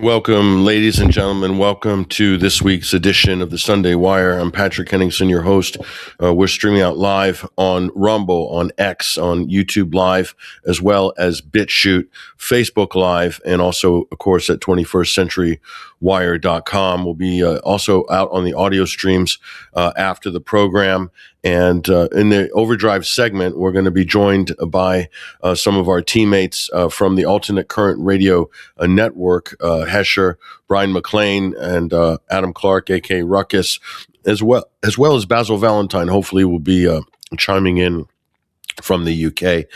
Welcome, ladies and gentlemen. Welcome to this week's edition of the Sunday Wire. I'm Patrick Henningsen, your host. We're streaming out live on Rumble, on X, on YouTube Live, as well as BitChute, Facebook Live, and also, of course, at 21stcenturywire.com. We'll be also out on the audio streams after the program. And in the Overdrive segment, we're going to be joined by some of our teammates from the Alternate Current Radio Network, Hesher, Bryan, McClain, and Adam Clark, a.k.a. Ruckus, as well as Basil Valentine, hopefully will be chiming in from the UK.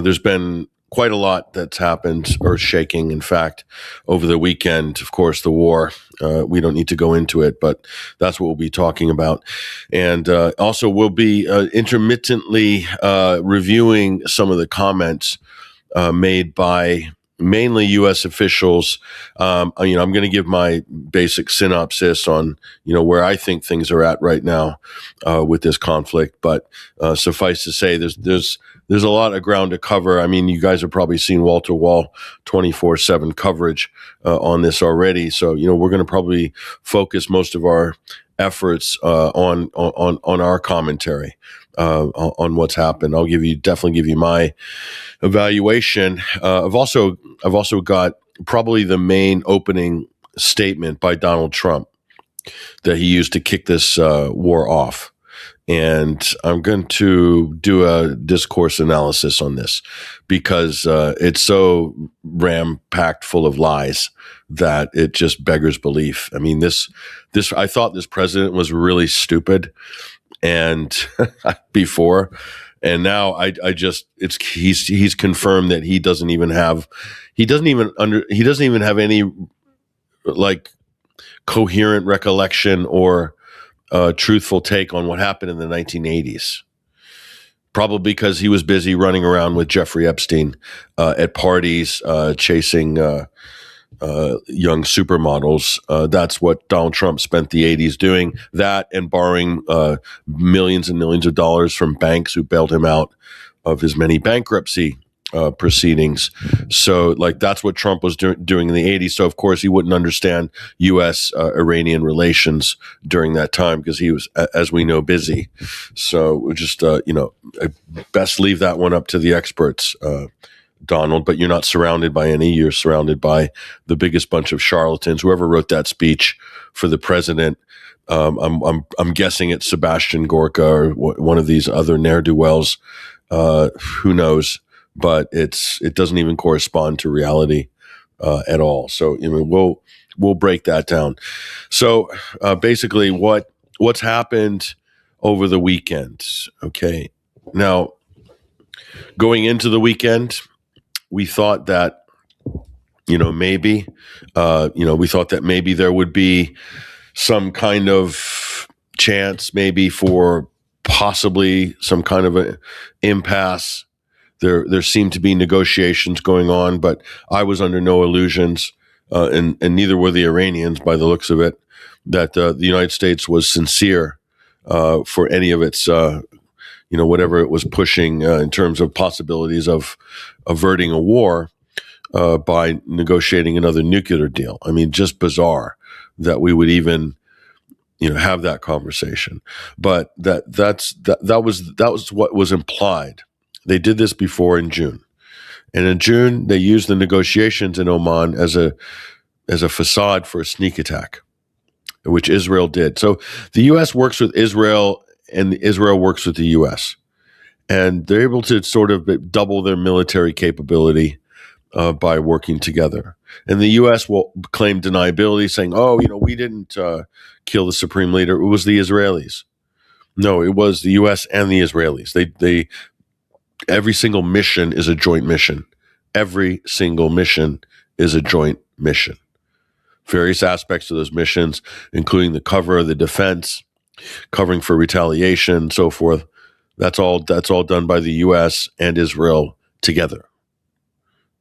There's been quite a lot that's happened, earth-shaking, in fact, over the weekend. Of course, the war. We don't need to go into it, but that's what we'll be talking about. And also, we'll be intermittently reviewing some of the comments made by mainly U.S. officials. I'm going to give my basic synopsis on, where I think things are at right now with this conflict. But suffice to say, there's a lot of ground to cover. I mean, you guys have probably seen wall-to-wall 24/7 coverage on this already. So, we're going to probably focus most of our efforts on our commentary on what's happened. I'll definitely give you my evaluation. I've also got probably the main opening statement by Donald Trump that he used to kick this war off. And I'm going to do a discourse analysis on this because it's so ram-packed full of lies that it just beggars belief. I mean, I thought this president was really stupid, and before, and now he's confirmed that he doesn't even have any like coherent recollection or truthful take on what happened in the 1980s. Probably because he was busy running around with Jeffrey Epstein at parties, chasing young supermodels. That's what Donald Trump spent the 80s doing. That and borrowing millions and millions of dollars from banks who bailed him out of his many bankruptcy proceedings. So that's what Trump was doing in the 80s. So of course he wouldn't understand U.S. Iranian relations during that time because he was, as we know, busy. So we just, best leave that one up to the experts, Donald, but you're not surrounded by any. You're surrounded by the biggest bunch of charlatans. Whoever wrote that speech for the president, I'm guessing it's Sebastian Gorka or one of these other ne'er-do-wells. Who knows? But it doesn't even correspond to reality at all. So we'll break that down. So basically, what's happened over the weekend? Okay, now going into the weekend, we thought that maybe there would be some kind of chance, maybe for possibly some kind of an impasse. There seemed to be negotiations going on, but I was under no illusions, and neither were the Iranians, by the looks of it, that the United States was sincere for any of its, whatever it was pushing in terms of possibilities of averting a war by negotiating another nuclear deal. I mean, just bizarre that we would even have that conversation. But that was what was implied. They did this before in June, and in June they used the negotiations in Oman as a facade for a sneak attack, which Israel did. So the U.S. works with Israel, and Israel works with the U.S., and they're able to sort of double their military capability by working together. And the U.S. will claim deniability, saying, we didn't kill the supreme leader. It was the Israelis. No, it was the U.S. and the Israelis. They every single mission is a joint mission. Every single mission is a joint mission. Various aspects of those missions, including the cover, the defense, covering for retaliation, so forth. That's all done by the U.S. and Israel together.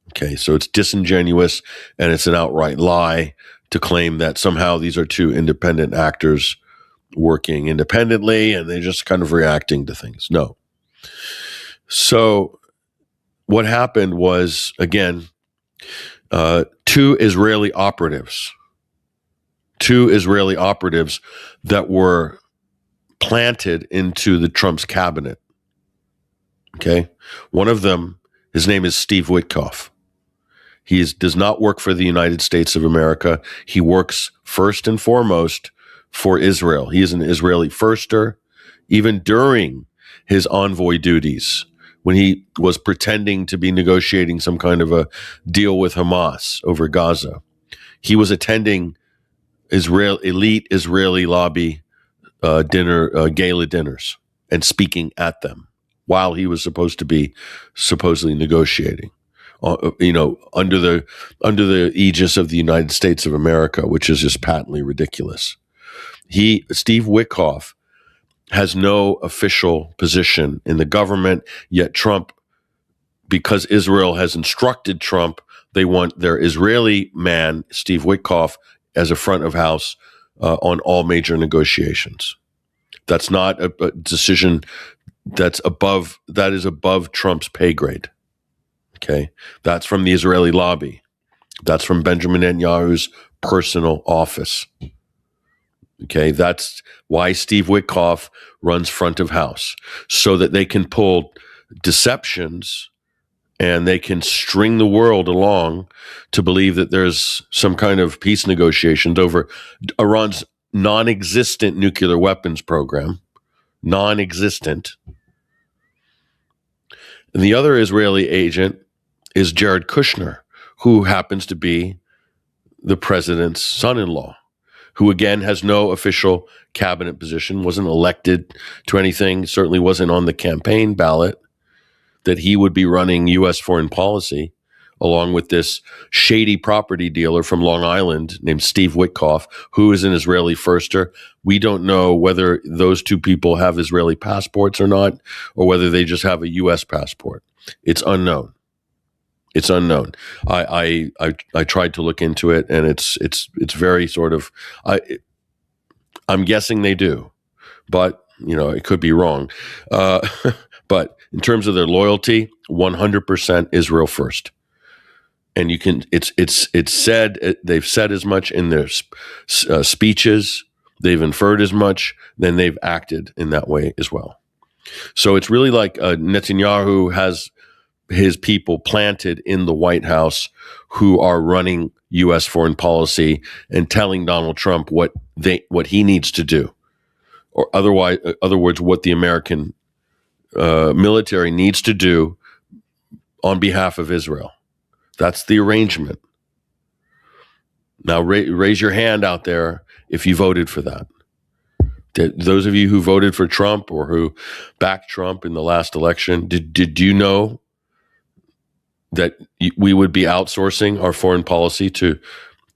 Okay, so it's disingenuous and it's an outright lie to claim that somehow these are two independent actors working independently and they're just kind of reacting to things. No. So what happened was, again, two Israeli operatives that were planted into the Trump's cabinet. Okay. One of them, his name is Steve Witkoff. He does not work for the United States of America. He works first and foremost for Israel. He is an Israeli firster, even during his envoy duties, when he was pretending to be negotiating some kind of a deal with Hamas over Gaza. He was attending elite Israeli lobby gala dinners and speaking at them while he was supposedly negotiating. Under the aegis of the United States of America, which is just patently ridiculous. Steve Witkoff has no official position in the government, yet Trump, because Israel has instructed Trump, they want their Israeli man, Steve Witkoff, as a front of house on all major negotiations. That's not a decision that is above Trump's pay grade. Okay, that's from the Israeli lobby. That's from Benjamin Netanyahu's personal office. Okay, that's why Steve Witkoff runs front of house, so that they can pull deceptions and they can string the world along to believe that there's some kind of peace negotiations over Iran's non-existent nuclear weapons program. Non-existent. And the other Israeli agent is Jared Kushner, who happens to be the president's son-in-law, who again has no official cabinet position, wasn't elected to anything, certainly wasn't on the campaign ballot, that he would be running U.S. foreign policy along with this shady property dealer from Long Island named Steve Witkoff, who is an Israeli firster. We don't know whether those two people have Israeli passports or not, or whether they just have a U.S. passport. It's unknown. It's unknown. I tried to look into it, and it's very sort of. I'm guessing they do, but it could be wrong. But in terms of their loyalty, 100% Israel first. And you can. It's said. They've said as much in their speeches. They've inferred as much. Then they've acted in that way as well. So it's really like Netanyahu has his people planted in the White House who are running U.S. foreign policy and telling Donald Trump what he needs to do, or other words, what the American military needs to do on behalf of Israel. That's the arrangement. Now, raise your hand out there if you voted for that. Those of you who voted for Trump or who backed Trump in the last election, did you know that we would be outsourcing our foreign policy to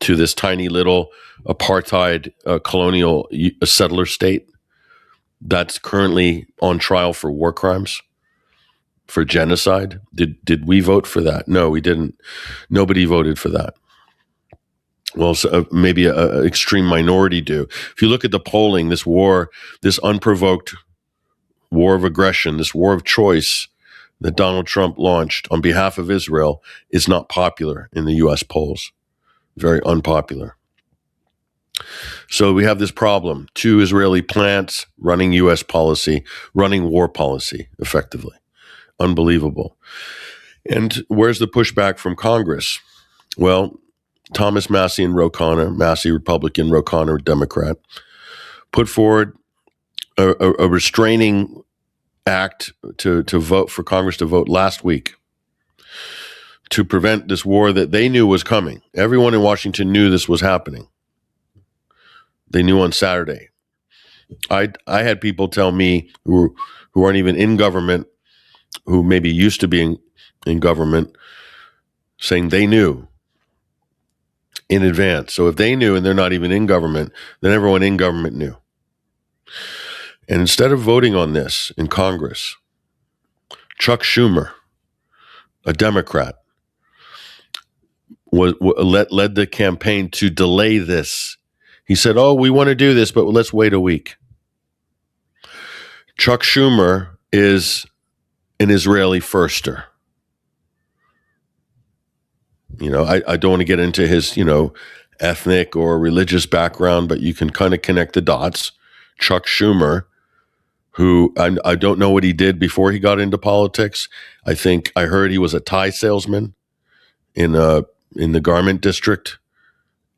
this tiny little apartheid colonial settler state that's currently on trial for war crimes, for genocide? Did we vote for that? No, we didn't. Nobody voted for that. Well, so maybe an extreme minority do. If you look at the polling, this war, this unprovoked war of aggression, this war of choice that Donald Trump launched on behalf of Israel is not popular in the U.S. polls. Very unpopular. So we have this problem. Two Israeli plants running U.S. policy, running war policy effectively. Unbelievable. And where's the pushback from Congress? Well, Thomas Massie and Ro Khanna, Massie Republican, Ro Khanna Democrat, put forward a restraining act to vote for Congress to vote last week to prevent this war that they knew was coming. Everyone in Washington knew this was happening. They knew on Saturday. I had people tell me who aren't even in government, who maybe used to be in government, saying they knew in advance. So if they knew and they're not even in government, then everyone in government knew. And instead of voting on this in Congress, Chuck Schumer, a Democrat, led the campaign to delay this. He said, "Oh, we want to do this, but let's wait a week." Chuck Schumer is an Israeli firster. I don't want to get into his, ethnic or religious background, but you can kind of connect the dots. Chuck Schumer, who I don't know what he did before he got into politics. I heard he was a tie salesman in the garment district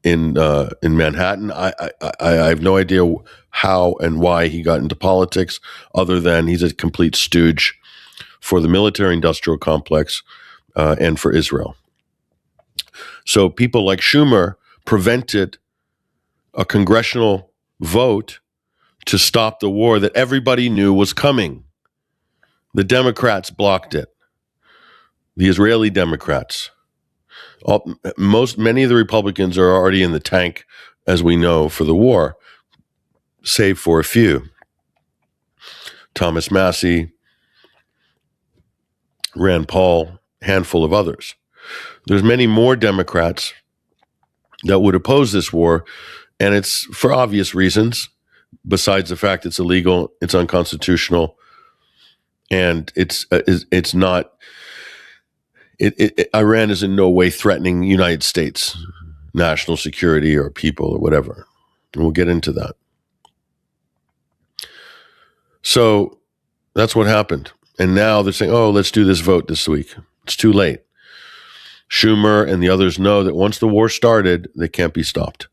in Manhattan. I have no idea how and why he got into politics, other than he's a complete stooge for the military-industrial complex and for Israel. So people like Schumer prevented a congressional vote to stop the war that everybody knew was coming. The Democrats blocked it. The Israeli Democrats. Many of the Republicans are already in the tank, as we know, for the war, save for a few. Thomas Massey, Rand Paul, handful of others. There's many more Democrats that would oppose this war, and it's for obvious reasons. Besides the fact it's illegal, it's unconstitutional, and it's not. Iran is in no way threatening United States national security or people or whatever. And we'll get into that. So that's what happened. And now they're saying, oh, let's do this vote this week. It's too late. Schumer and the others know that once the war started, they can't be stopped.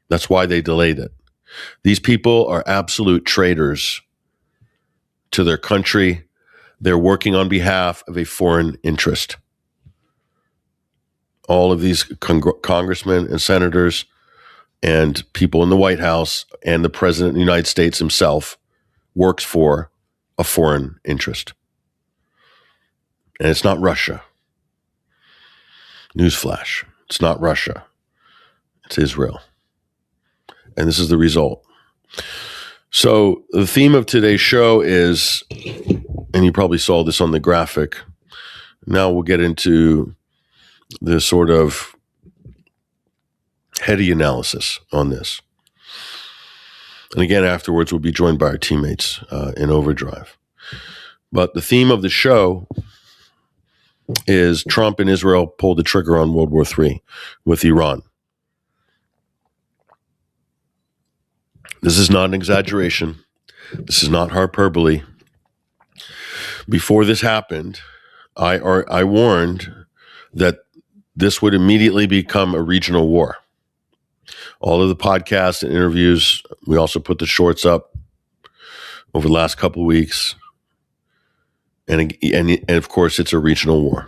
That's why they delayed it. These people are absolute traitors to their country. They're working on behalf of a foreign interest. All of these congressmen and senators and people in the White House and the President of the United States himself works for a foreign interest. And it's not Russia. Newsflash. It's not Russia. It's Israel. And this is the result. So the theme of today's show is, and you probably saw this on the graphic, now we'll get into the sort of heady analysis on this. And again, afterwards, we'll be joined by our teammates in Overdrive. But the theme of the show is Trump and Israel pulled the trigger on World War III with Iran. This is not an exaggeration. This is not hyperbole. Before this happened, I warned that this would immediately become a regional war. All of the podcasts and interviews, we also put the shorts up over the last couple of weeks. And of course, it's a regional war.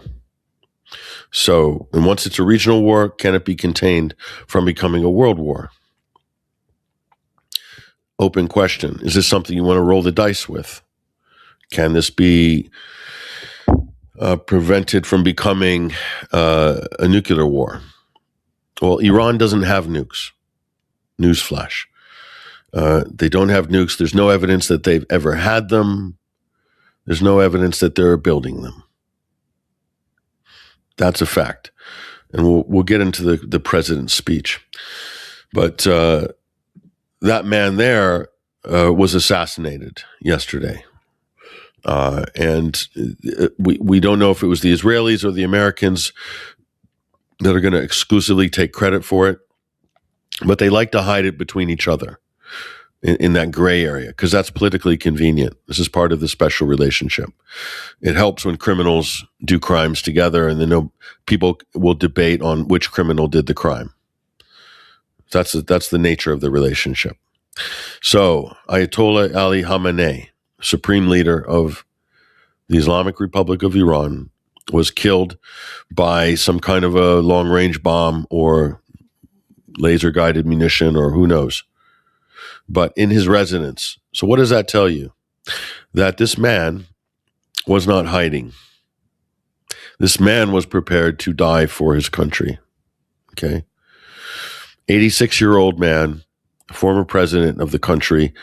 So, and once it's a regional war, can it be contained from becoming a world war? Open question. Is this something you want to roll the dice with? Can this be prevented from becoming a nuclear war? Well, Iran doesn't have nukes. Newsflash. They don't have nukes. There's no evidence that they've ever had them. There's no evidence that they're building them. That's a fact. And we'll get into the president's speech. But that man there was assassinated yesterday. And we don't know if it was the Israelis or the Americans that are going to exclusively take credit for it. But they like to hide it between each other in that gray area because that's politically convenient. This is part of the special relationship. It helps when criminals do crimes together and then people will debate on which criminal did the crime. That's the nature of the relationship. So Ayatollah Ali Khamenei, supreme leader of the Islamic Republic of Iran, was killed by some kind of a long-range bomb or laser-guided munition or who knows. But in his residence. So what does that tell you? That this man was not hiding. This man was prepared to die for his country. Okay? 86-year-old man, former president of the country,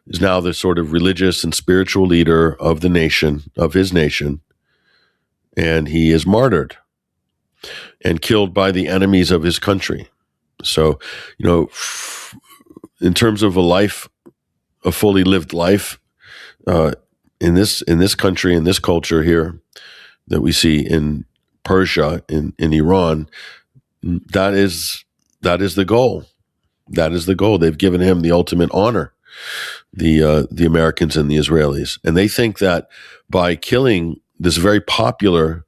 is now the sort of religious and spiritual leader of the nation, of his nation, and he is martyred and killed by the enemies of his country. So, in terms of a fully lived life, in this country, in this culture here that we see in Persia in Iran. That is the goal. That is the goal. They've given him the ultimate honor, the Americans and the Israelis. And they think that by killing this very popular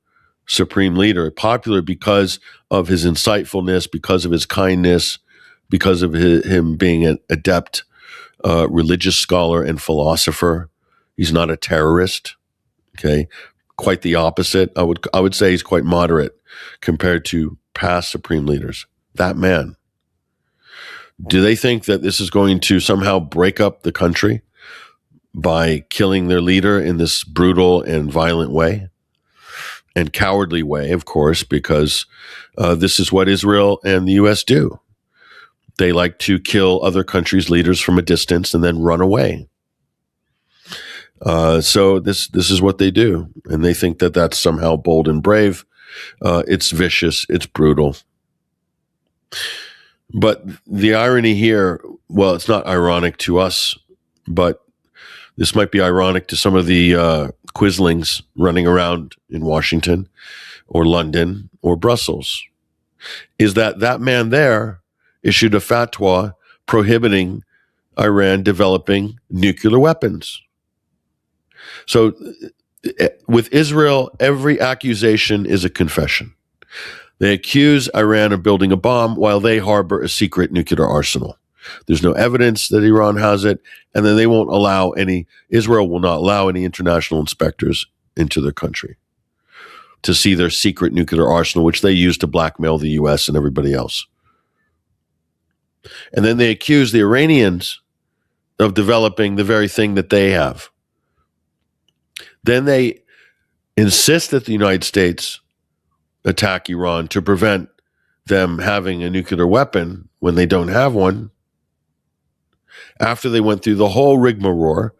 supreme leader, popular because of his insightfulness, because of his kindness, because of him being an adept religious scholar and philosopher. He's not a terrorist. Okay, quite the opposite. I would say he's quite moderate compared to past supreme leaders. That man. Do they think that this is going to somehow break up the country by killing their leader in this brutal and violent way? And cowardly way, of course, because this is what Israel and the U.S. do. They like to kill other countries' leaders from a distance and then run away. So this is what they do, and they think that that's somehow bold and brave. It's vicious. It's brutal. But the irony here, well, it's not ironic to us, but this might be ironic to some of the quislings running around in Washington or London or Brussels, is that man there issued a fatwa prohibiting Iran developing nuclear weapons. So with Israel, every accusation is a confession. They accuse Iran of building a bomb while they harbor a secret nuclear arsenal. There's no evidence that Iran has it, and then they won't allow Israel will not allow any international inspectors into their country to see their secret nuclear arsenal, which they use to blackmail the U.S. and everybody else. And then they accuse the Iranians of developing the very thing that they have. Then they insist that the United States attack Iran to prevent them having a nuclear weapon when they don't have one. After they went through the whole rigmarole,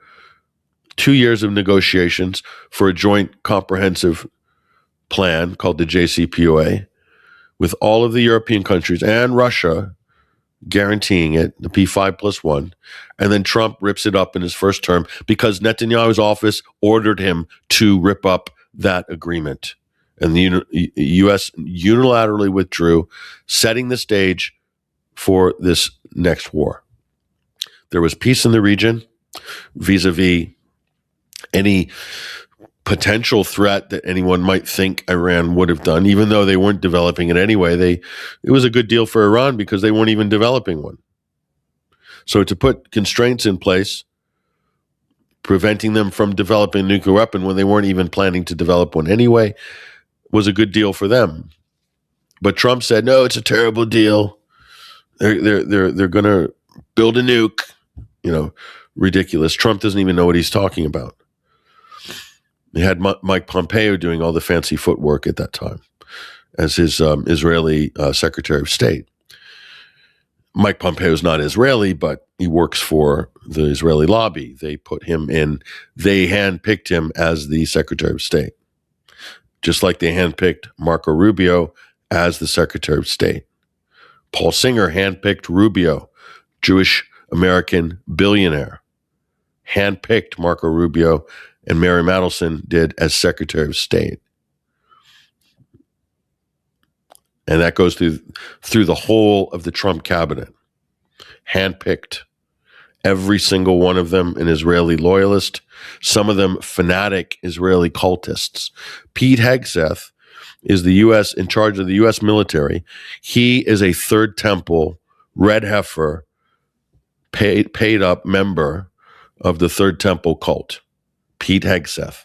2 years of negotiations for a joint comprehensive plan called the JCPOA, with all of the European countries and Russia guaranteeing it, the P5+1, and then Trump rips it up in his first term because Netanyahu's office ordered him to rip up that agreement. And the U.S. unilaterally withdrew, setting the stage for this next war. There was peace in the region vis-a-vis any potential threat that anyone might think Iran would have done, even though they weren't developing it anyway. It was a good deal for Iran because they weren't even developing one. So to put constraints in place, preventing them from developing a nuclear weapon when they weren't even planning to develop one anyway, was a good deal for them. But Trump said, no, it's a terrible deal. They're going to build a nuke. Ridiculous. Trump doesn't even know what he's talking about. He had Mike Pompeo doing all the fancy footwork at that time as his Israeli Secretary of State. Mike Pompeo is not Israeli, but he works for the Israeli lobby. They put him in, they handpicked him as the Secretary of State, just like they handpicked Marco Rubio as the Secretary of State. Paul Singer handpicked Rubio, Jewish American billionaire, handpicked Marco Rubio, and Mary Madelson did as Secretary of State. And that goes through the whole of the Trump cabinet. Handpicked. Every single one of them an Israeli loyalist, some of them fanatic Israeli cultists. Pete Hegseth is the U.S. in charge of the U.S. military. He is a Third Temple, Red Heifer, paid up member of the Third Temple cult. Pete Hegseth.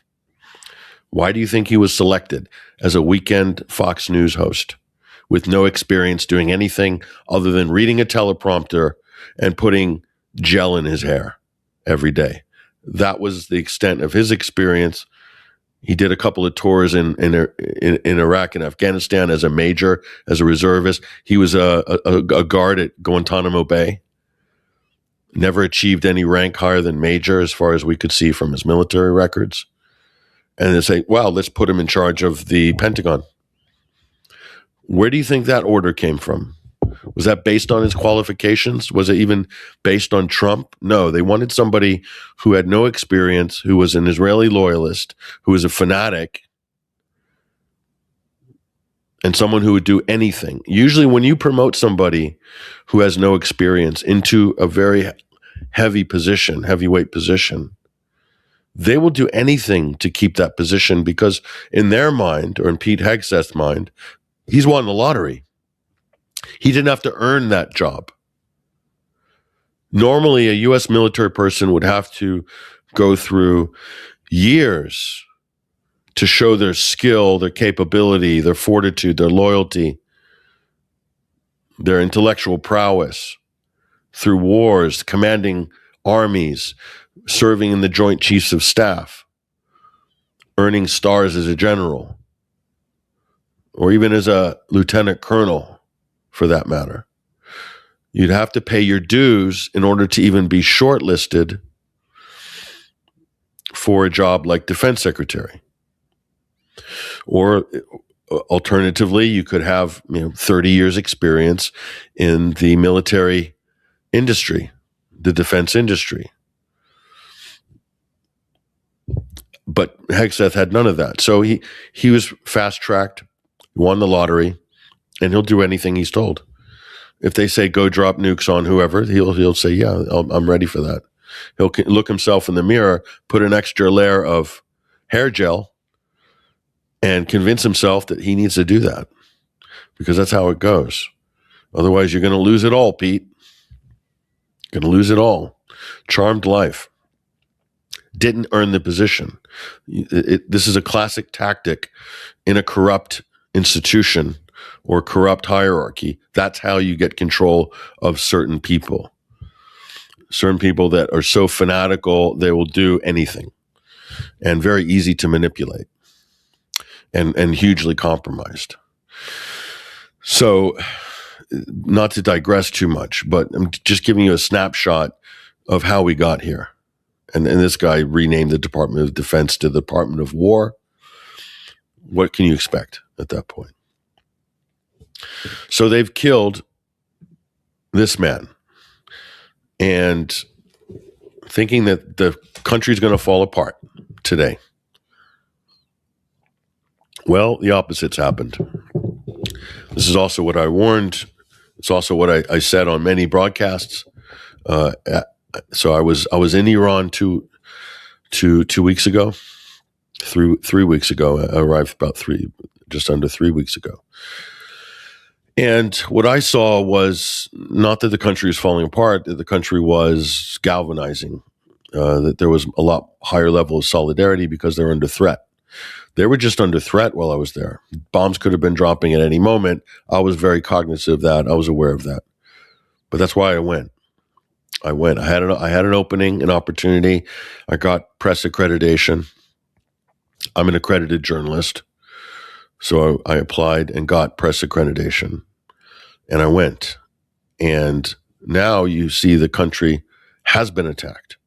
Why do you think he was selected as a weekend Fox News host with no experience doing anything other than reading a teleprompter and putting gel in his hair every day? That was the extent of his experience. He did a couple of tours in Iraq and Afghanistan as a major, as a reservist. He was a guard at Guantanamo Bay. Never achieved any rank higher than major as far as we could see from his military records. And they say, wow, let's put him in charge of the Pentagon. Where do you think that order came from? Was that based on his qualifications? Was it even based on Trump? No, they wanted somebody who had no experience, who was an Israeli loyalist, who was a fanatic, and someone who would do anything. Usually when you promote somebody who has no experience into a very heavyweight position, they will do anything to keep that position because in their mind, or in Pete Hegseth's mind, he's won the lottery. He didn't have to earn that job. Normally, a U.S. military person would have to go through years to show their skill, their capability, their fortitude, their loyalty, their intellectual prowess through wars, commanding armies, serving in the Joint Chiefs of Staff, earning stars as a general, or even as a lieutenant colonel, for that matter. You'd have to pay your dues in order to even be shortlisted for a job like defense secretary. Or alternatively, you could have 30 years experience in the military industry, the defense industry. But Hegseth had none of that. So he was fast-tracked, won the lottery, and he'll do anything he's told. If they say, go drop nukes on whoever, he'll say, yeah, I'm ready for that. He'll look himself in the mirror, put an extra layer of hair gel, and convince himself that he needs to do that. Because that's how it goes. Otherwise, you're going to lose it all, Pete. Going to lose it all. Charmed life. Didn't earn the position. This is a classic tactic in a corrupt institution or corrupt hierarchy. That's how you get control of certain people. Certain people that are so fanatical, they will do anything. And very easy to manipulate. And hugely compromised. So, not to digress too much, but I'm just giving you a snapshot of how we got here. And this guy renamed the Department of Defense to the Department of War. What can you expect at that point? So they've killed this man. And thinking that the country's going to fall apart today. Well, the opposite's happened. This is also what I warned. It's also what I said on many broadcasts. So I was in Iran two weeks ago, 3 weeks ago. I arrived just under 3 weeks ago. And what I saw was not that the country was falling apart, that the country was galvanizing, that there was a lot higher level of solidarity because they're under threat. They were just under threat while I was there. Bombs could have been dropping at any moment. I was very cognizant of that. I was aware of that. But that's why I went. I had an opening, an opportunity. I got press accreditation. I'm an accredited journalist. So I applied and got press accreditation. And I went. And now you see the country has been attacked.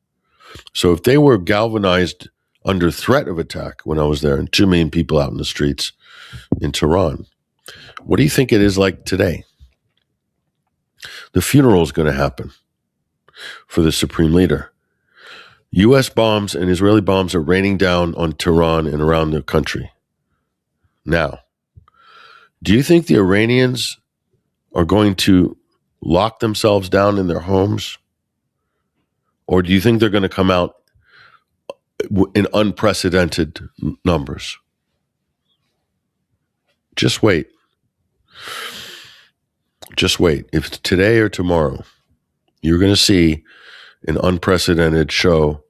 So if they were galvanized under threat of attack when I was there, and 2 million people out in the streets in Tehran, what do you think it is like today? The funeral is going to happen for the supreme leader. U.S. bombs and Israeli bombs are raining down on Tehran and around the country. Now, do you think the Iranians are going to lock themselves down in their homes? Or do you think they're going to come out in unprecedented numbers? Just wait. Just wait. If it's today or tomorrow, you're going to see an unprecedented show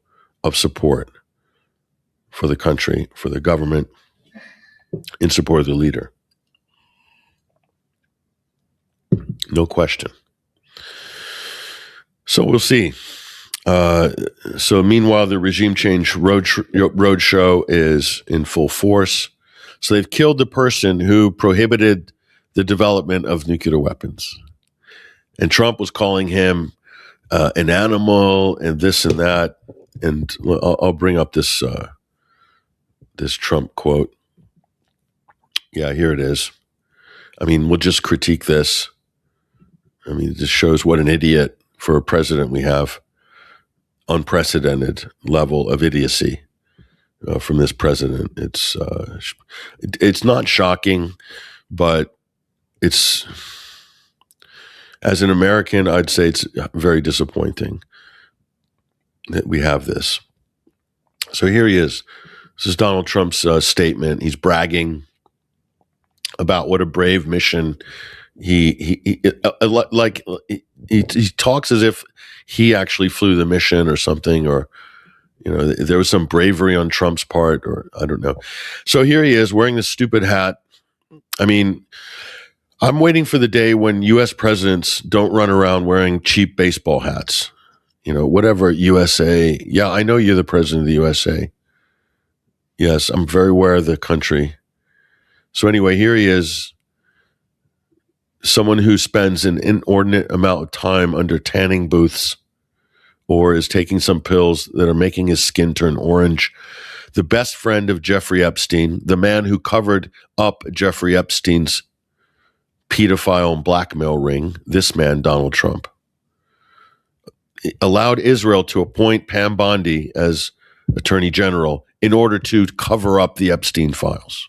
of support for the country, for the government, in support of the leader. No question. So we'll see. So meanwhile, the regime change road show is in full force. So they've killed the person who prohibited the development of nuclear weapons. And Trump was calling him an animal and this and that. And I'll bring up this Trump quote. Yeah, here it is. I mean, we'll just critique this. I mean, it just shows what an idiot for a president we have. Unprecedented level of idiocy from this president. It's not shocking But it's, as an American, I'd say it's very disappointing that we have this. So here he is. This is Donald Trump's statement. He's bragging about what a brave mission he talks as if he actually flew the mission or something, or there was some bravery on Trump's part, or I don't know. So here he is wearing this stupid hat. I mean, I'm waiting for the day when U.S. presidents don't run around wearing cheap baseball hats. Whatever, USA. Yeah, I know you're the president of the USA. Yes, I'm very aware of the country. So anyway, here he is, someone who spends an inordinate amount of time under tanning booths or is taking some pills that are making his skin turn orange. The best friend of Jeffrey Epstein, the man who covered up Jeffrey Epstein's pedophile and blackmail ring, this man, Donald Trump, allowed Israel to appoint Pam Bondi as Attorney General in order to cover up the Epstein files.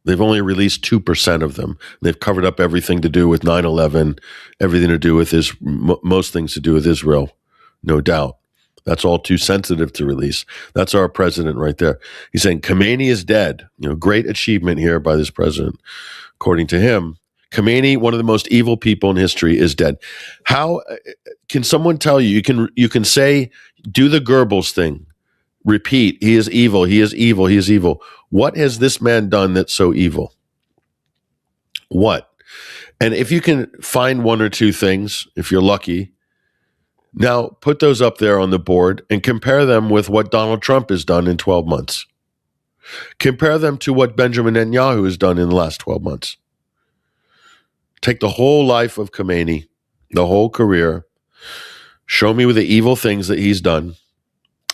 They've only released 2% of them. They've covered up everything to do with 9/11, everything to do with most things to do with Israel, no doubt. That's all too sensitive to release. That's our president right there. He's saying Khamenei is dead. Great achievement here by this president. According to him, Khamenei, one of the most evil people in history, is dead. How can someone tell you? You can say, do the Goebbels thing. Repeat, he is evil, he is evil, he is evil. What has this man done that's so evil? What? And if you can find one or two things, if you're lucky, now put those up there on the board and compare them with what Donald Trump has done in 12 months. Compare them to what Benjamin Netanyahu has done in the last 12 months. Take the whole life of Khamenei, the whole career, show me with the evil things that he's done,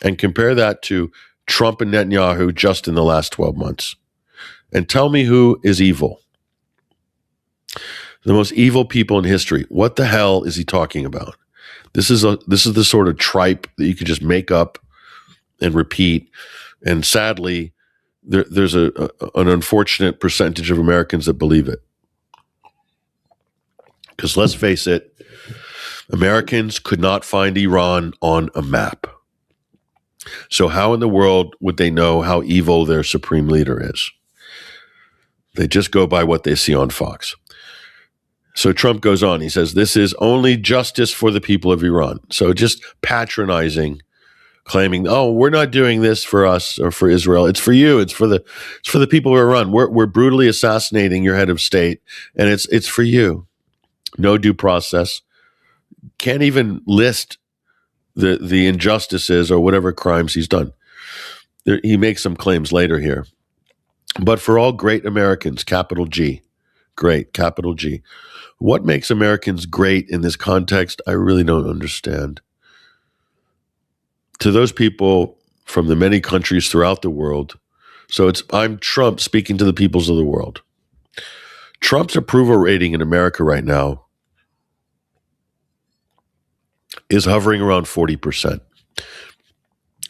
and compare that to Trump and Netanyahu just in the last 12 months. And tell me who is evil. The most evil people in history. What the hell is he talking about? This is the sort of tripe that you could just make up and repeat. And sadly, there's an unfortunate percentage of Americans that believe it. Because let's face it, Americans could not find Iran on a map. So how in the world would they know how evil their supreme leader is? They just go by what they see on Fox. So Trump goes on. He says, this is only justice for the people of Iran. So just patronizing, claiming, oh, we're not doing this for us or for Israel. It's for you. It's for the people of Iran. We're brutally assassinating your head of state, and it's for you. No due process. Can't even list the injustices or whatever crimes he's done. He makes some claims later here. But for all great Americans, capital G, great, capital G. What makes Americans great in this context, I really don't understand. To those people from the many countries throughout the world, so I'm Trump speaking to the peoples of the world. Trump's approval rating in America right now is hovering around 40%.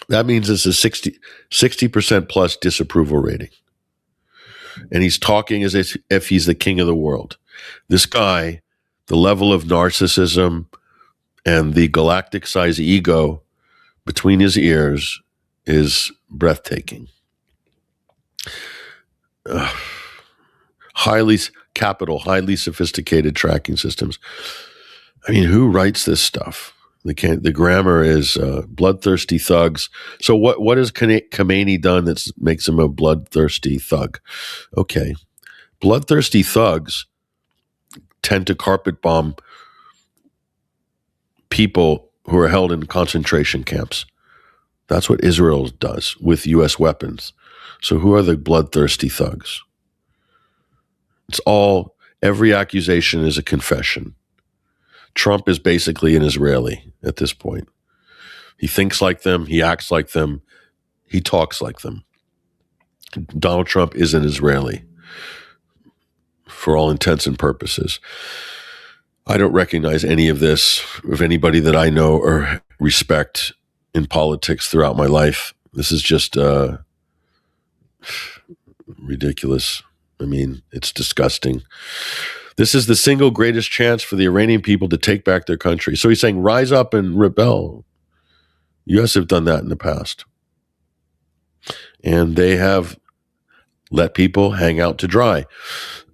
That means it's a 60% plus disapproval rating. And he's talking as if he's the king of the world. This guy, the level of narcissism and the galactic size ego between his ears is breathtaking. Highly sophisticated tracking systems. I mean, who writes this stuff? The grammar is bloodthirsty thugs. So what has Khamenei done that makes him a bloodthirsty thug? Okay. Bloodthirsty thugs tend to carpet bomb people who are held in concentration camps. That's what Israel does with U.S. weapons. So who are the bloodthirsty thugs? Every accusation is a confession. Trump is basically an Israeli at this point. He thinks like them, he acts like them, he talks like them. Donald Trump is an Israeli for all intents and purposes. I don't recognize any of this of anybody that I know or respect in politics throughout my life. This is just ridiculous. I mean, it's disgusting. This is the single greatest chance for the Iranian people to take back their country. So he's saying, rise up and rebel. U.S. have done that in the past. And they have let people hang out to dry.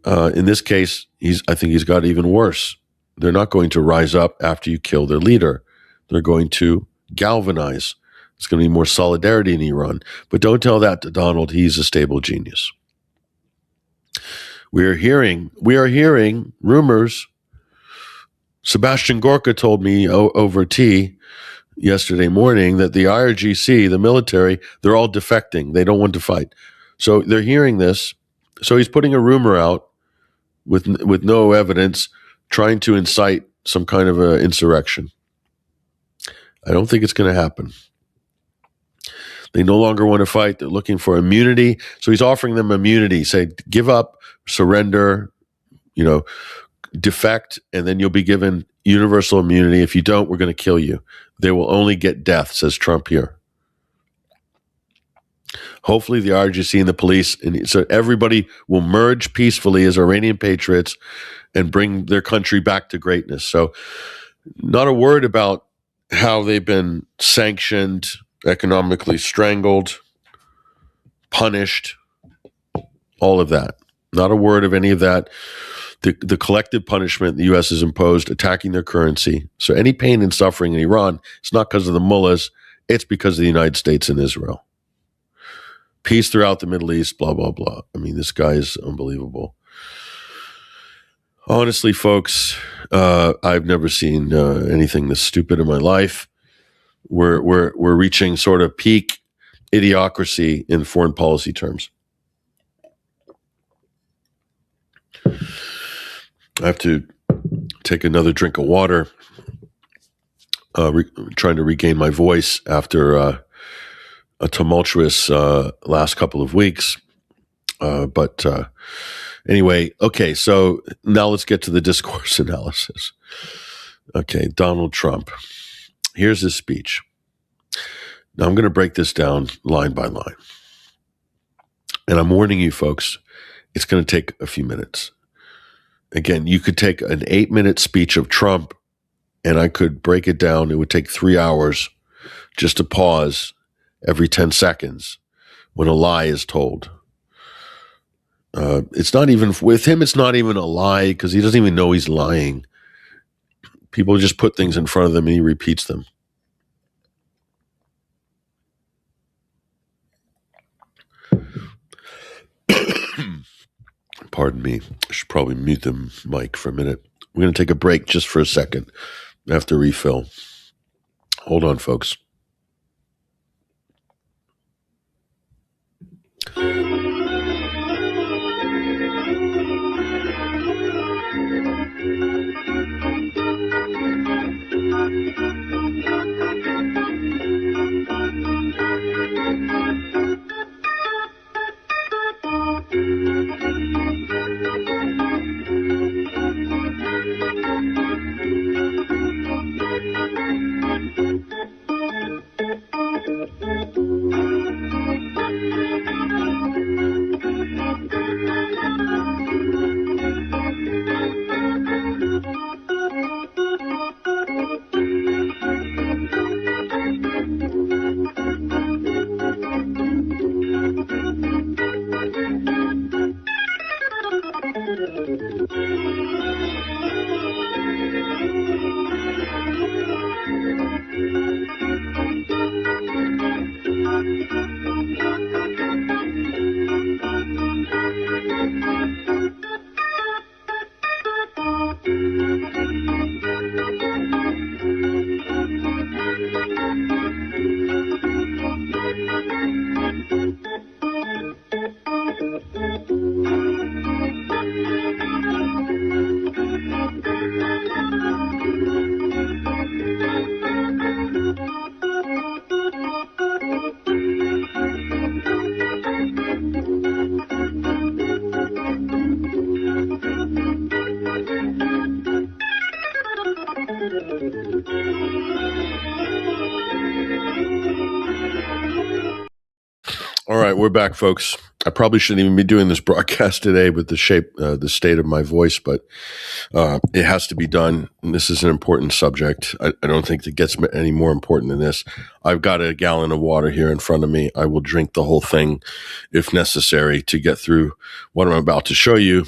In this case, I think he's got even worse. They're not going to rise up after you kill their leader. They're going to galvanize. There's going to be more solidarity in Iran. But don't tell that to Donald. He's a stable genius. We are hearing rumors. Sebastian Gorka told me over tea yesterday morning that the IRGC, the military, they're all defecting. They don't want to fight. So they're hearing this. So he's putting a rumor out with no evidence, trying to incite some kind of an insurrection. I don't think it's going to happen. They no longer want to fight. They're looking for immunity. So he's offering them immunity. Say, give up, surrender, defect, and then you'll be given universal immunity. If you don't, we're going to kill you. They will only get death, says Trump here. Hopefully the RGC and the police, and so everybody will merge peacefully as Iranian patriots and bring their country back to greatness. So not a word about how they've been sanctioned, economically strangled, punished, all of that. Not a word of any of that. The collective punishment the U.S. has imposed, attacking their currency. So any pain and muffering in Iran, it's not because of the mullahs, it's because of the United States and Israel. Peace throughout the Middle East, blah, blah, blah. I mean, this guy is unbelievable. Honestly, folks, I've never seen anything this stupid in my life. We're reaching sort of peak idiocracy in foreign policy terms. I have to take another drink of water, trying to regain my voice after a tumultuous last couple of weeks. But anyway, okay, so now let's get to the discourse analysis. Okay, Donald Trump. Here's his speech. Now I'm going to break this down line by line. And I'm warning you folks, it's going to take a few minutes. Again, you could take an 8-minute speech of Trump and I could break it down. It would take 3 hours just to pause every 10 seconds when a lie is told. It's not even, with him, it's not even a lie because he doesn't even know he's lying. People just put things in front of them and he repeats them. Pardon me. I should probably mute the mic for a minute. We're going to take a break just for a second. I have to refill. Hold on, folks. All right, we're back, folks. I probably shouldn't even be doing this broadcast today with the state of my voice, but it has to be done. And this is an important subject. I don't think it gets any more important than this. I've got a gallon of water here in front of me. I will drink the whole thing if necessary to get through what I'm about to show you,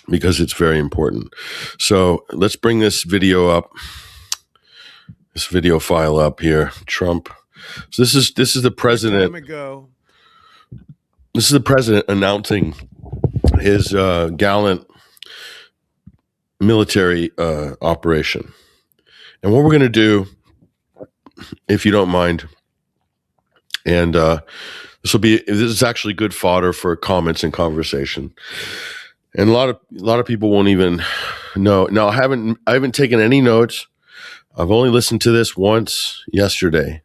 because it's very important. So let's bring this video up, this video file up here. Trump. So this is the president. This is the president announcing his gallant military operation. And what we're going to do, if you don't mind, and this is actually good fodder for comments and conversation. And a lot of people won't even know. Now, I haven't taken any notes. I've only listened to this once yesterday.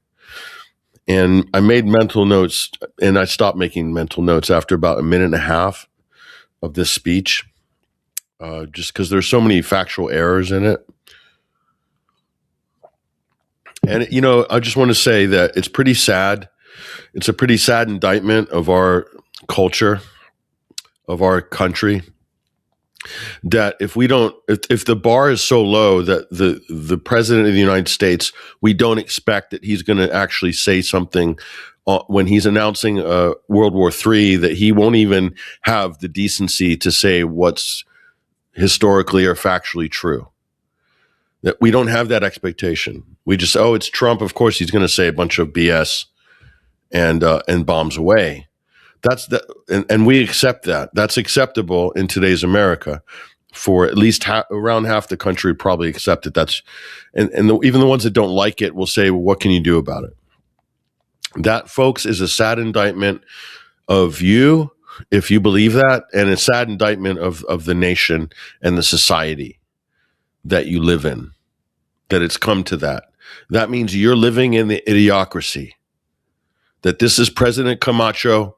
And I made mental notes, and I stopped making mental notes after about a minute and a half of this speech, just because there's so many factual errors in it. And, I just want to say that it's pretty sad. It's a pretty sad indictment of our culture, of our country, that if the bar is so low that the president of the United States, we don't expect that he's going to actually say something when he's announcing World War III, that he won't even have the decency to say what's historically or factually true. That we don't have that expectation. We just, it's Trump. Of course, he's going to say a bunch of BS and bombs away. And we accept that. That's acceptable in today's America. For at least around half the country probably accept it. Even the ones that don't like it will say, well, what can you do about it? That, folks, is a sad indictment of you, if you believe that, and a sad indictment of the nation and the society that you live in, that it's come to that. That means you're living in the idiocracy, that this is President Camacho,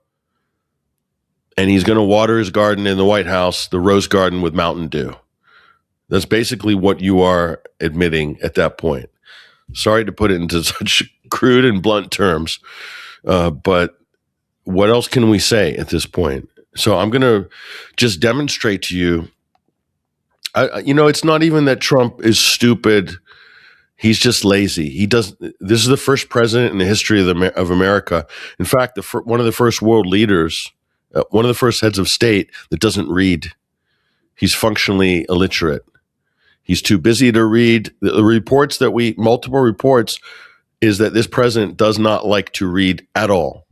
and he's going to water his garden in the White House, the Rose Garden, with Mountain Dew. That's basically what you are admitting at that point. Sorry to put it into such crude and blunt terms, but what else can we say at this point? So I'm going to just demonstrate to you, it's not even that Trump is stupid. He's just lazy. This is the first president in the history of America. In fact, one of the first world leaders, one of the first heads of state that doesn't read. He's functionally illiterate. He's too busy to read. The reports multiple reports, is that this president does not like to read at all.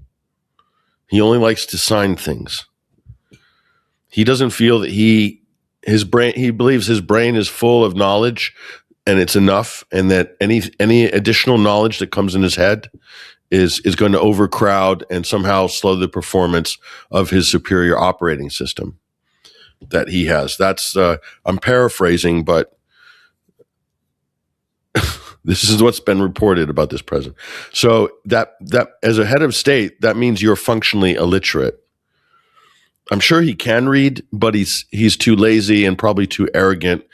He only likes to sign things. He doesn't feel that he believes his brain is full of knowledge and it's enough, and that any additional knowledge that comes in his head is going to overcrowd and somehow slow the performance of his superior operating system that he has. That's I'm paraphrasing, but this is what's been reported about this president. So that as a head of state, that means you're functionally illiterate. I'm sure he can read, but he's too lazy and probably too arrogant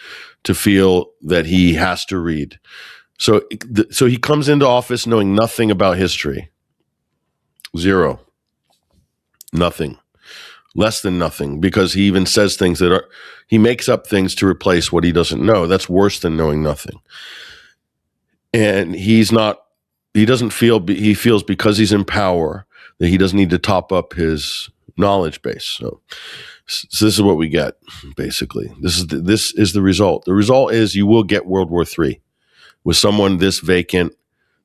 to feel that he has to read. So he comes into office knowing nothing about history. Zero. Nothing. Less than nothing, because he even says things he makes up things to replace what he doesn't know. That's worse than knowing nothing. And he feels because he's in power that he doesn't need to top up his knowledge base. So this is what we get, basically. This is the result. The result is you will get World War III with someone this vacant,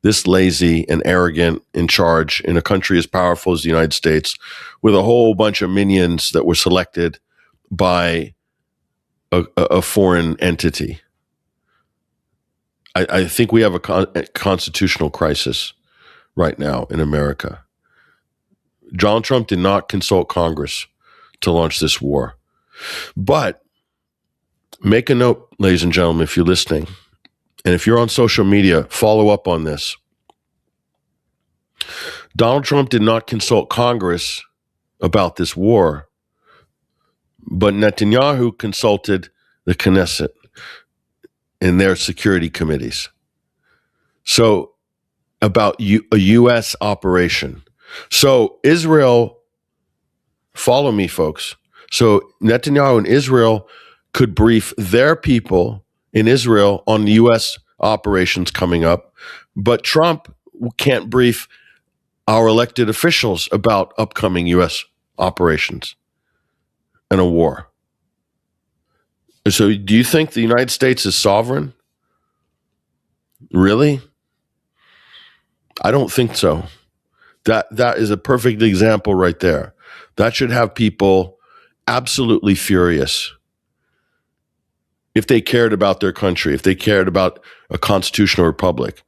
this lazy and arrogant in charge in a country as powerful as the United States, with a whole bunch of minions that were selected by a foreign entity. I think we have a constitutional crisis right now in America. Donald Trump did not consult Congress to launch this war. But make a note, ladies and gentlemen, if you're listening, and if you're on social media, follow up on this. Donald Trump did not consult Congress about this war, but Netanyahu consulted the Knesset in their security committees. So about a U.S. operation. So Israel Follow me, folks. So Netanyahu and Israel could brief their people in Israel on U.S. operations coming up, but Trump can't brief our elected officials about upcoming U.S. operations and a war. So do you think the United States is sovereign? Really? I don't think so. That is a perfect example right there. That should have people absolutely furious if they cared about their country, if they cared about a constitutional republic.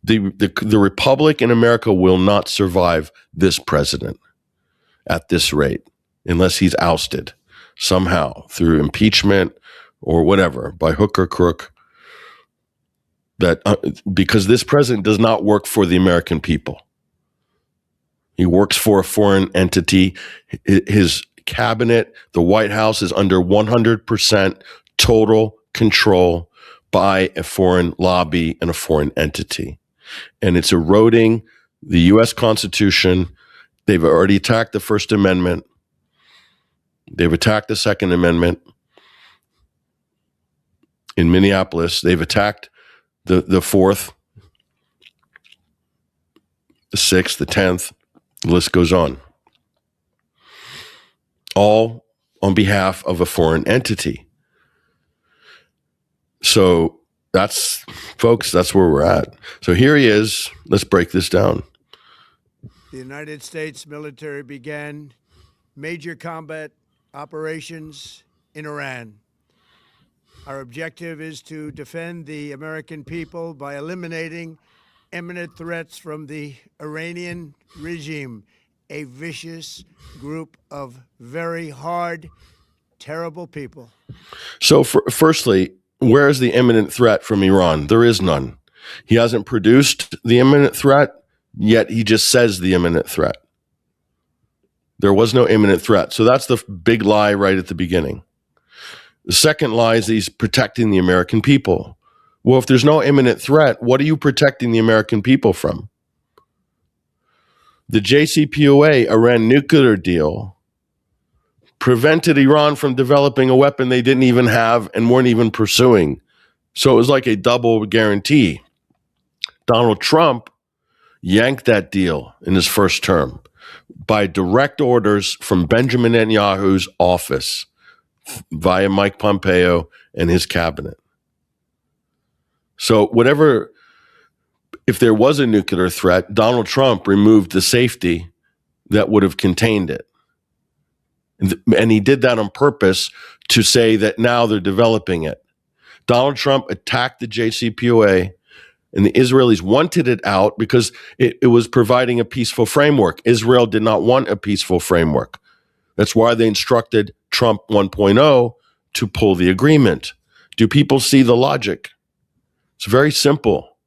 The republic in America will not survive this president at this rate unless he's ousted somehow through impeachment or whatever, by hook or crook. Because this president does not work for the American people. He works for a foreign entity. His cabinet, the White House, is under 100% total control by a foreign lobby and a foreign entity. And it's eroding the U.S. Constitution. They've already attacked the First Amendment. They've attacked the Second Amendment in Minneapolis. They've attacked the Fourth, the Sixth, the 10th. The list goes on. All on behalf of a foreign entity. So folks, that's where we're at. So here he is. Let's break this down. The United States military began major combat operations in Iran. Our objective is to defend the American people by eliminating imminent threats from the Iranian regime, a vicious group of very hard, terrible people. So firstly, where is the imminent threat from Iran? There is none. He hasn't produced the imminent threat, yet he just says the imminent threat. There was no imminent threat. So that's the big lie right at the beginning. The second lie is that he's protecting the American people. Well, if there's no imminent threat, what are you protecting the American people from? The JCPOA, Iran nuclear deal, prevented Iran from developing a weapon they didn't even have and weren't even pursuing. So it was like a double guarantee. Donald Trump yanked that deal in his first term by direct orders from Benjamin Netanyahu's office via Mike Pompeo and his cabinet. So if there was a nuclear threat, Donald Trump removed the safety that would have contained it. And he did that on purpose to say that now they're developing it. Donald Trump attacked the JCPOA, and the Israelis wanted it out because it was providing a peaceful framework. Israel did not want a peaceful framework. That's why they instructed Trump 1.0 to pull the agreement. Do people see the logic? It's very simple.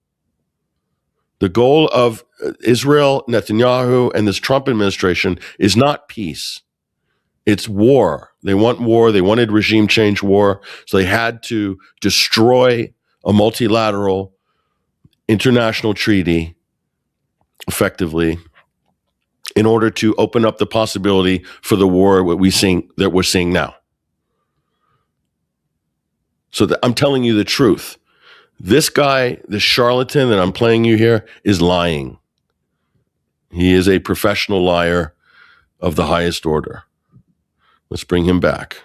The goal of Israel, Netanyahu, and this Trump administration is not peace. It's war. They want war. They wanted regime change war. So they had to destroy a multilateral international treaty effectively in order to open up the possibility for the war that we're seeing now. So I'm telling you the truth. This guy, this charlatan that I'm playing you here, is lying. He is a professional liar of the highest order. Let's bring him back.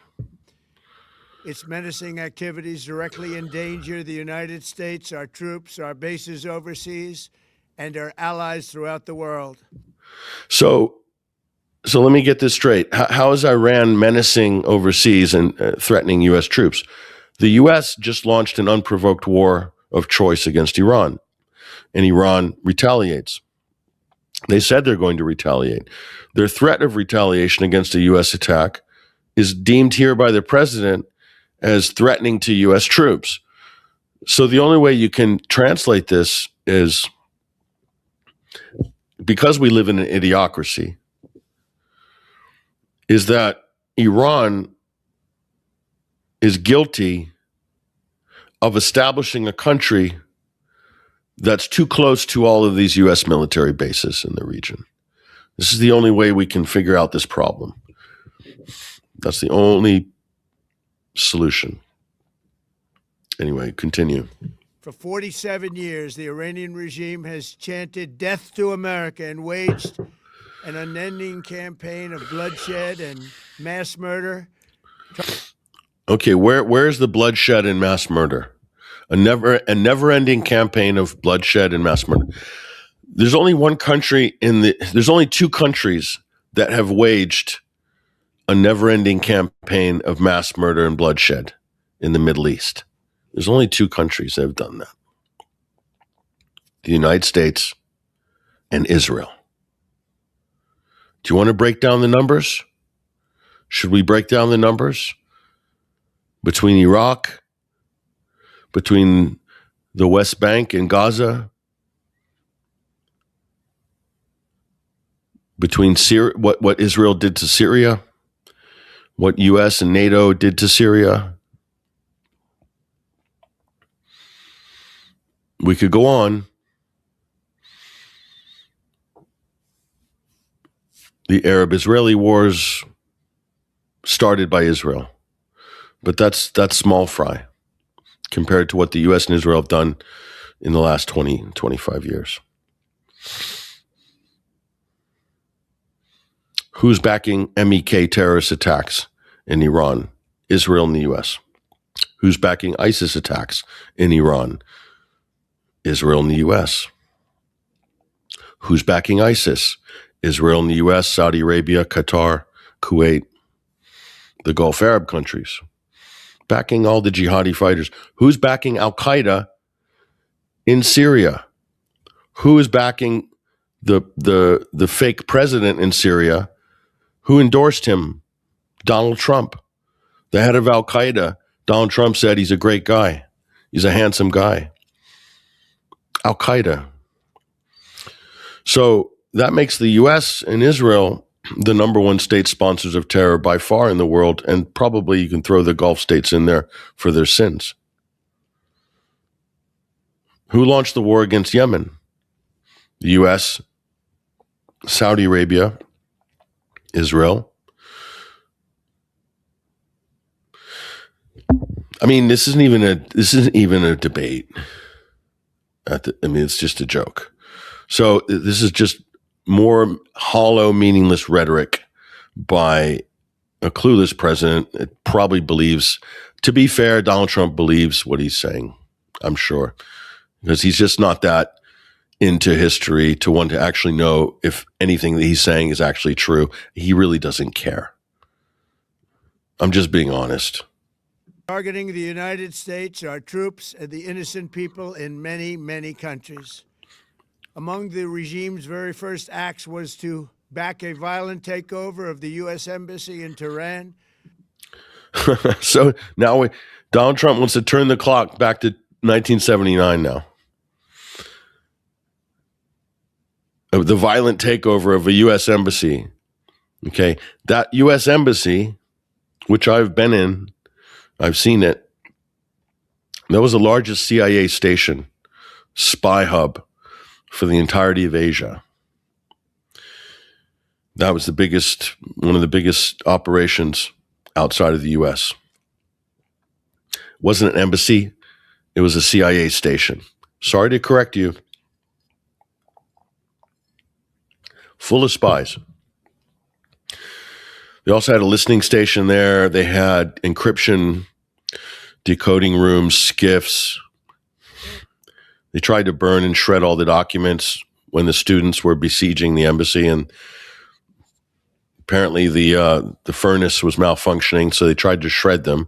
Its menacing activities directly endanger the United States, our troops, our bases overseas, and our allies throughout the world. So let me get this straight. How is Iran menacing overseas and threatening U.S. troops? The U.S. just launched an unprovoked war of choice against Iran, and Iran retaliates. They said they're going to retaliate. Their threat of retaliation against a U.S. attack is deemed here by the president as threatening to U.S. troops. So the only way you can translate this is, because we live in an idiocracy, is that Iran is guilty of establishing a country that's too close to all of these U.S. military bases in the region. This is the only way we can figure out this problem. That's the only solution. Anyway, continue. For 47 years, the Iranian regime has chanted death to America and waged an unending campaign of bloodshed and mass murder. Okay, where's the bloodshed and mass murder? A never-ending campaign of bloodshed and mass murder. There's only there's only two countries that have waged a never-ending campaign of mass murder and bloodshed in the Middle East. There's only two countries that have done that. The United States and Israel. Do you want to break down the numbers? Should we break down the numbers? Between Iraq, between the West Bank and Gaza, between Syria, what Israel did to Syria, what U.S. and NATO did to Syria. We could go on. The Arab-Israeli wars started by Israel. But that's small fry compared to what the U.S. and Israel have done in the last 20, 25 years. Who's backing MEK terrorist attacks in Iran? Israel and the U.S. Who's backing ISIS attacks in Iran? Israel and the U.S. Who's backing ISIS? Israel and the U.S., Saudi Arabia, Qatar, Kuwait, the Gulf Arab countries. Backing all the jihadi fighters. Who's backing Al-Qaeda in Syria? Who is backing the fake president in Syria? Who endorsed him? Donald Trump. The head of Al-Qaeda, Donald Trump said he's a great guy. He's a handsome guy. Al-Qaeda. So that makes the U.S. and Israel the number one state sponsors of terror by far in the world, and probably you can throw the Gulf states in there for their sins. Who launched the war against Yemen? The U.S., Saudi Arabia, Israel. I mean, this isn't even a debate. It's just a joke. So this is just more hollow, meaningless rhetoric by a clueless president that probably believes, to be fair, Donald Trump believes what he's saying, I'm sure, because he's just not that into history to want to actually know if anything that he's saying is actually true. He really doesn't care. I'm just being honest. Targeting the United States, our troops, and the innocent people in many, many countries. Among the regime's very first acts was to back a violent takeover of the U.S. Embassy in Tehran. So now Donald Trump wants to turn the clock back to 1979 now. The violent takeover of a U.S. embassy. Okay, that U.S. embassy, which I've been in, I've seen it. That was the largest CIA station, spy hub for the entirety of Asia. That was one of the biggest operations outside of the U.S. It wasn't an embassy, it was a CIA station. Sorry to correct you. Full of spies. They also had a listening station there. They had encryption, decoding rooms, SCIFs. They tried to burn and shred all the documents when the students were besieging the embassy, and apparently the furnace was malfunctioning, so they tried to shred them.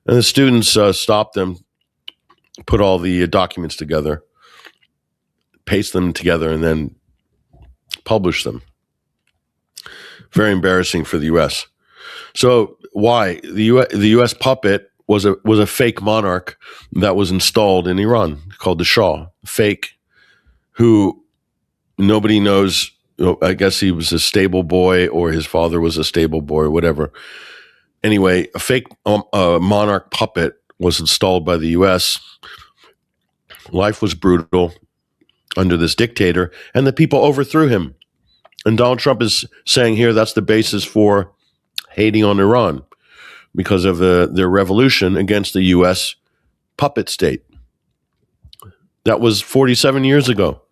And the students stopped them, put all the documents together, paste them together, and then publish them. Very embarrassing for the U.S. So why? The U.S. puppet was a fake monarch that was installed in Iran called the Shah, fake, who nobody knows. I guess he was a stable boy or his father was a stable boy or whatever. Anyway, a fake monarch puppet was installed by the U.S. Life was brutal under this dictator, and the people overthrew him. And Donald Trump is saying here that's the basis for hating on Iran because of their revolution against the U.S. puppet state. That was 47 years ago.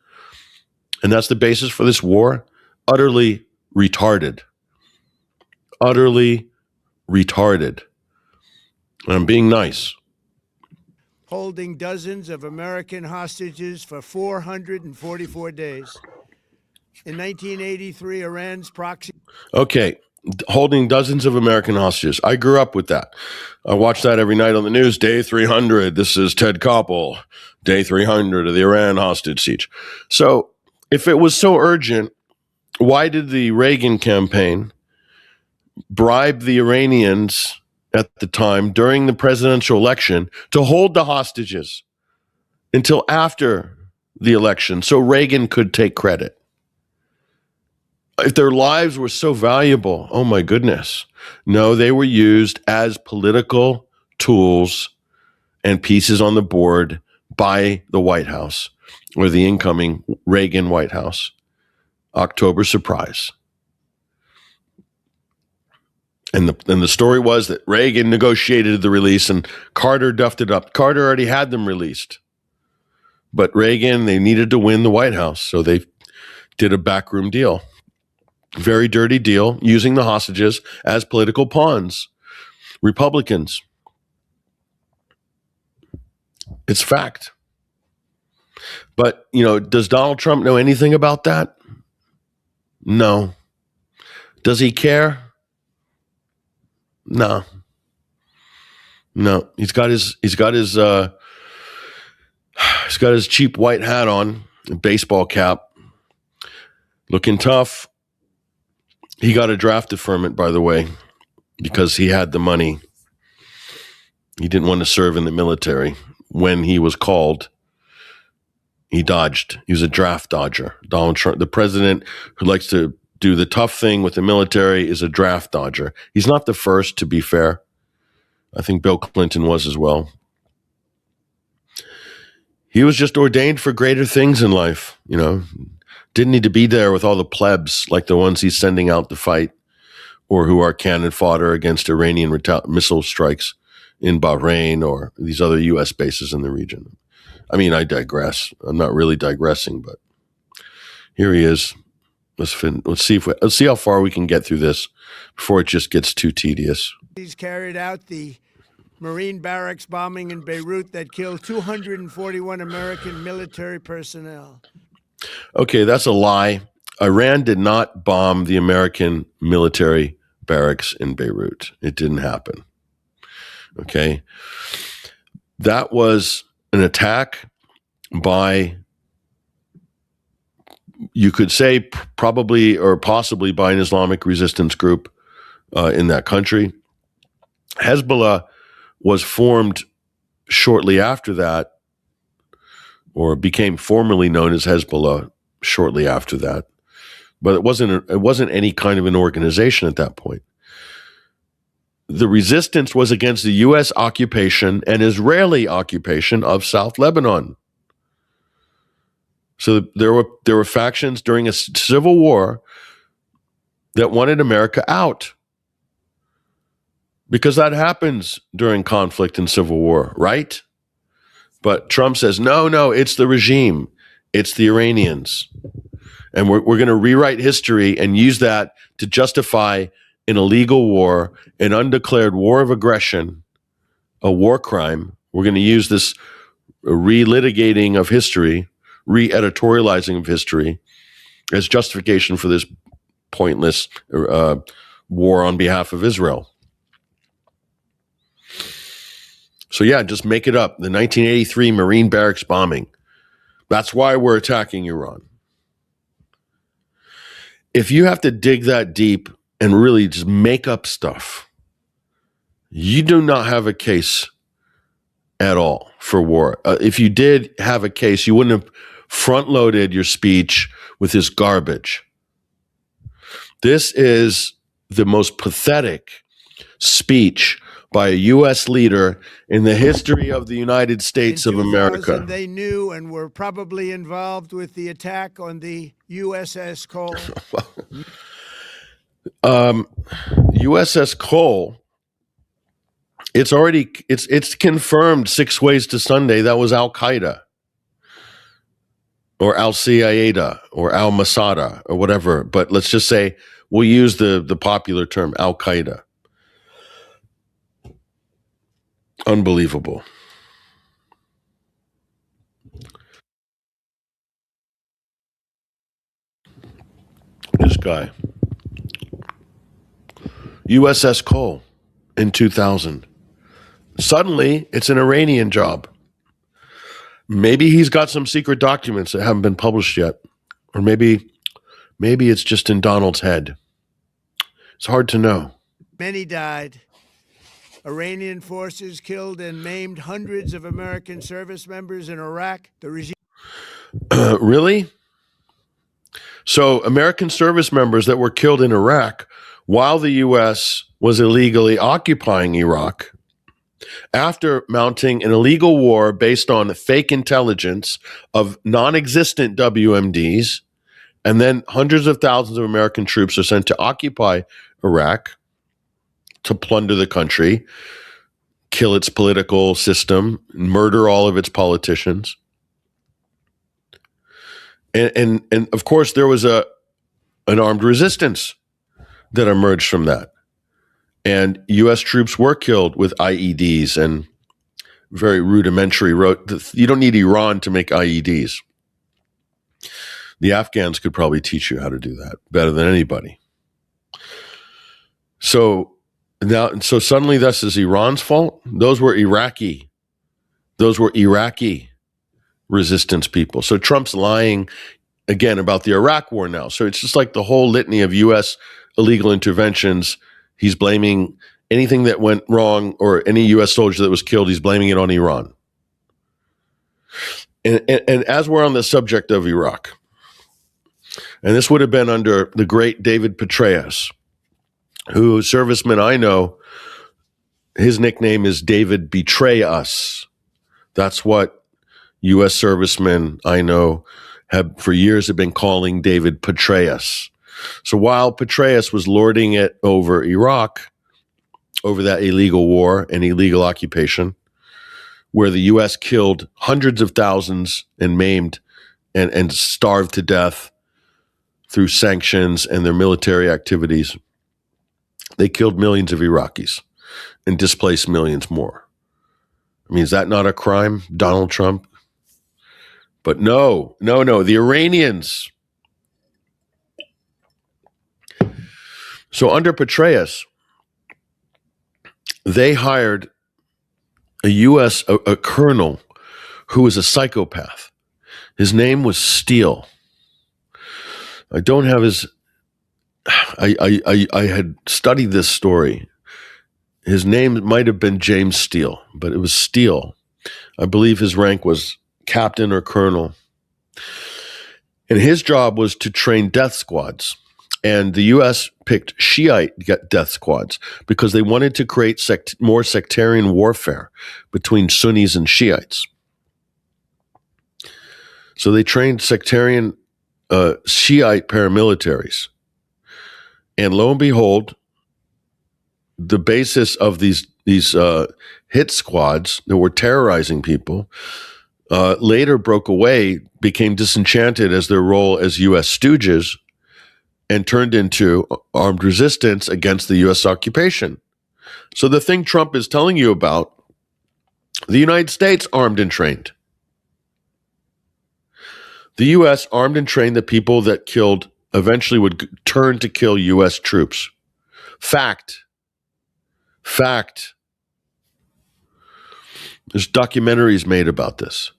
And that's the basis for this war. Utterly retarded. Utterly retarded. And I'm being nice. Holding dozens of American hostages for 444 days. In 1983, Iran's proxy... Okay, holding dozens of American hostages. I grew up with that. I watched that every night on the news. Day 300, this is Ted Koppel. Day 300 of the Iran hostage siege. So if it was so urgent, why did the Reagan campaign bribe the Iranians at the time during the presidential election to hold the hostages until after the election so Reagan could take credit? If their lives were so valuable, oh my goodness. No, they were used as political tools and pieces on the board by the White House or the incoming Reagan White House. October surprise. And the story was that Reagan negotiated the release and Carter duffed it up. Carter already had them released. But Reagan, they needed to win the White House, so they did a backroom deal. Very dirty deal, using the hostages as political pawns. Republicans. It's fact. But, does Donald Trump know anything about that? No. Does he care? No. He's got his cheap white hat on, a baseball cap, looking tough. He got a draft deferment, by the way, because he had the money. He didn't want to serve in the military. When he was called, he dodged. He was a draft dodger. Donald Trump, the president who likes to do the tough thing with the military, is a draft dodger. He's not the first, to be fair. I think Bill Clinton was as well. He was just ordained for greater things in life, Didn't need to be there with all the plebs like the ones he's sending out to fight or who are cannon fodder against Iranian missile strikes in Bahrain or these other U.S. bases in the region. I mean, I digress. I'm not really digressing, but here he is. Let's see how far we can get through this before it just gets too tedious. He's carried out the Marine barracks bombing in Beirut that killed 241 American military personnel. Okay, that's a lie. Iran did not bomb the American military barracks in Beirut. It didn't happen. Okay. That was an attack by, you could say, probably or possibly by an Islamic resistance group in that country. Hezbollah was formed shortly after that, or became formally known as Hezbollah shortly after that. But it wasn't any kind of an organization at that point. The resistance was against the U.S. occupation and Israeli occupation of South Lebanon. So there were factions during a civil war that wanted America out. Because that happens during conflict and civil war, right? But Trump says, no, it's the regime. It's the Iranians. And we're going to rewrite history and use that to justify an illegal war, an undeclared war of aggression, a war crime. We're going to use this relitigating of history, re-editorializing of history as justification for this pointless war on behalf of Israel. So yeah, just make it up. The 1983 Marine barracks bombing. That's why we're attacking Iran. If you have to dig that deep and really just make up stuff, you do not have a case at all for war. If you did have a case, you wouldn't have front-loaded your speech with this garbage. This is the most pathetic speech by a U.S. leader in the history of the United States of America. They knew and were probably involved with the attack on the USS Cole. USS Cole. It's confirmed 6 ways to Sunday that was Al Qaeda or Al Qaeda or Al Masada or whatever. But let's just say we'll use the popular term Al Qaeda. Unbelievable. This guy. USS Cole in 2000. Suddenly, it's an Iranian job. Maybe he's got some secret documents that haven't been published yet. Or maybe it's just in Donald's head. It's hard to know. Many died. Iranian forces killed and maimed hundreds of American service members in Iraq. The regime. Really? So American service members that were killed in Iraq while the U.S. was illegally occupying Iraq, after mounting an illegal war based on fake intelligence of non-existent WMDs, and then hundreds of thousands of American troops are sent to occupy Iraq, to plunder the country, kill its political system, murder all of its politicians. And of course, there was an armed resistance that emerged from that. And U.S. troops were killed with IEDs and very rudimentary. You don't need Iran to make IEDs. The Afghans could probably teach you how to do that better than anybody. So suddenly this is Iran's fault? Those were Iraqi resistance people. So Trump's lying again about the Iraq war now. So it's just like the whole litany of U.S. illegal interventions. He's blaming anything that went wrong or any U.S. soldier that was killed, he's blaming it on Iran. And as we're on the subject of Iraq, and this would have been under the great David Petraeus, who, serviceman I know, his nickname is David Betray Us. That's what U.S. servicemen I know have for years have been calling David Petraeus. So while Petraeus was lording it over Iraq, over that illegal war and illegal occupation, where the U.S. killed hundreds of thousands and maimed and starved to death through sanctions and their military activities, they killed millions of Iraqis and displaced millions more. I mean, is that not a crime, Donald Trump? But no, the Iranians. So under Petraeus, they hired a colonel who was a psychopath. His name was Steele. I don't have his. I had studied this story. His name might have been James Steele, but it was Steele. I believe his rank was captain or colonel. And his job was to train death squads. And the U.S. picked Shiite death squads because they wanted to create more sectarian warfare between Sunnis and Shiites. So they trained sectarian Shiite paramilitaries. And lo and behold, the basis of these hit squads that were terrorizing people later broke away, became disenchanted as their role as U.S. stooges, and turned into armed resistance against the U.S. occupation. So the thing Trump is telling you about, the United States armed and trained. The U.S. armed and trained the people that eventually would turn to kill U.S. troops. Fact. There's documentaries made about this.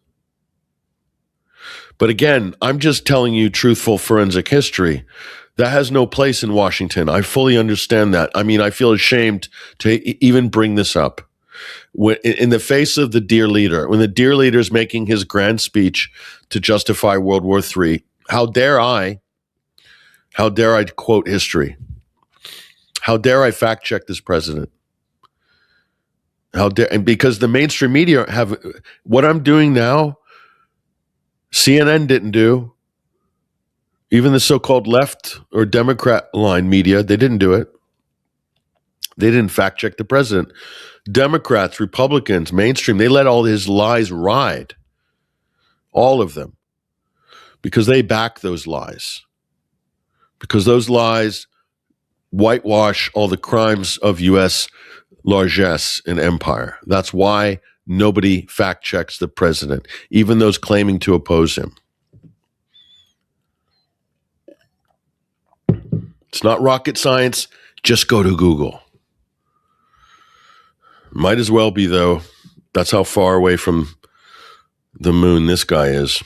But again, I'm just telling you truthful forensic history. That has no place in Washington. I fully understand that. I mean, I feel ashamed to even bring this up. In the face of the dear leader, when the dear leader is making his grand speech to justify World War III, how dare I quote history? How dare I fact check this president? How dare, and because the mainstream media have what I'm doing now, CNN didn't do, Even the so-called left or Democrat line media, they didn't do it. They didn't fact check the president. Democrats, Republicans, mainstream, they let all his lies ride. All of them. Because they back those lies. Because those lies whitewash all the crimes of U.S. largesse and empire. That's why nobody fact checks the president, even those claiming to oppose him. It's not rocket science. Just go to Google. Might as well be, though. That's how far away from the moon this guy is.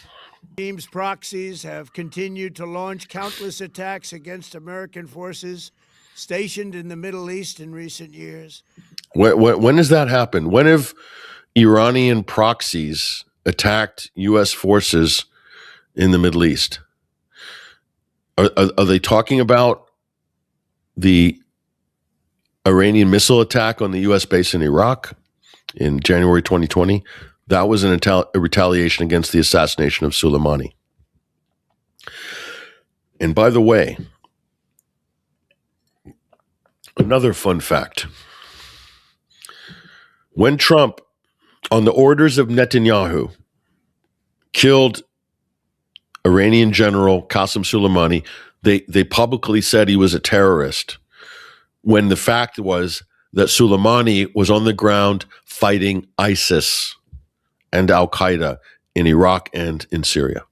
Regime's proxies have continued to launch countless attacks against American forces stationed in the Middle East in recent years. When has that happened? When have Iranian proxies attacked U.S. forces in the Middle East? Are they talking about the Iranian missile attack on the U.S. base in Iraq in January 2020? That was a retaliation against the assassination of Soleimani. And by the way, another fun fact. When Trump, on the orders of Netanyahu, killed Iranian General Qasem Soleimani, they publicly said he was a terrorist, when the fact was that Soleimani was on the ground fighting ISIS and Al-Qaeda in Iraq and in Syria.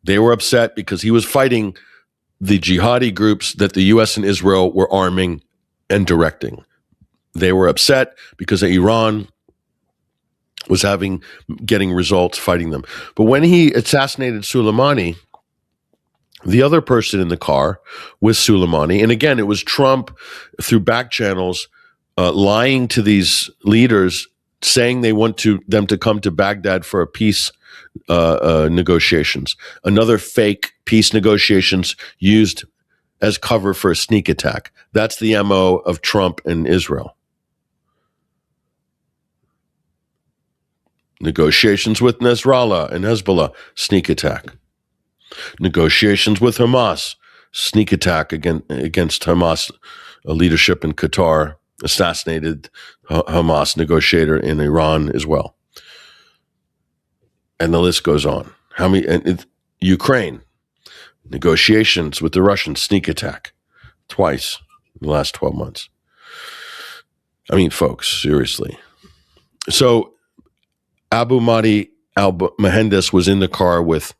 They were upset because he was fighting the jihadi groups that the U.S. and Israel were arming and directing. They were upset because Iran was getting results fighting them. But when he assassinated Soleimani, the other person in the car was Soleimani. And again, it was Trump through back channels lying to these leaders, saying they want them to come to Baghdad for a peace negotiations. Another fake peace negotiations used as cover for a sneak attack. That's the MO of Trump and Israel. Negotiations with Nasrallah and Hezbollah, sneak attack. Negotiations with Hamas, sneak attack against Hamas leadership in Qatar, assassinated Hamas negotiator in Iran as well. And the list goes on. Ukraine, negotiations with the Russians, sneak attack, twice in the last 12 months. I mean, folks, seriously. So Abu Mahdi al-Mohandes was in the car with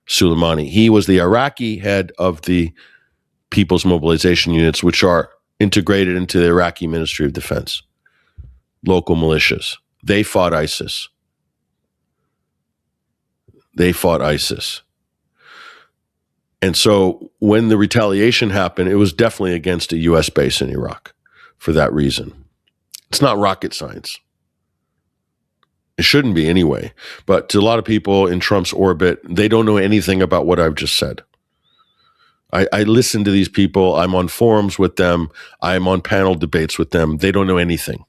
Soleimani. He was the Iraqi head of the People's Mobilization Units, which are integrated into the Iraqi Ministry of Defense. Local militias. They fought ISIS. And so when the retaliation happened, it was definitely against a U.S. base in Iraq for that reason. It's not rocket science. It shouldn't be anyway. But to a lot of people in Trump's orbit, they don't know anything about what I've just said. I listen to these people. I'm on forums with them. I'm on panel debates with them. They don't know anything.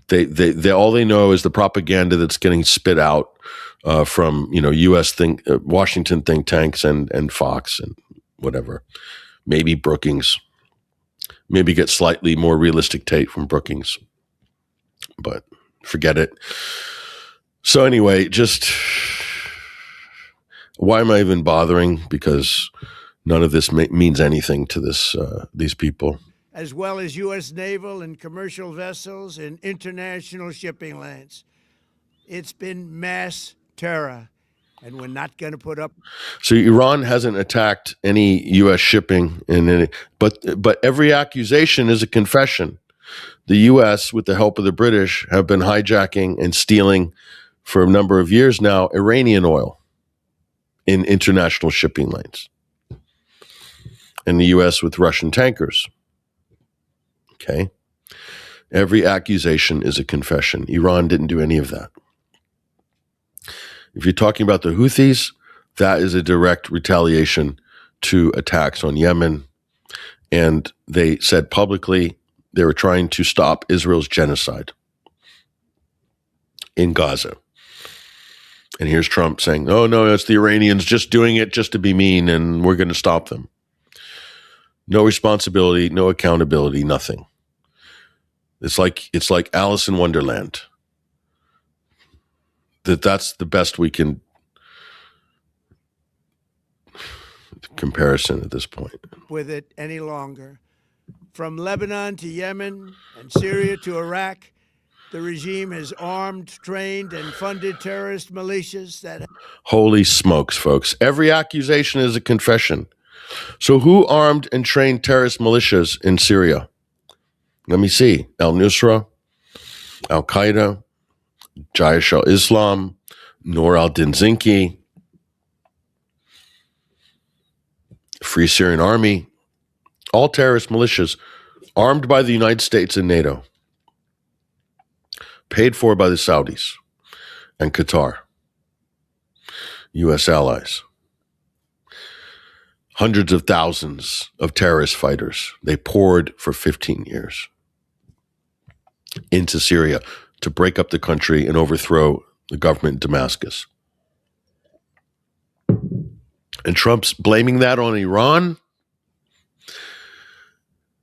They all they know is the propaganda that's getting spit out from U.S. Washington think tanks and Fox and whatever. Maybe Brookings. Maybe get slightly more realistic take from Brookings. But forget it. So anyway, just why am I even bothering? Because none of this means anything to these people. As well as U.S. naval and commercial vessels in international shipping lanes. It's been mass terror, and we're not going to put up. So Iran hasn't attacked any U.S. shipping, but every accusation is a confession. The U.S., with the help of the British, have been hijacking and stealing for a number of years now Iranian oil in international shipping lanes. And the U.S. with Russian tankers. Okay. Every accusation is a confession. Iran didn't do any of that. If you're talking about the Houthis, that is a direct retaliation to attacks on Yemen. And they said publicly they were trying to stop Israel's genocide in Gaza. And here's Trump saying, oh, no, it's the Iranians just doing it just to be mean, and we're going to stop them. No responsibility, no accountability, nothing. It's like Alice in Wonderland. That's the best we can comparison at this point. With it any longer. From Lebanon to Yemen and Syria to Iraq, the regime has armed, trained, and funded terrorist militias that... Holy smokes, folks. Every accusation is a confession. So who armed and trained terrorist militias in Syria? Let me see. Al-Nusra, Al-Qaeda, Jaish al-Islam, Noor al-Din Zinki, Free Syrian Army, all terrorist militias armed by the United States and NATO, paid for by the Saudis and Qatar, U.S. allies. Hundreds of thousands of terrorist fighters they poured for 15 years into Syria to break up the country and overthrow the government in Damascus. And Trump's blaming that on Iran?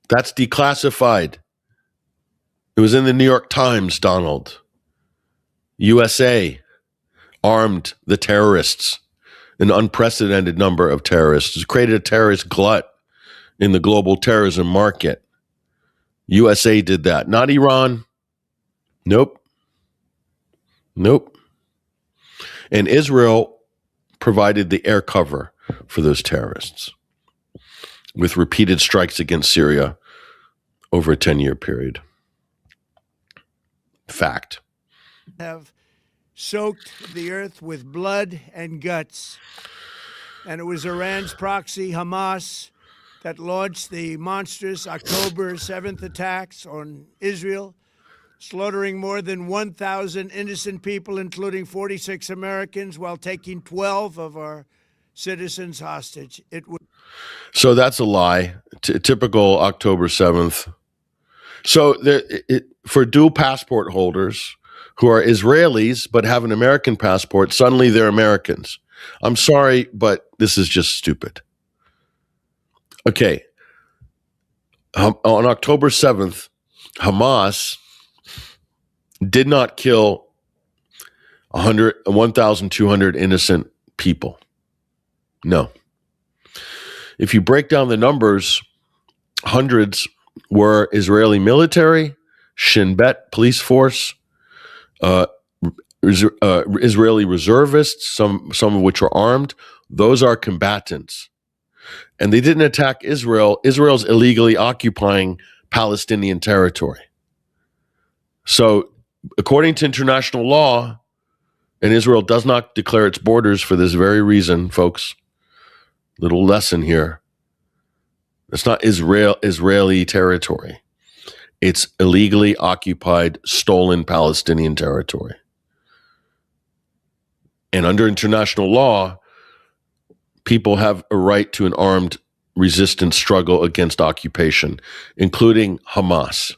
That's declassified. It was in the New York Times, Donald. USA armed the terrorists, an unprecedented number of terrorists. It's created a terrorist glut in the global terrorism market. USA did that, not Iran. Nope. And Israel provided the air cover for those terrorists with repeated strikes against Syria over a 10-year period. Fact. Have soaked the earth with blood and guts. And it was Iran's proxy, Hamas, that launched the monstrous October 7th attacks on Israel, slaughtering more than 1,000 innocent people, including 46 Americans, while taking 12 of our citizens hostage. So that's a lie. Typical October 7th. So for dual passport holders who are Israelis but have an American passport, suddenly they're Americans. I'm sorry, but this is just stupid. Okay. On October 7th, Hamas did not kill 1,200 innocent people. No. If you break down the numbers, hundreds were Israeli military, Shin Bet police force, Israeli reservists, some of which are armed. Those are combatants. And they didn't attack Israel. Israel's illegally occupying Palestinian territory. So, according to international law, and Israel does not declare its borders for this very reason, folks. Little lesson here. It's not Israeli territory. It's illegally occupied, stolen Palestinian territory. And under international law, people have a right to an armed resistance struggle against occupation, including Hamas,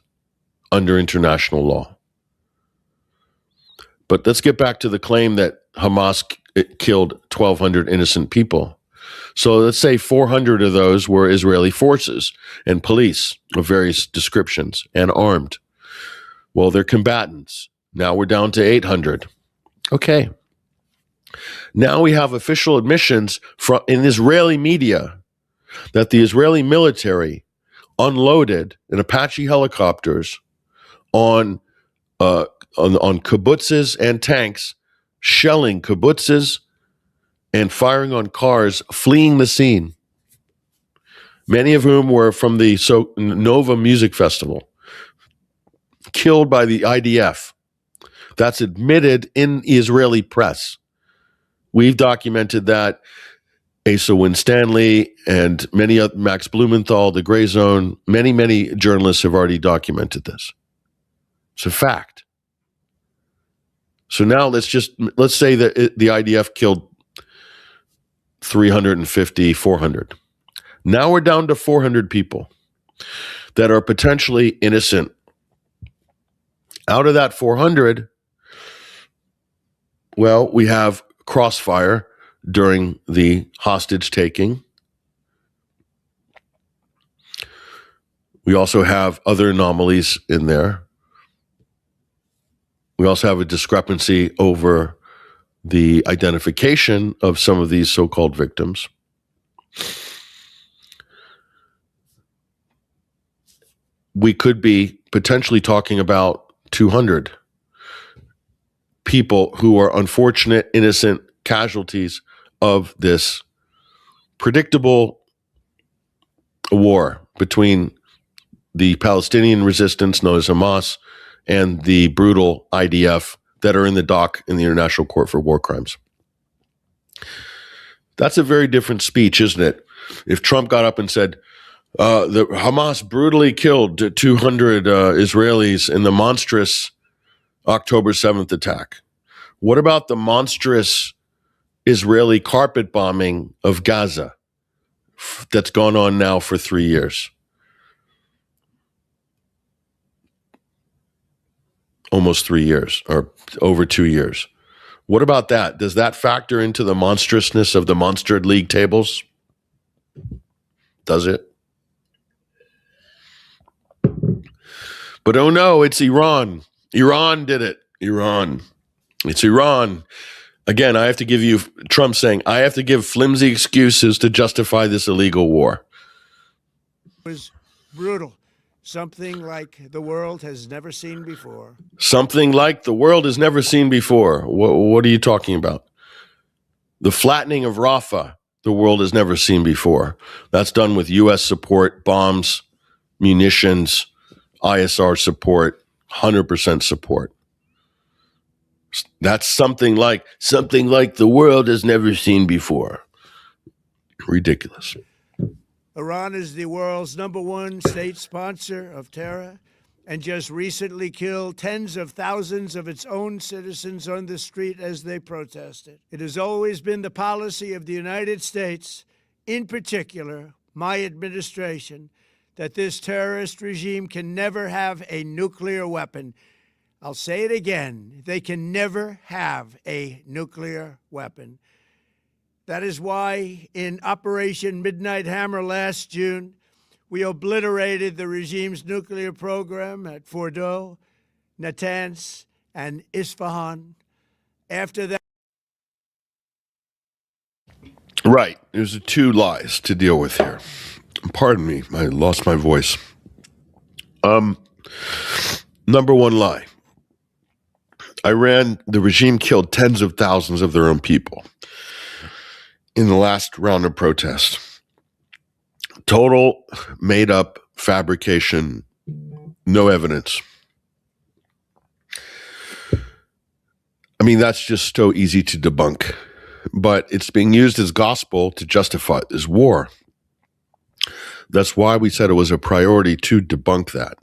under international law. But let's get back to the claim that Hamas killed 1,200 innocent people. So let's say 400 of those were Israeli forces and police of various descriptions and armed. Well, they're combatants. Now we're down to 800. Okay. Now we have official admissions in Israeli media that the Israeli military unloaded in Apache helicopters on kibbutzes and tanks, shelling kibbutzes and firing on cars, fleeing the scene. Many of whom were from the Nova Music Festival, killed by the IDF. That's admitted in Israeli press. We've documented that. Asa Winstanley and many other, Max Blumenthal, The Gray Zone, many journalists have already documented this. It's a fact. So now let's say that the IDF killed 350, 400. Now we're down to 400 people that are potentially innocent. Out of that 400, well, we have crossfire during the hostage taking. We also have other anomalies in there. We also have a discrepancy over the identification of some of these so-called victims. We could be potentially talking about 200 people who are unfortunate, innocent casualties of this predictable war between the Palestinian resistance known as Hamas and the brutal IDF that are in the dock in the International Court for War Crimes. That's a very different speech, isn't it? If Trump got up and said, the Hamas brutally killed 200 Israelis in the monstrous October 7th attack. What about the monstrous Israeli carpet bombing of Gaza that's gone on now for 3 years? Almost 3 years, or over 2 years. What about that? Does that factor into the monstrousness of the Monster League tables? Does it? But oh no, it's Iran. Iran did it. Iran. It's Iran. Again, I have to give you, Trump saying, I have to give flimsy excuses to justify this illegal war. It was brutal. Something like the world has never seen before. Something like the world has never seen before. What are you talking about? The flattening of Rafah, the world has never seen before. That's done with U.S. support, bombs, munitions, ISR support, 100% support. That's something like the world has never seen before. Ridiculous. Iran is the world's #1 state sponsor of terror and just recently killed tens of thousands of its own citizens on the street as they protested. It has always been the policy of the United States, in particular, my administration, that this terrorist regime can never have a nuclear weapon. I'll say it again. They can never have a nuclear weapon. That is why in Operation Midnight Hammer last June, we obliterated the regime's nuclear program at Fordow, Natanz, and Isfahan. After that... Right. There's 2 lies to deal with here. Pardon me. I lost my voice. Number 1 lie. The regime killed tens of thousands of their own people in the last round of protests. Total made up fabrication, no evidence. I mean, that's just so easy to debunk, but it's being used as gospel to justify this war. That's why we said it was a priority to debunk that,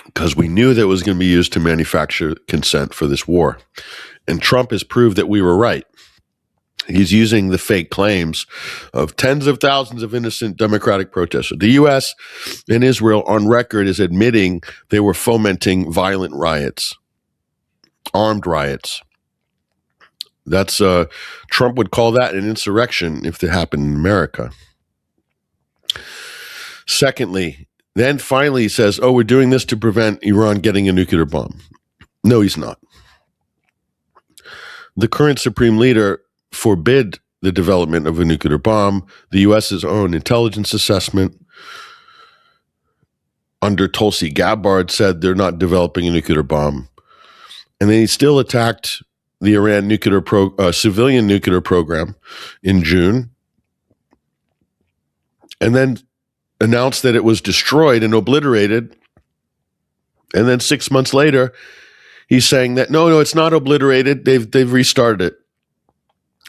because we knew that it was going to be used to manufacture consent for this war. And Trump has proved that we were right. He's using the fake claims of tens of thousands of innocent democratic protesters. The U.S. and Israel on record is admitting they were fomenting violent riots, armed riots. That's Trump would call that an insurrection if it happened in America. Secondly, then finally he says, we're doing this to prevent Iran getting a nuclear bomb. No, he's not. The current supreme leader forbid the development of a nuclear bomb. The U.S.'s own intelligence assessment under Tulsi Gabbard said they're not developing a nuclear bomb. And then he still attacked the Iran civilian nuclear program in June, and then announced that it was destroyed and obliterated. And then 6 months later, he's saying that, no, it's not obliterated. They've restarted it.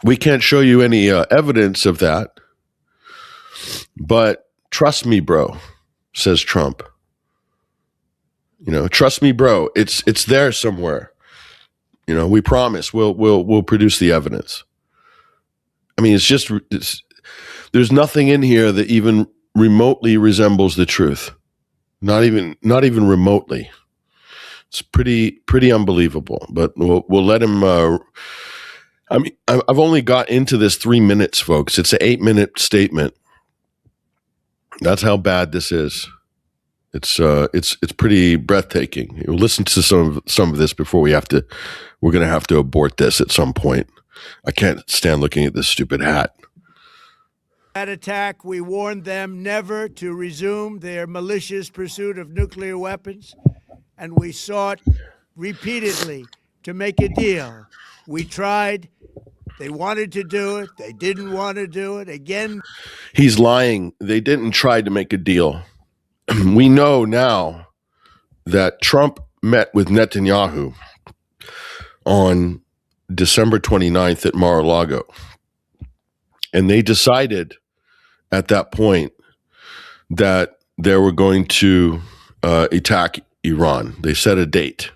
We can't show you any evidence of that. But trust me, bro, says Trump. Trust me, bro. It's there somewhere. We promise we'll produce the evidence. I mean, there's nothing in here that even remotely resembles the truth. Not even remotely. It's pretty unbelievable. But we'll let him. I mean, I've only got into this 3 minutes, folks. It's an 8-minute statement. That's how bad this is. It's pretty breathtaking. We'll listen to some of this before we're going to have to abort this at some point. I can't stand looking at this stupid hat. That attack, we warned them never to resume their malicious pursuit of nuclear weapons, and we sought repeatedly to make a deal. We tried. They wanted to do it. They didn't want to do it. Again, he's lying. They didn't try to make a deal. We know now that Trump met with Netanyahu on December 29th at Mar-a-Lago. And they decided at that point that they were going to attack Iran. They set a date.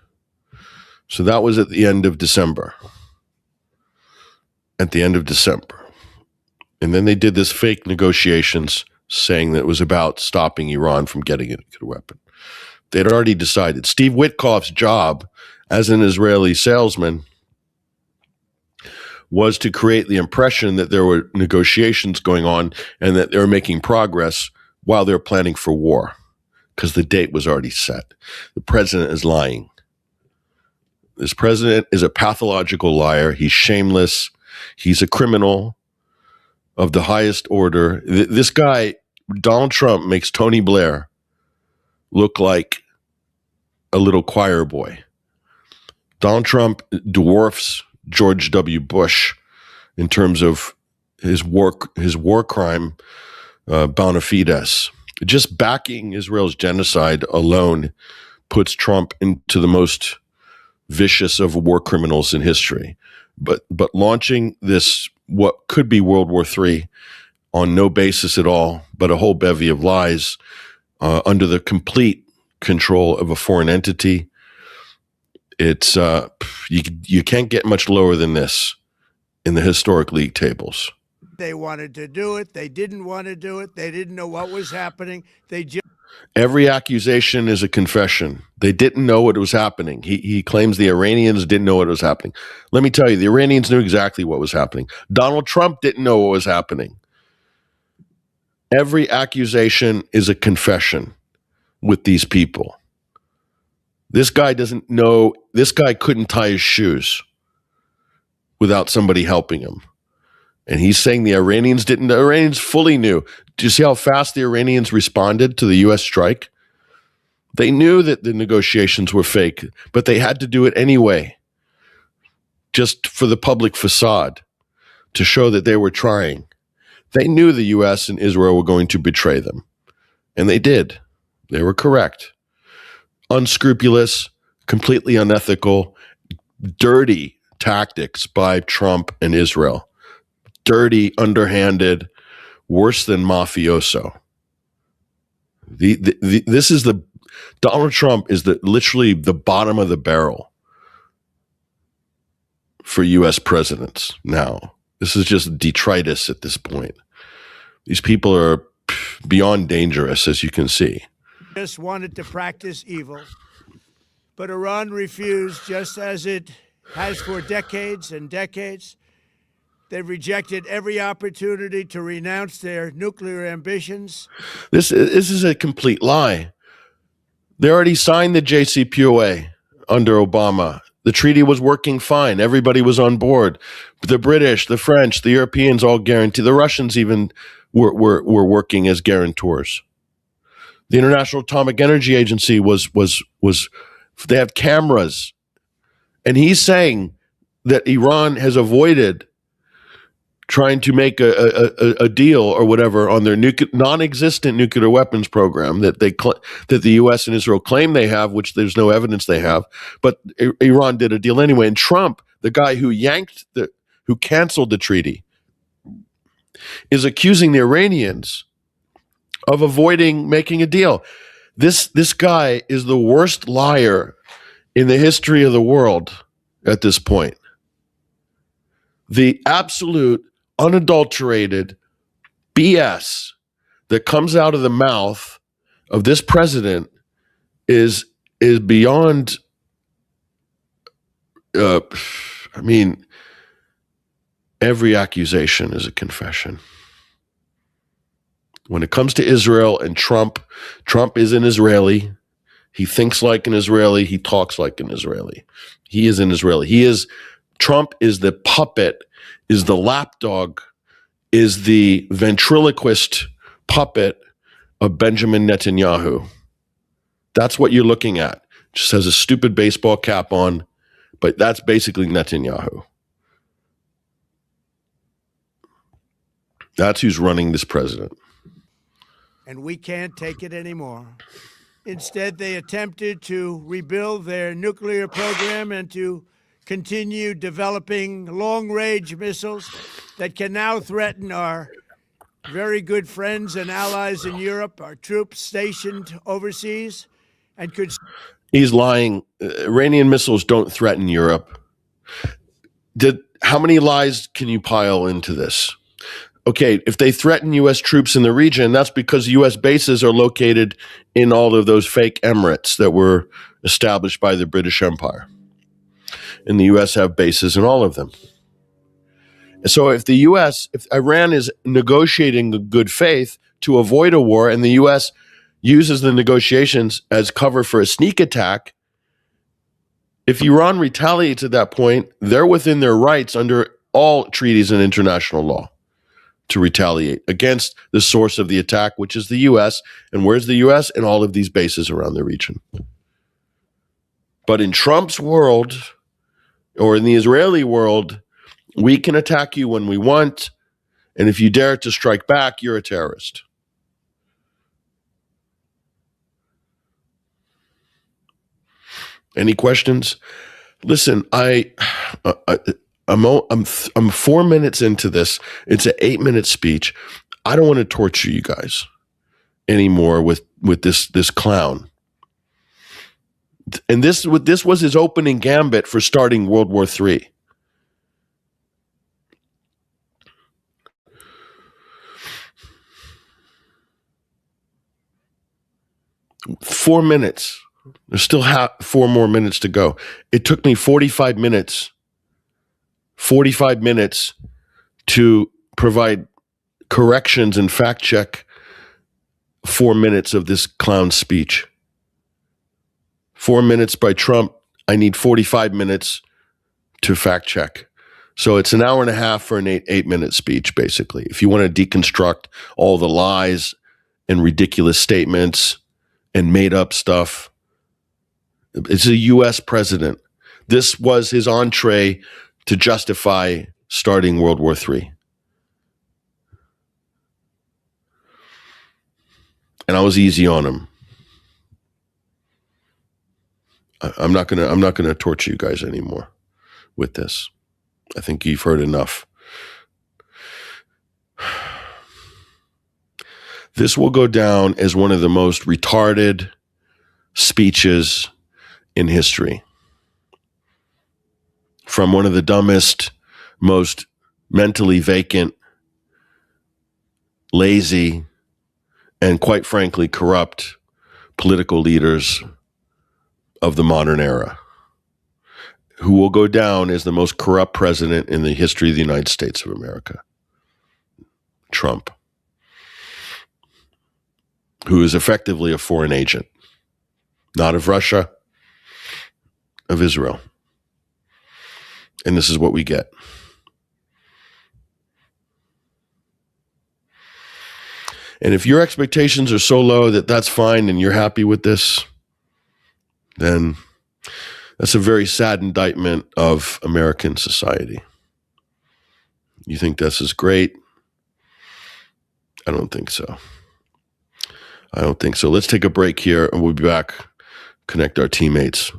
So that was at the end of December. At the end of December. And then they did this fake negotiations saying that it was about stopping Iran from getting a nuclear weapon. They'd already decided. Steve Witkoff's job as an Israeli salesman was to create the impression that there were negotiations going on and that they were making progress while they were planning for war, because the date was already set. The president is lying. This president is a pathological liar. He's shameless. He's a criminal of the highest order. This guy, Donald Trump, makes Tony Blair look like a little choir boy. Donald Trump dwarfs George W. Bush in terms of his war crime bona fides. Just backing Israel's genocide alone puts Trump into the most vicious of war criminals in history. But launching this, what could be World War III, on no basis at all, but a whole bevy of lies under the complete control of a foreign entity. It's you can't get much lower than this in the historic league tables. They wanted to do it. They didn't want to do it. They didn't know what was happening. Every accusation is a confession. They didn't know what was happening. He claims the Iranians didn't know what was happening. Let me tell you, the Iranians knew exactly what was happening. Donald Trump didn't know what was happening. Every accusation is a confession with these people. This guy doesn't know. This guy couldn't tie his shoes without somebody helping him. And he's saying the Iranians didn't. The Iranians fully knew. Do you see how fast the Iranians responded to the U.S. strike? They knew that the negotiations were fake, but they had to do it anyway, just for the public facade, to show that they were trying. They knew the U.S. and Israel were going to betray them, and they did. They were correct. Unscrupulous, completely unethical, dirty tactics by Trump and Israel. Dirty, underhanded, worse than mafioso. This is Donald Trump is literally the bottom of the barrel for U.S. presidents now. This is just detritus at this point. These people are beyond dangerous, as you can see. Just wanted to practice evil, but Iran refused, just as it has for decades and decades. They've rejected every opportunity to renounce their nuclear ambitions. This is a complete lie. They already signed the JCPOA under Obama. The treaty was working fine. Everybody was on board. The British, the French, the Europeans all guaranteed. The Russians even were working as guarantors. The International Atomic Energy Agency was they have cameras. And he's saying that Iran has avoided trying to make a deal or whatever on their non-existent nuclear weapons program that that the U.S. and Israel claim they have, which there's no evidence they have. But Iran did a deal anyway. And Trump, the guy who who canceled the treaty, is accusing the Iranians of avoiding making a deal. This guy is the worst liar in the history of the world at this point. The absolute unadulterated BS that comes out of the mouth of this president is beyond I mean, every accusation is a confession. When it comes to Israel and Trump is an Israeli. He thinks like an Israeli. He talks like an Israeli. He is an Israeli. Trump is the puppet, is the lapdog, is the ventriloquist puppet of Benjamin Netanyahu. That's what you're looking at. Just has a stupid baseball cap on, but that's basically Netanyahu. That's who's running this president. And we can't take it anymore. Instead, they attempted to rebuild their nuclear program and to continue developing long-range missiles that can now threaten our very good friends and allies in Europe, our troops stationed overseas, and could... He's lying. Iranian missiles don't threaten Europe. How many lies can you pile into this? Okay, if they threaten U.S. troops in the region, that's because U.S. bases are located in all of those fake emirates that were established by the British Empire. And the U.S. have bases in all of them. So if Iran is negotiating in good faith to avoid a war, and the U.S. uses the negotiations as cover for a sneak attack, if Iran retaliates at that point, they're within their rights under all treaties and international law to retaliate against the source of the attack, which is the U.S. And where's the U.S.? And all of these bases around the region. But in Trump's world, or in the Israeli world, we can attack you when we want, and if you dare to strike back, you're a terrorist. Any questions? Listen, I'm 4 minutes into this. It's an 8-minute speech. I don't want to torture you guys anymore with this clown. And this was his opening gambit for starting World War III. Four minutes. There's still 4 more minutes to go. It took me 45 minutes to provide corrections and fact check 4 minutes of this clown's speech. 4 minutes by Trump. I need 45 minutes to fact check. So it's an hour and a half for an 8-minute speech, basically. If you want to deconstruct all the lies and ridiculous statements and made up stuff, it's a U.S. president. This was his entree to justify starting World War III. And I was easy on him. I'm not gonna torture you guys anymore with this. I think you've heard enough. This will go down as one of the most retarded speeches in history. From one of the dumbest, most mentally vacant, lazy, and quite frankly, corrupt political leaders of the modern era, who will go down as the most corrupt president in the history of the United States of America. Trump, who is effectively a foreign agent, not of Russia, of Israel. And this is what we get. And if your expectations are so low that that's fine and you're happy with this, then that's a very sad indictment of American society. You think this is great? I don't think so. Let's take a break here and we'll be back. Connect our teammates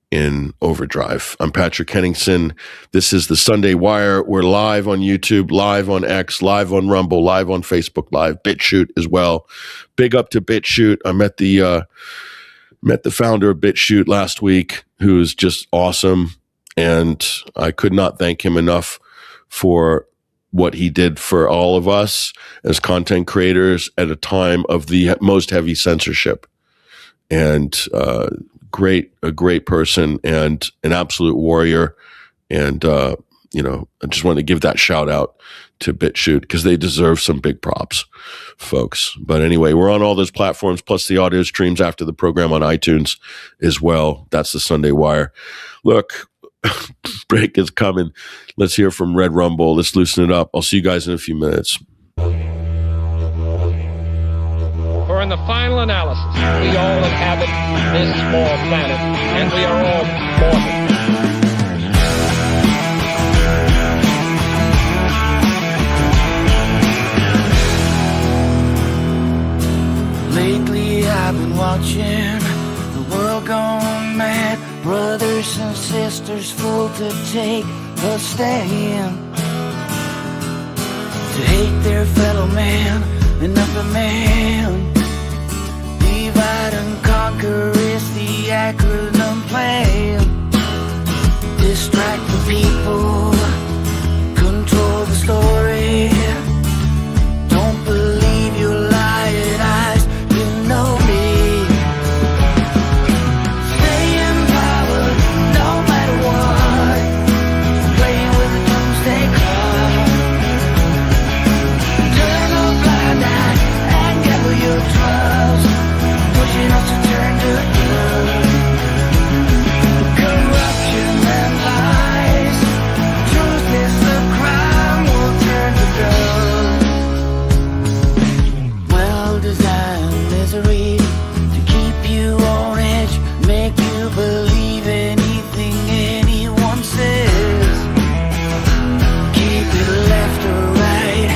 in Overdrive. I'm Patrick Henningsen. This is the Sunday Wire. We're live on YouTube, live on X, live on Rumble, live on Facebook Live, BitChute as well. Big up to BitChute. I met the founder of BitChute last week, who's just awesome, and I could not thank him enough for what he did for all of us as content creators at a time of the most heavy censorship. And great person and an absolute warrior. And, I just wanted to give that shout out to BitChute because they deserve some big props, folks. But anyway, we're on all those platforms, plus the audio streams after the program on iTunes as well. That's the Sunday Wire. Look, break is coming. Let's hear from Red Rumble. Let's loosen it up. I'll see you guys in a few minutes. For in the final analysis, we all inhabit this small planet, and we are all mortal. Lately I've been watching the world gone mad. Brothers and sisters full to take a stand, to hate their fellow man, another man. Divide and conquer is the acronym plan. Distract the people, control the story. Don't believe your lying eyes, you know me. Stay in power no matter what. Play with the doomsday clock. Turn a blind eye and gamble your trust. Pushing us to turn to good. Corruption and lies. Truth is the crime will turn to dust. Well-designed misery to keep you on edge, make you believe anything anyone says. Keep it left or right,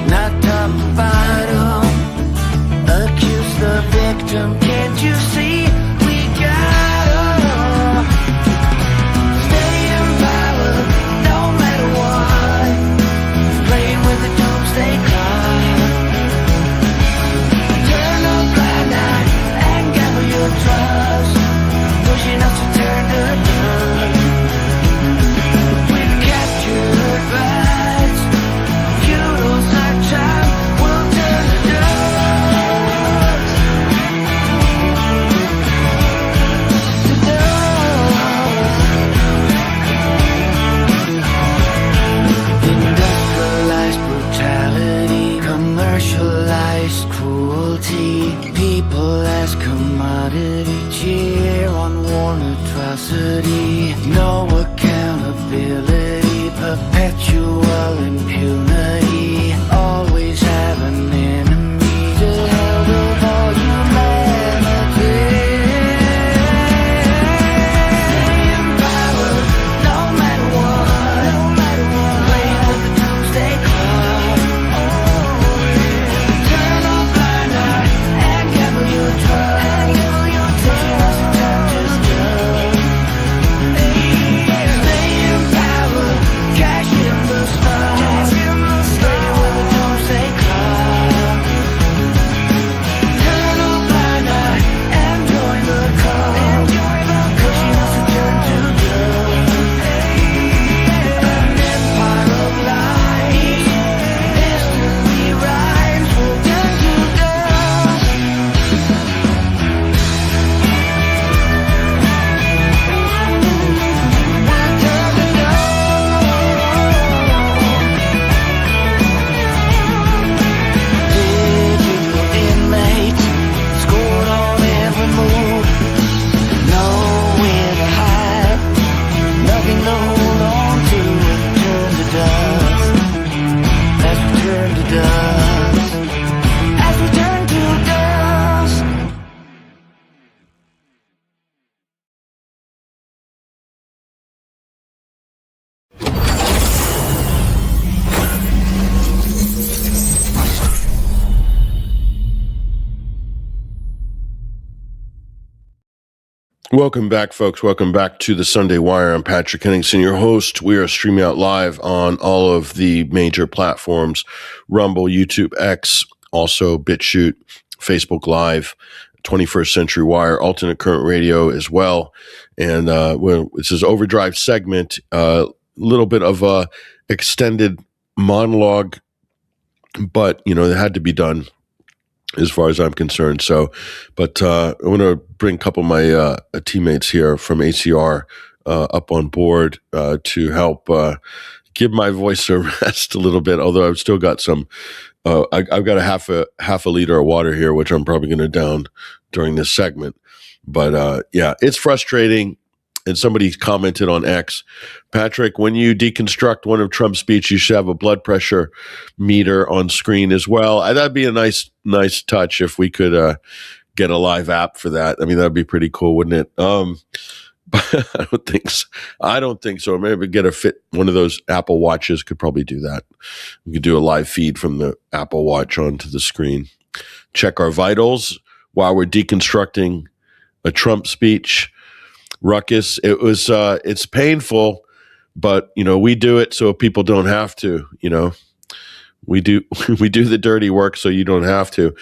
not top or bottom. Accuse the victim, can't you see we got 'em? Stay in power no matter what. Playing with the doomsday clock. Turn a blind eye and gamble your trust. Pushing us to turn to dust. With captured rights, feudals like time will turn to dust. Industrialized brutality, commercialized cruelty, people as commodity, cheer on war and atrocity, no accountability, perpetual impunity, always have an enemy to hell of all humanity. Stay in power no matter what. Play with the doomsday clock. Turn a blind eye and gamble your trust. Pushing us to turn to dust. Stay in power, cash in the stars. Play with the doomsday clock. Turn a blind eye and join the cause. Pushing us to turn to dust. An empire of lies, history rhymes will turn to dust. Digital inmates scored on every move. Nowhere to hide, nothing to hold on to. Turn to dust. As we turn to dust. As we turn to dust. Welcome back, folks. Welcome back to the Sunday Wire. I'm Patrick Henningsen, your host. We are streaming out live on all of the major platforms, Rumble, YouTube, X, also BitChute, Facebook Live, 21st Century Wire, Alternate Current Radio as well. And this is Overdrive segment, a little bit of a extended monologue, but, it had to be done. as far as I'm concerned. So, but I want to bring a couple of my teammates here from ACR up on board to help give my voice a rest a little bit. Although I've still got some. I've got a half a liter of water here, which I'm probably going to down during this segment. But yeah, it's frustrating. And somebody commented on X, Patrick, when you deconstruct one of Trump's speech, you should have a blood pressure meter on screen as well. That'd be a nice touch if we could get a live app for that. I mean, that'd be pretty cool, wouldn't it? But I don't think so. Maybe get one of those Apple Watches could probably do that. We could do a live feed from the Apple Watch onto the screen. Check our vitals while we're deconstructing a Trump speech. Ruckus, it's painful, but we do it so people don't have to. We do the dirty work so you don't have to.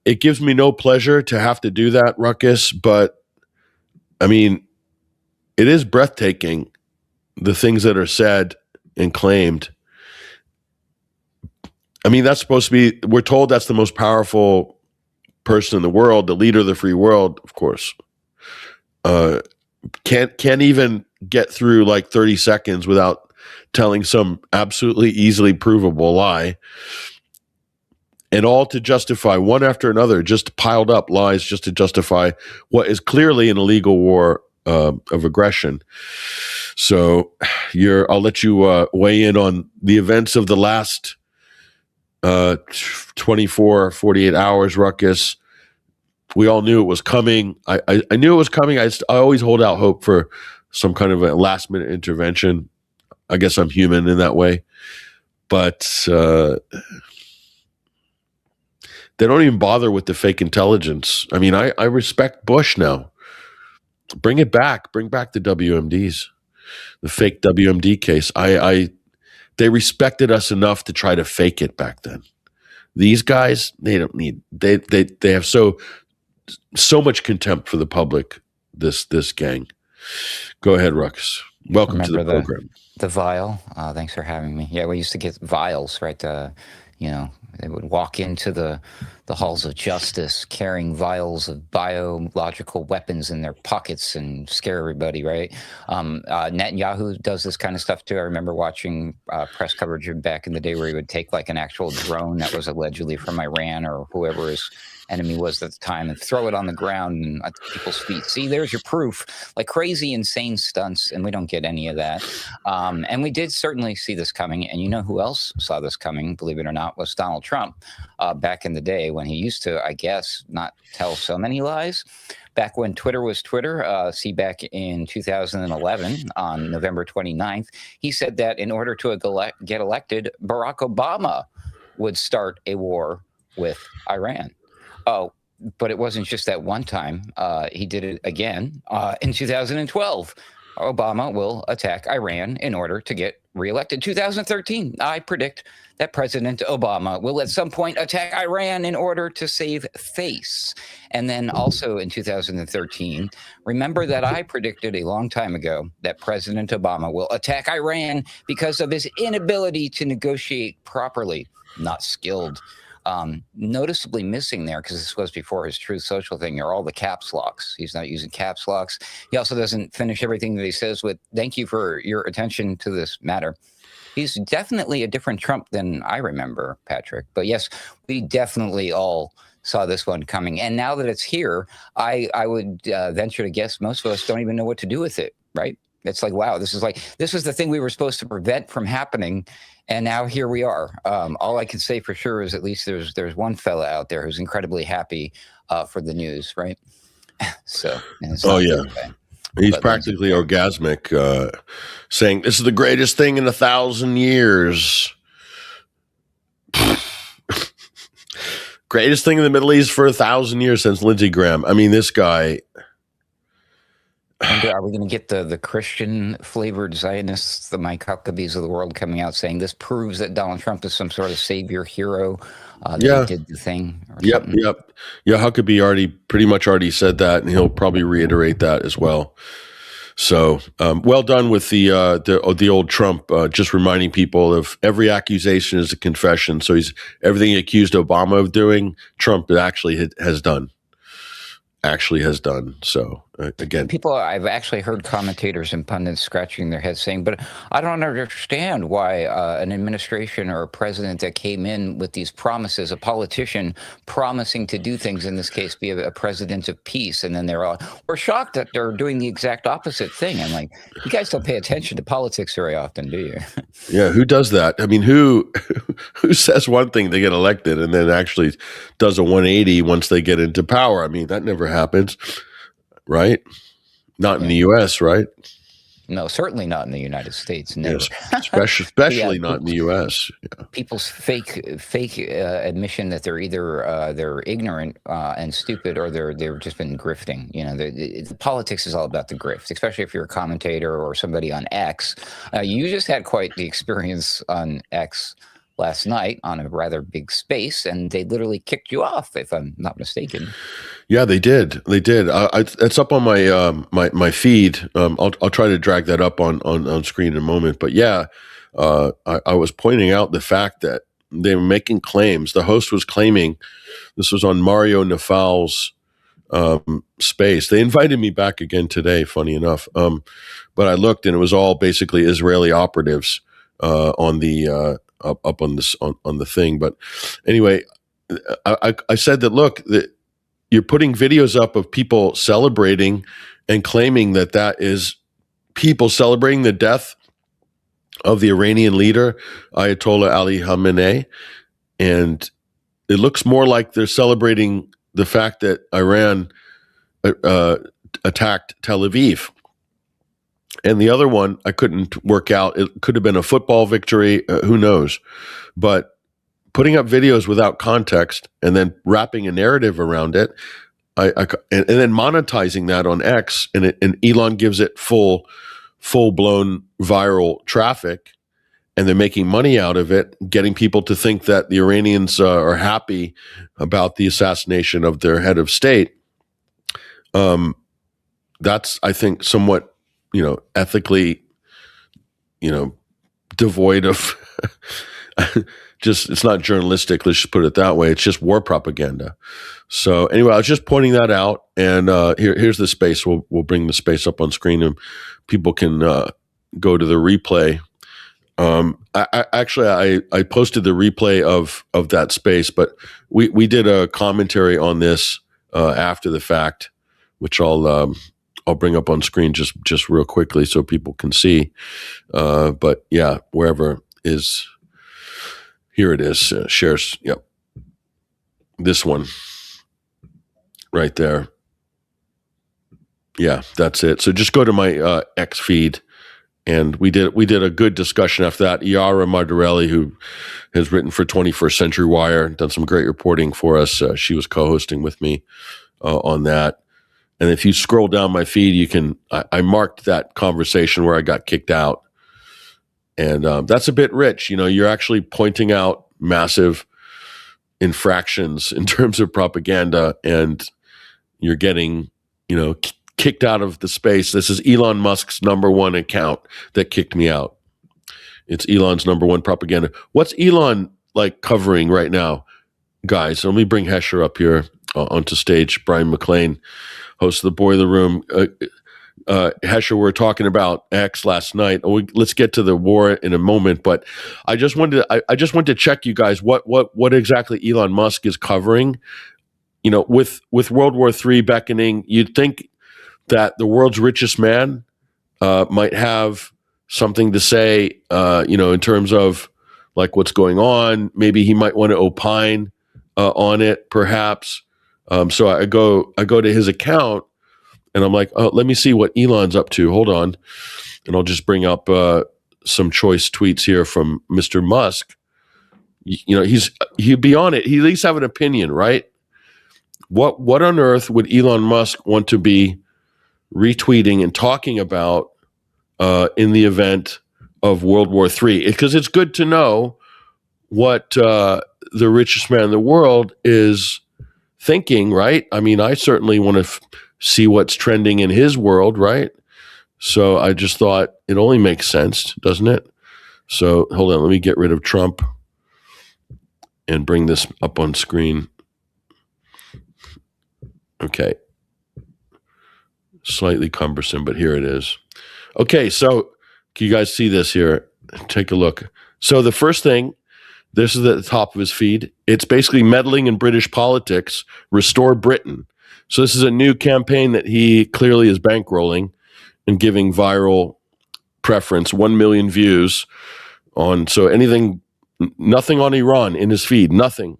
It gives me no pleasure to have to do that, Ruckus, but I mean, it is breathtaking, the things that are said and claimed. I mean, that's supposed to be, we're told that's the most powerful person in the world, the leader of the free world, of course. Can't even get through like 30 seconds without telling some absolutely easily provable lie, and all to justify one after another, just piled up lies just to justify what is clearly an illegal war of aggression. So I'll let you weigh in on the events of the last 24, 48 hours, Ruckus. We all knew it was coming. I knew it was coming. I always hold out hope for some kind of a last-minute intervention. I guess I'm human in that way. But they don't even bother with the fake intelligence. I mean, I respect Bush now. Bring it back. Bring back the WMDs, the fake WMD case. They respected us enough to try to fake it back then. These guys, they don't need. They have so much contempt for the public, this gang. Go ahead, Ruckus. Welcome to the program. The vial. Thanks for having me. Yeah, we used to get vials, right? They would walk into the halls of justice carrying vials of biological weapons in their pockets and scare everybody, right? Netanyahu does this kind of stuff too. I remember watching press coverage back in the day where he would take like an actual drone that was allegedly from Iran or whoever his enemy was at the time and throw it on the ground and at people's feet. See, there's your proof. Like crazy, insane stunts, and we don't get any of that. And we did certainly see this coming. And you know who else saw this coming, believe it or not, was Donald Trump back in the day when he used to, I guess, not tell so many lies. Back when Twitter was Twitter, see back in 2011 on November 29th, he said that in order to get elected, Barack Obama would start a war with Iran. Oh, but it wasn't just that one time. He did it again in 2012. Obama will attack Iran in order to get reelected. 2013, I predict that President Obama will at some point attack Iran in order to save face. And then also in 2013, remember that I predicted a long time ago that President Obama will attack Iran because of his inability to negotiate properly, not skilled. Noticeably missing there, because this was before his Truth Social thing, are all the caps locks. He's not using caps locks. He also doesn't finish everything that he says with, "Thank you for your attention to this matter." He's definitely a different Trump than I remember, Patrick. But yes, we definitely all saw this one coming. And now that it's here, I would venture to guess most of us don't even know what to do with it, right? It's like, wow, this is the thing we were supposed to prevent from happening. And now here we are. All I can say for sure is at least there's one fella out there who's incredibly happy for the news, right? So, oh yeah, he's practically orgasmic, saying this is the greatest thing in 1,000 years. Greatest thing in the Middle East for 1,000 years since Lindsey Graham. I mean, this guy. Are we going to get the Christian flavored Zionists, the Mike Huckabees of the world, coming out saying this proves that Donald Trump is some sort of savior hero? That he did the thing. Yep. Yeah, Huckabee pretty much already said that, and he'll probably reiterate that as well. So well done with the old Trump, just reminding people of every accusation is a confession. So everything he accused Obama of doing, Trump actually has done. So again, I've actually heard commentators and pundits scratching their heads saying, but I don't understand why an administration or a president that came in with these promises, a politician promising to do things, in this case, be a president of peace, and then we're shocked that they're doing the exact opposite thing. I'm like, you guys don't pay attention to politics very often, do you? Yeah, who does that? I mean, who says one thing to get elected and then actually does a 180 once they get into power? I mean, that never happens, right? Not in the U.S., right? No, certainly not in the United States. Never. Yes, especially not in the U.S. Yeah. People's fake admission that they're either they're ignorant and stupid, or they've just been grifting. You know, the politics is all about the grift, especially if you're a commentator or somebody on X. You just had quite the experience on X last night on a rather big space, and they literally kicked you off, if I'm not mistaken. Yeah, they did. It's up on my my feed. I'll try to drag that up on screen in a moment. But yeah, I was pointing out the fact that they were making claims. The host was claiming, this was on Mario Nafal's space. They invited me back again today, funny enough. But I looked, and it was all basically Israeli operatives on the up on this on the thing. But anyway, I said that, look, you're putting videos up of people celebrating and claiming that is people celebrating the death of the Iranian leader, Ayatollah Ali Khamenei. And it looks more like they're celebrating the fact that Iran attacked Tel Aviv. And the other one, I couldn't work out. It could have been a football victory. Who knows? But putting up videos without context and then wrapping a narrative around it, and then monetizing that on X, and Elon gives it full blown viral traffic, and they're making money out of it, getting people to think that the Iranians are happy about the assassination of their head of state. That's, I think, somewhat, ethically, devoid of it's not journalistic. Let's just put it that way. It's just war propaganda. So anyway, I was just pointing that out, and here's the space. We'll bring the space up on screen, and people can go to the replay. I posted the replay of that space, but we did a commentary on this after the fact, which I'll bring up on screen just real quickly so people can see. But yeah, wherever is, here it is. Shares. Yep. This one right there. Yeah, that's it. So just go to my X feed, and we did a good discussion after that. Yara Mardarelli, who has written for 21st Century Wire, done some great reporting for us. She was co-hosting with me on that. And if you scroll down my feed, I marked that conversation where I got kicked out. And that's a bit rich. You're actually pointing out massive infractions in terms of propaganda, and you're getting, kicked out of the space. This is Elon Musk's #1 account that kicked me out. It's Elon's #1 propaganda. What's Elon covering right now, guys? Let me bring Hesher up here onto stage. Bryan McClain, host of the Boiler Room. Hesher, we were talking about X last night. Let's get to the war in a moment, but I just wanted to check you guys what exactly Elon Musk is covering. With World War III beckoning, you'd think that the world's richest man might have something to say, in terms of what's going on. Maybe he might want to opine on it, perhaps. So I go to his account, and I'm like, oh, let me see what Elon's up to. Hold on. And I'll just bring up some choice tweets here from Mr. Musk. He'd be on it. He at least have an opinion, right? What on earth would Elon Musk want to be retweeting and talking about in the event of World War III? Because it's good to know what the richest man in the world is thinking, right? I mean, I certainly want to see what's trending in his world, right? So I just thought it only makes sense, doesn't it? So hold on, let me get rid of Trump and bring this up on screen. Okay. Slightly cumbersome, but here it is. Okay, so can you guys see this here? Take a look. So the first thing, this is at the top of his feed. It's basically meddling in British politics, restore Britain. So this is a new campaign that he clearly is bankrolling and giving viral preference, 1 million views on. So anything, nothing on Iran in his feed, nothing.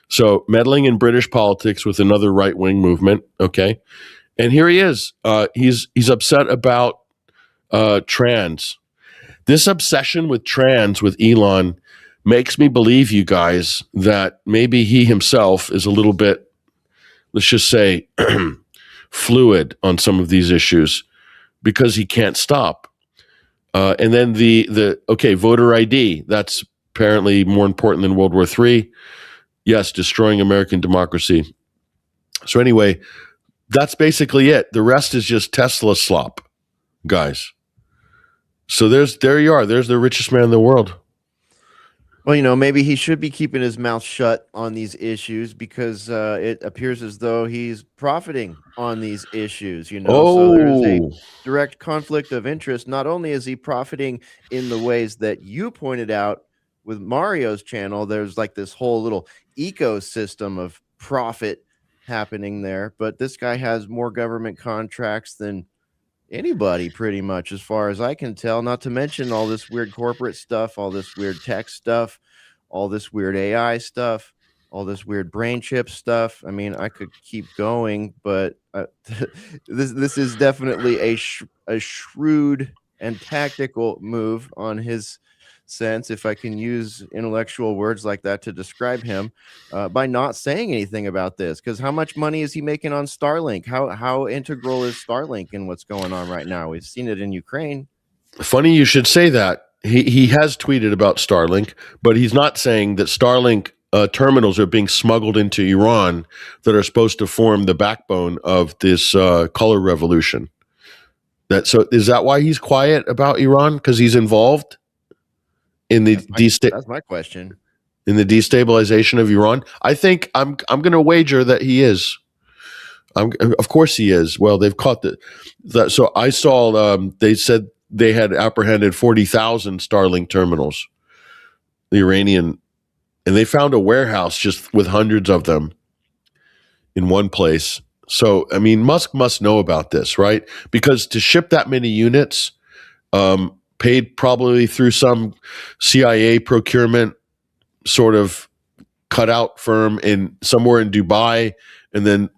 So meddling in British politics with another right-wing movement, okay? And here he is. He's upset about trans. This obsession with trans with Elon makes me believe, you guys, that maybe he himself is a little bit, let's just say, fluid on some of these issues because he can't stop. And then the voter ID, that's apparently more important than World War III. Yes, destroying American democracy. So anyway, that's basically it. The rest is just Tesla slop, guys. So there you are. There's the richest man in the world. Well, maybe he should be keeping his mouth shut on these issues because it appears as though he's profiting on these issues, So there's a direct conflict of interest. Not only is he profiting in the ways that you pointed out with Mario's channel, there's like this whole little ecosystem of profit happening there, but this guy has more government contracts than anybody pretty much, as far as I can tell, not to mention all this weird corporate stuff, all this weird tech stuff, all this weird AI stuff, all this weird brain chip stuff. I mean, I could keep going, but this is definitely a shrewd and tactical move on his sense, if I can use intellectual words like that to describe him, by not saying anything about this. Because how much money is he making on Starlink? How integral is Starlink in what's going on right now? We've seen it in Ukraine. Funny you should say that. He has tweeted about Starlink, but he's not saying that Starlink terminals are being smuggled into Iran that are supposed to form the backbone of this color revolution. So is that why he's quiet about Iran? Because he's involved in the that's my question. In the destabilization of Iran? I think I'm going to wager that he is. Of course he is. Well, they've caught that. So I saw they said they had apprehended 40,000 Starlink terminals, the Iranian, and they found a warehouse just with hundreds of them in one place. So, I mean, Musk must know about this, right? Because to ship that many units, paid probably through some CIA procurement sort of cutout firm somewhere in Dubai, and then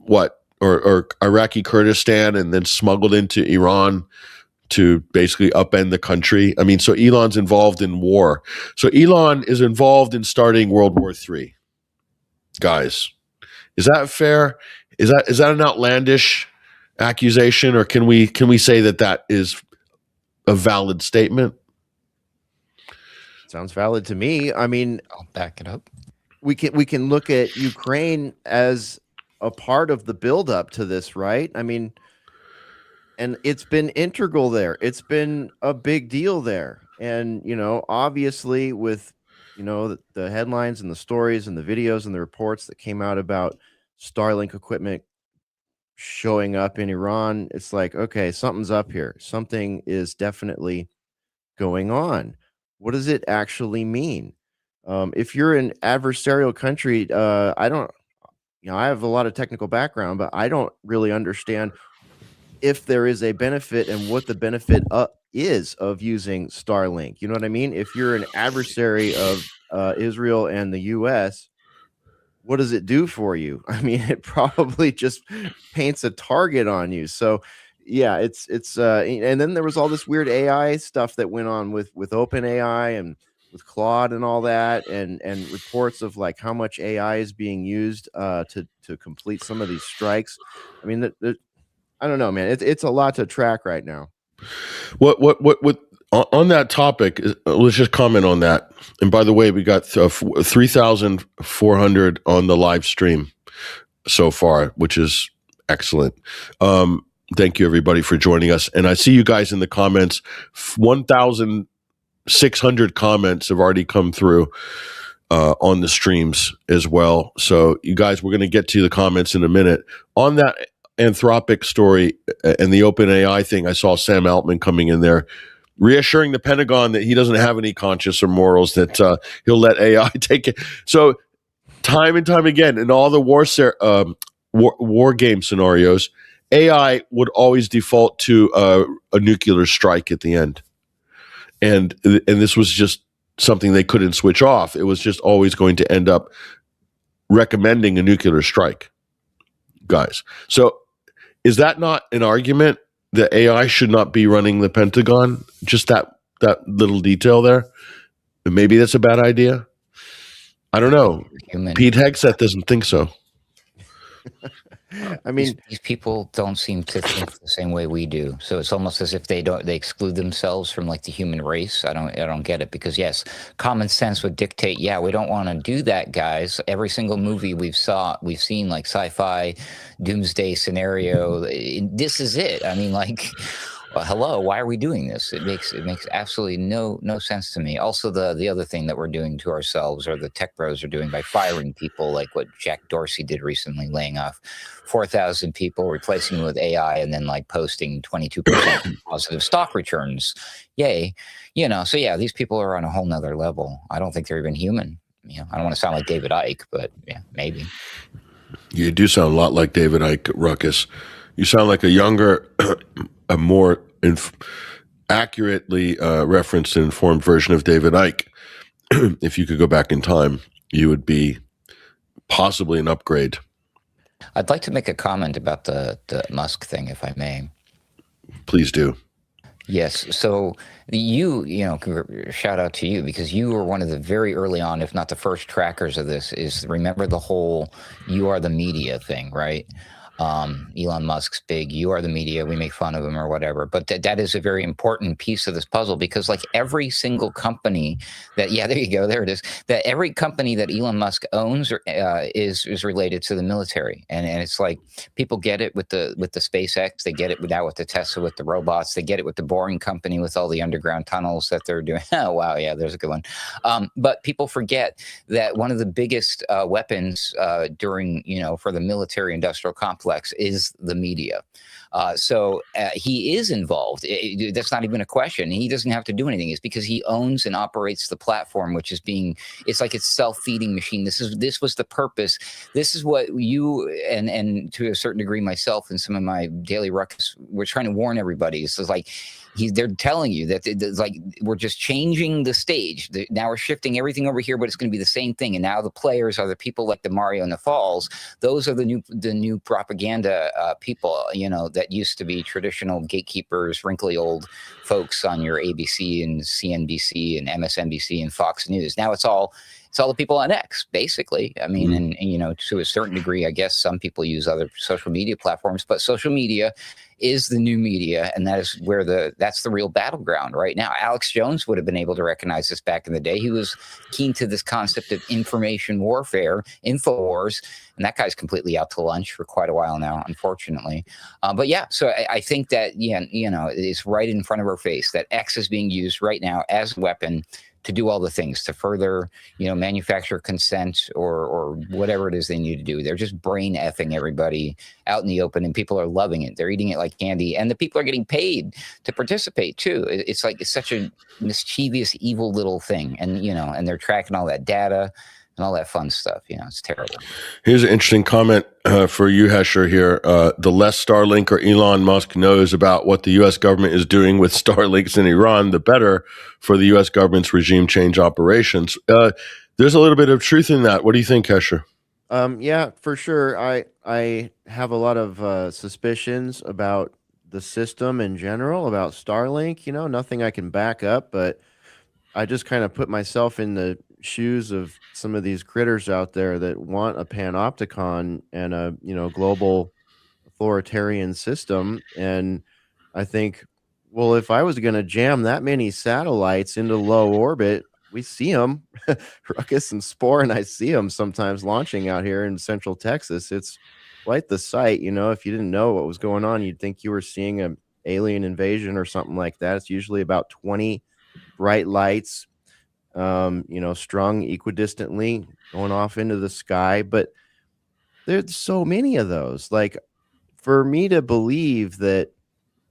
or Iraqi Kurdistan, and then smuggled into Iran to basically upend the country. I mean, so Elon's involved in war. So Elon is involved in starting World War III. Guys, is that fair? Is that an outlandish accusation, or can we say that is a valid statement? Sounds valid to me. I mean, I'll back it up. We can look at Ukraine as a part of the buildup to this, right? I mean, and it's been integral there. It's been a big deal there. And, obviously with, the headlines and the stories and the videos and the reports that came out about Starlink equipment showing up in Iran, it's like, okay, something's up here. Something is definitely going on. What does it actually mean? If you're an adversarial country, I don't, I have a lot of technical background, but I don't really understand if there is a benefit and what the benefit is of using Starlink. You know what I mean? If you're an adversary of Israel and the U.S., what does it do for you? I mean, it probably just paints a target on you. So yeah, it's and then there was all this weird AI stuff that went on with OpenAI and with Claude and all that, and reports of like how much AI is being used to complete some of these strikes. I mean, I don't know, man. It's a lot to track right now. What on that topic? Let's just comment on that. And by the way, we got 3,400 on the live stream so far, which is excellent. Thank you, everybody, for joining us. And I see you guys in the comments. 1,600 comments have already come through on the streams as well. So, you guys, we're going to get to the comments in a minute. On that Anthropic story and the OpenAI thing, I saw Sam Altman coming in there, reassuring the Pentagon that he doesn't have any conscience or morals, that he'll let AI take it. So, time and time again, in all the war game scenarios, AI would always default to a nuclear strike at the end, and this was just something they couldn't switch off. It was just always going to end up recommending a nuclear strike, guys. So, is that not an argument that AI should not be running the Pentagon? Just that little detail there. Maybe that's a bad idea. I don't know. Pete Hegseth doesn't think so. I mean, these people don't seem to think the same way we do. So it's almost as if they exclude themselves from like the human race. I don't get it, because yes, common sense would dictate, yeah, we don't want to do that, guys. Every single movie we've seen, like sci-fi doomsday scenario, this is it. I mean, like, well, hello, why are we doing this? It makes absolutely no sense to me. Also, the other thing that we're doing to ourselves, or the tech bros are doing, by firing people, like what Jack Dorsey did recently, laying off 4,000 people, replacing them with AI, and then like posting 22% positive stock returns. Yay. So yeah, these people are on a whole nother level. I don't think they're even human. I don't want to sound like David Icke, but yeah, maybe. You do sound a lot like David Icke, Ruckus. You sound like a younger, a more accurately referenced and informed version of David Icke. If you could go back in time, you would be possibly an upgrade. I'd like to make a comment about the Musk thing, if I may. Please do. Yes. So shout out to you, because you were one of the very early on, if not the first trackers of this. Remember the whole "you are the media" thing, right? Elon Musk's big "you are the media, we make fun of him" or whatever. But that is a very important piece of this puzzle, because like every single company there you go, there it is, that every company that Elon Musk owns is related to the military. And it's like, people get it with the SpaceX, they get it now with the Tesla, with the robots, they get it with the Boring Company, with all the underground tunnels that they're doing. Oh, wow, yeah, there's a good one. But people forget that one of the biggest weapons during, for the military industrial complex is the media. So he is involved. That's not even a question. He doesn't have to do anything. It's because he owns and operates the platform, which is it's like it's self-feeding machine. This was the purpose. This is what you and to a certain degree myself and some of my daily ruckus, we're trying to warn everybody. So it's like, they're telling you that it's like we're just changing the stage. Now we're shifting everything over here, but it's going to be the same thing. And now the players are the people like the Mario and the Falls. Those are the new propaganda people, that used to be traditional gatekeepers, wrinkly old folks on your ABC and CNBC and MSNBC and Fox News. Now it's all the people on X, basically. I mean, and to a certain degree, I guess some people use other social media platforms, but social media is the new media, and that is where that's the real battleground right now. Alex Jones would have been able to recognize this back in the day. He was keen to this concept of information warfare, InfoWars, and that guy's completely out to lunch for quite a while now, unfortunately. But yeah, so I think that it's right in front of our face that X is being used right now as a weapon to do all the things, to further, manufacture consent or whatever it is they need to do. They're just brain effing everybody out in the open, and people are loving it. They're eating it like candy, and the people are getting paid to participate too. It's such a mischievous, evil little thing, and and they're tracking all that data and all that fun stuff. It's terrible. Here's an interesting comment for you, Hesher, here. The less Starlink or Elon Musk knows about what the U.S. government is doing with Starlinks in Iran, the better for the U.S. government's regime change operations. There's a little bit of truth in that. What do you think, Hesher? Yeah, for sure. I have a lot of suspicions about the system in general, about Starlink. Nothing I can back up, but I just kind of put myself in the shoes of some of these critters out there that want a panopticon and a global authoritarian system. And I think, well, if I was going to jam that many satellites into low orbit, we see them, Ruckus and Spore, and I see them sometimes launching out here in Central Texas. It's quite the sight. You know, if you didn't know what was going on, you'd think you were seeing an alien invasion or something like that. It's usually about 20 bright lights, you know, strung equidistantly going off into the sky. But there's so many of those. Like, for me to believe that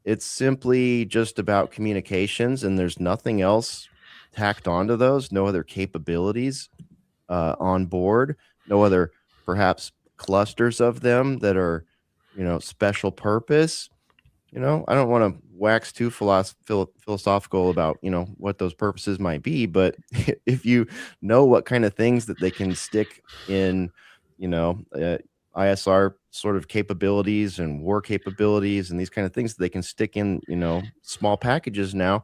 it's simply just about communications and there's nothing else tacked onto those, no other capabilities on board, no other perhaps clusters of them that are, you know, special purpose. You know, I don't want to wax too philosophical about, you know, what those purposes might be, but if you know what kind of things that they can stick in, you know, ISR sort of capabilities and war capabilities and these kind of things that they can stick in, you know, small packages now,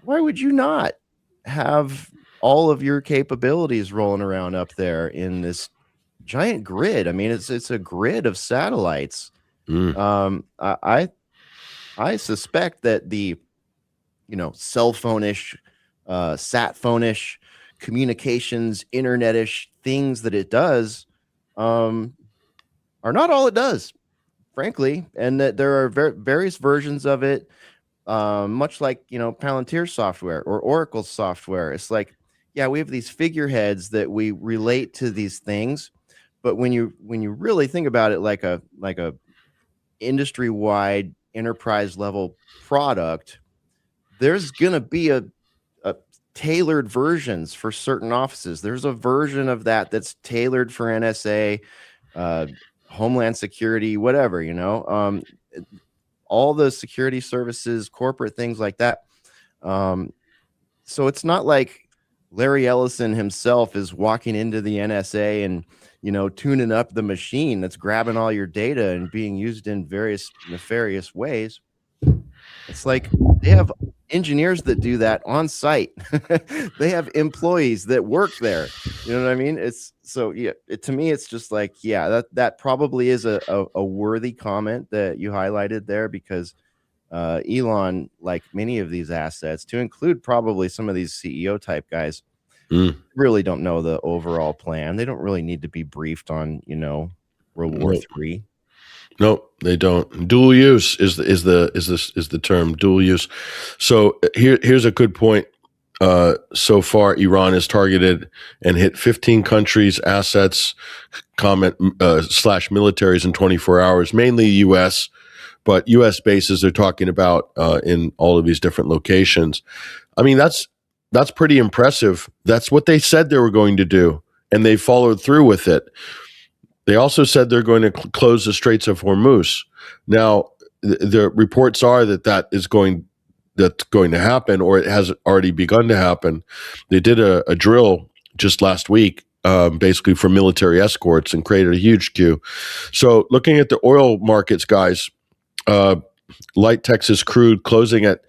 why would you not have all of your capabilities rolling around up there in this giant grid? I mean, it's a grid of satellites. I suspect that the, you know, cell phone-ish, sat phone-ish communications, internet-ish things that it does are not all it does, frankly, and that there are various versions of it, much like, you know, Palantir software or Oracle software. It's like, yeah, we have these figureheads that we relate to these things, but when you really think about it, like a industry-wide enterprise level product, there's gonna be a tailored versions for certain offices. There's a version of that that's tailored for NSA, Homeland Security, whatever, you know, all the security services, corporate things like that. So it's not like Larry Ellison himself is walking into the NSA and, you know, tuning up the machine that's grabbing all your data and being used in various nefarious ways. It's like they have engineers that do that on site. They have employees that work there. You know what I mean? It's so, yeah, to me, it's just like, yeah, that probably is a worthy comment that you highlighted there, because Elon, like many of these assets, to include probably some of these CEO type guys, really don't know the overall plan. They don't really need to be briefed on, you know, World War III. No, they don't. Dual use is the term, dual use. So here's a good point. So far, Iran has targeted and hit 15 countries' assets, /militaries in 24 hours, mainly U.S., but U.S. bases they're talking about in all of these different locations. I mean, that's pretty impressive. That's what they said they were going to do, and they followed through with it. They also said they're going to close the Straits of Hormuz. Now, the reports are that's going to happen, or it has already begun to happen. They did a drill just last week, basically for military escorts, and created a huge queue. So looking at the oil markets, guys, light Texas crude closing at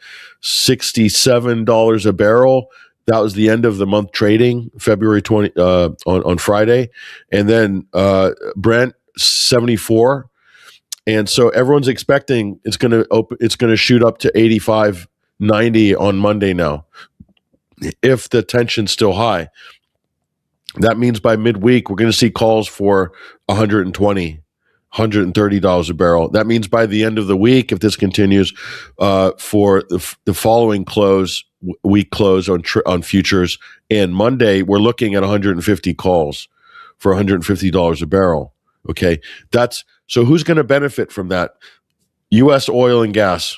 $67 a barrel. That was the end of the month trading, February 20 on Friday, and then Brent 74, and so everyone's expecting it's going to shoot up to 85, 90 on Monday now, if the tension's still high. That means by midweek we're going to see calls for $120, $130 a barrel. That means by the end of the week, if this continues, for the following week close on futures, and Monday we're looking at 150 calls for $150 a barrel. Okay, so who's going to benefit from that? U.S. oil and gas,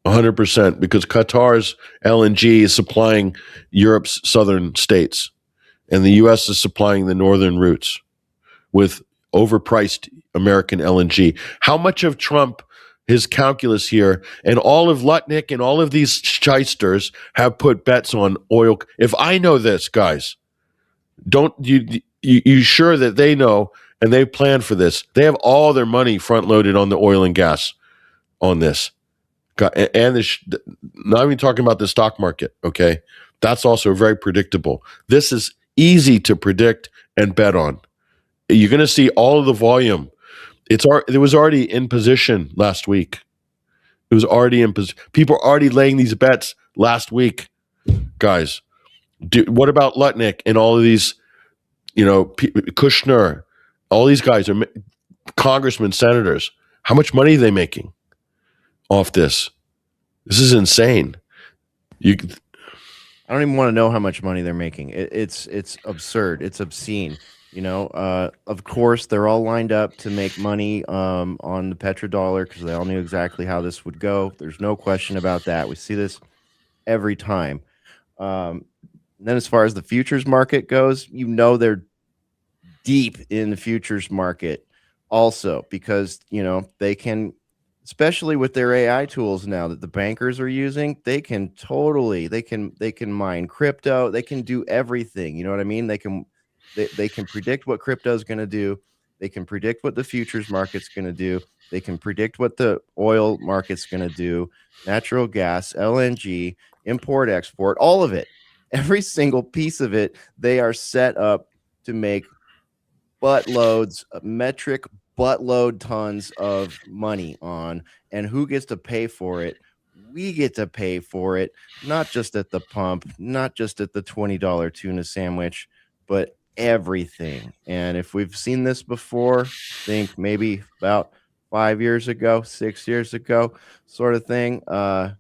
100%, because Qatar's LNG is supplying Europe's southern states, and the U.S. is supplying the northern routes with overpriced American LNG. How much of Trump, his calculus here, and all of Lutnick and all of these shysters have put bets on oil? If I know this, guys, don't you sure that they know and they plan for this? They have all their money front loaded on the oil and gas on this, and not even talking about the stock market. Okay, that's also very predictable. This is easy to predict and bet on. You're going to see all of the volume. It was already in position last week. It was already in position. People are already laying these bets last week, guys. What about Lutnick and all of these, you know, Kushner? All these guys congressmen, senators, how much money are they making off this? This is insane. I don't even want to know how much money they're making. It's absurd. It's obscene. Of course, they're all lined up to make money on the petrodollar because they all knew exactly how this would go. There's no question about that. We see this every time. Then as far as the futures market goes, they're deep in the futures market also because, they can, especially with their AI tools now that the bankers are using, they can mine crypto. They can do everything. You know what I mean? They can predict what crypto is going to do. They can predict what the futures market's going to do. They can predict what the oil market's going to do, natural gas, LNG, import, export, all of it. Every single piece of it, they are set up to make metric buttload tons of money on. And who gets to pay for it? We get to pay for it, not just at the pump, not just at the $20 tuna sandwich, but everything. And if we've seen this before, think maybe about 5 years ago, 6 years ago, sort of thing. I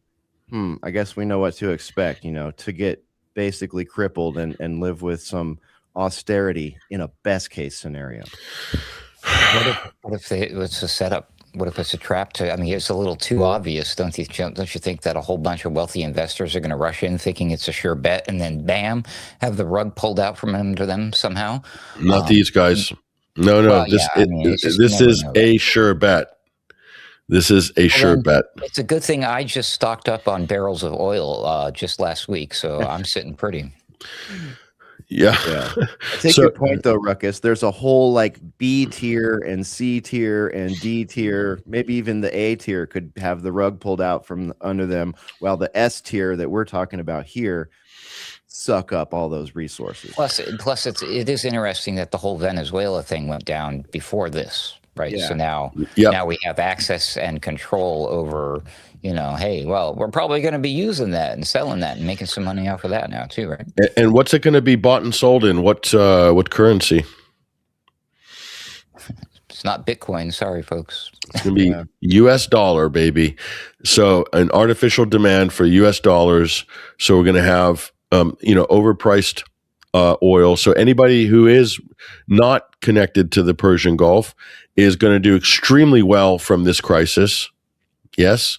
guess we know what to expect, to get basically crippled and live with some austerity in a best case scenario. What if it's a setup? What if it's a trap? It's a little too obvious, don't you think that a whole bunch of wealthy investors are going to rush in thinking it's a sure bet, and then bam, have the rug pulled out from under them somehow? Not these guys. No. Well, this is a sure bet. This is a sure bet. It's a good thing I just stocked up on barrels of oil just last week, so I'm sitting pretty. Yeah. I take your point though, Ruckus. There's a whole B tier and C tier and D tier, maybe even the A tier could have the rug pulled out from under them, while the S tier that we're talking about here suck up all those resources. Plus it is interesting that the whole Venezuela thing went down before this, right? Yeah. So now we have access and control over, hey, well, we're probably going to be using that and selling that and making some money off of that now too, right? And what's it going to be bought and sold in? What currency? It's not Bitcoin. Sorry, folks. It's going to be U.S. dollar, baby. So an artificial demand for U.S. dollars. So we're going to have, overpriced oil. So anybody who is not connected to the Persian Gulf is going to do extremely well from this crisis. Yes.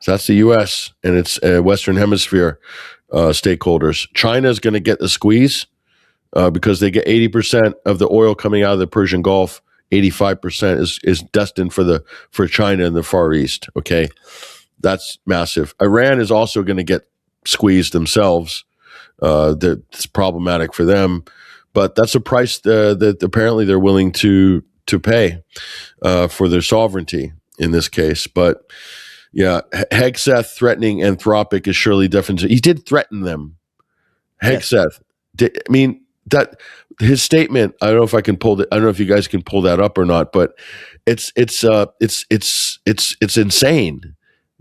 So that's the U.S. and its Western Hemisphere stakeholders. China is going to get the squeeze because they get 80% of the oil coming out of the Persian Gulf. 85% is destined for China in the Far East. Okay, that's massive. Iran is also going to get squeezed themselves. It's problematic for them, but that's a price that apparently they're willing to pay for their sovereignty in this case. But yeah, Hegseth threatening Anthropic is surely different. He did threaten them. Hegseth. That his statement. I don't know if I can pull it. I don't know if you guys can pull that up or not. But it's insane.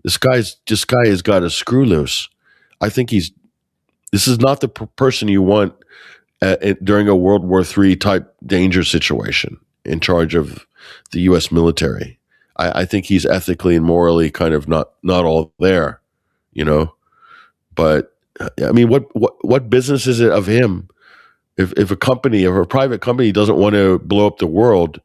This guy has got a screw loose. I think this is not the person you want during a World War III type danger situation in charge of the U.S. military. I think he's ethically and morally kind of not all there, But what business is it of him? If a company or a private company doesn't want to blow up the world,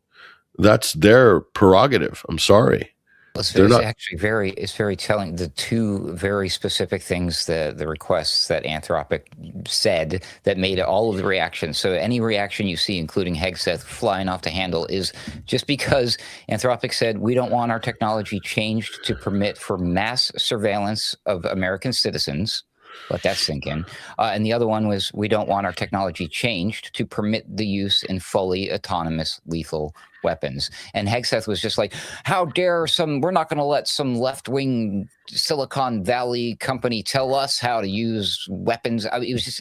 that's their prerogative. I'm sorry. It's very telling. The two very specific things, the requests that Anthropic said that made all of the reactions. So any reaction you see, including Hegseth flying off the handle, is just because Anthropic said we don't want our technology changed to permit for mass surveillance of American citizens. Let that sink in. And the other one was we don't want our technology changed to permit the use in fully autonomous lethal weapons. And Hegseth was just like, how dare we're not going to let some left-wing Silicon Valley company tell us how to use weapons. It was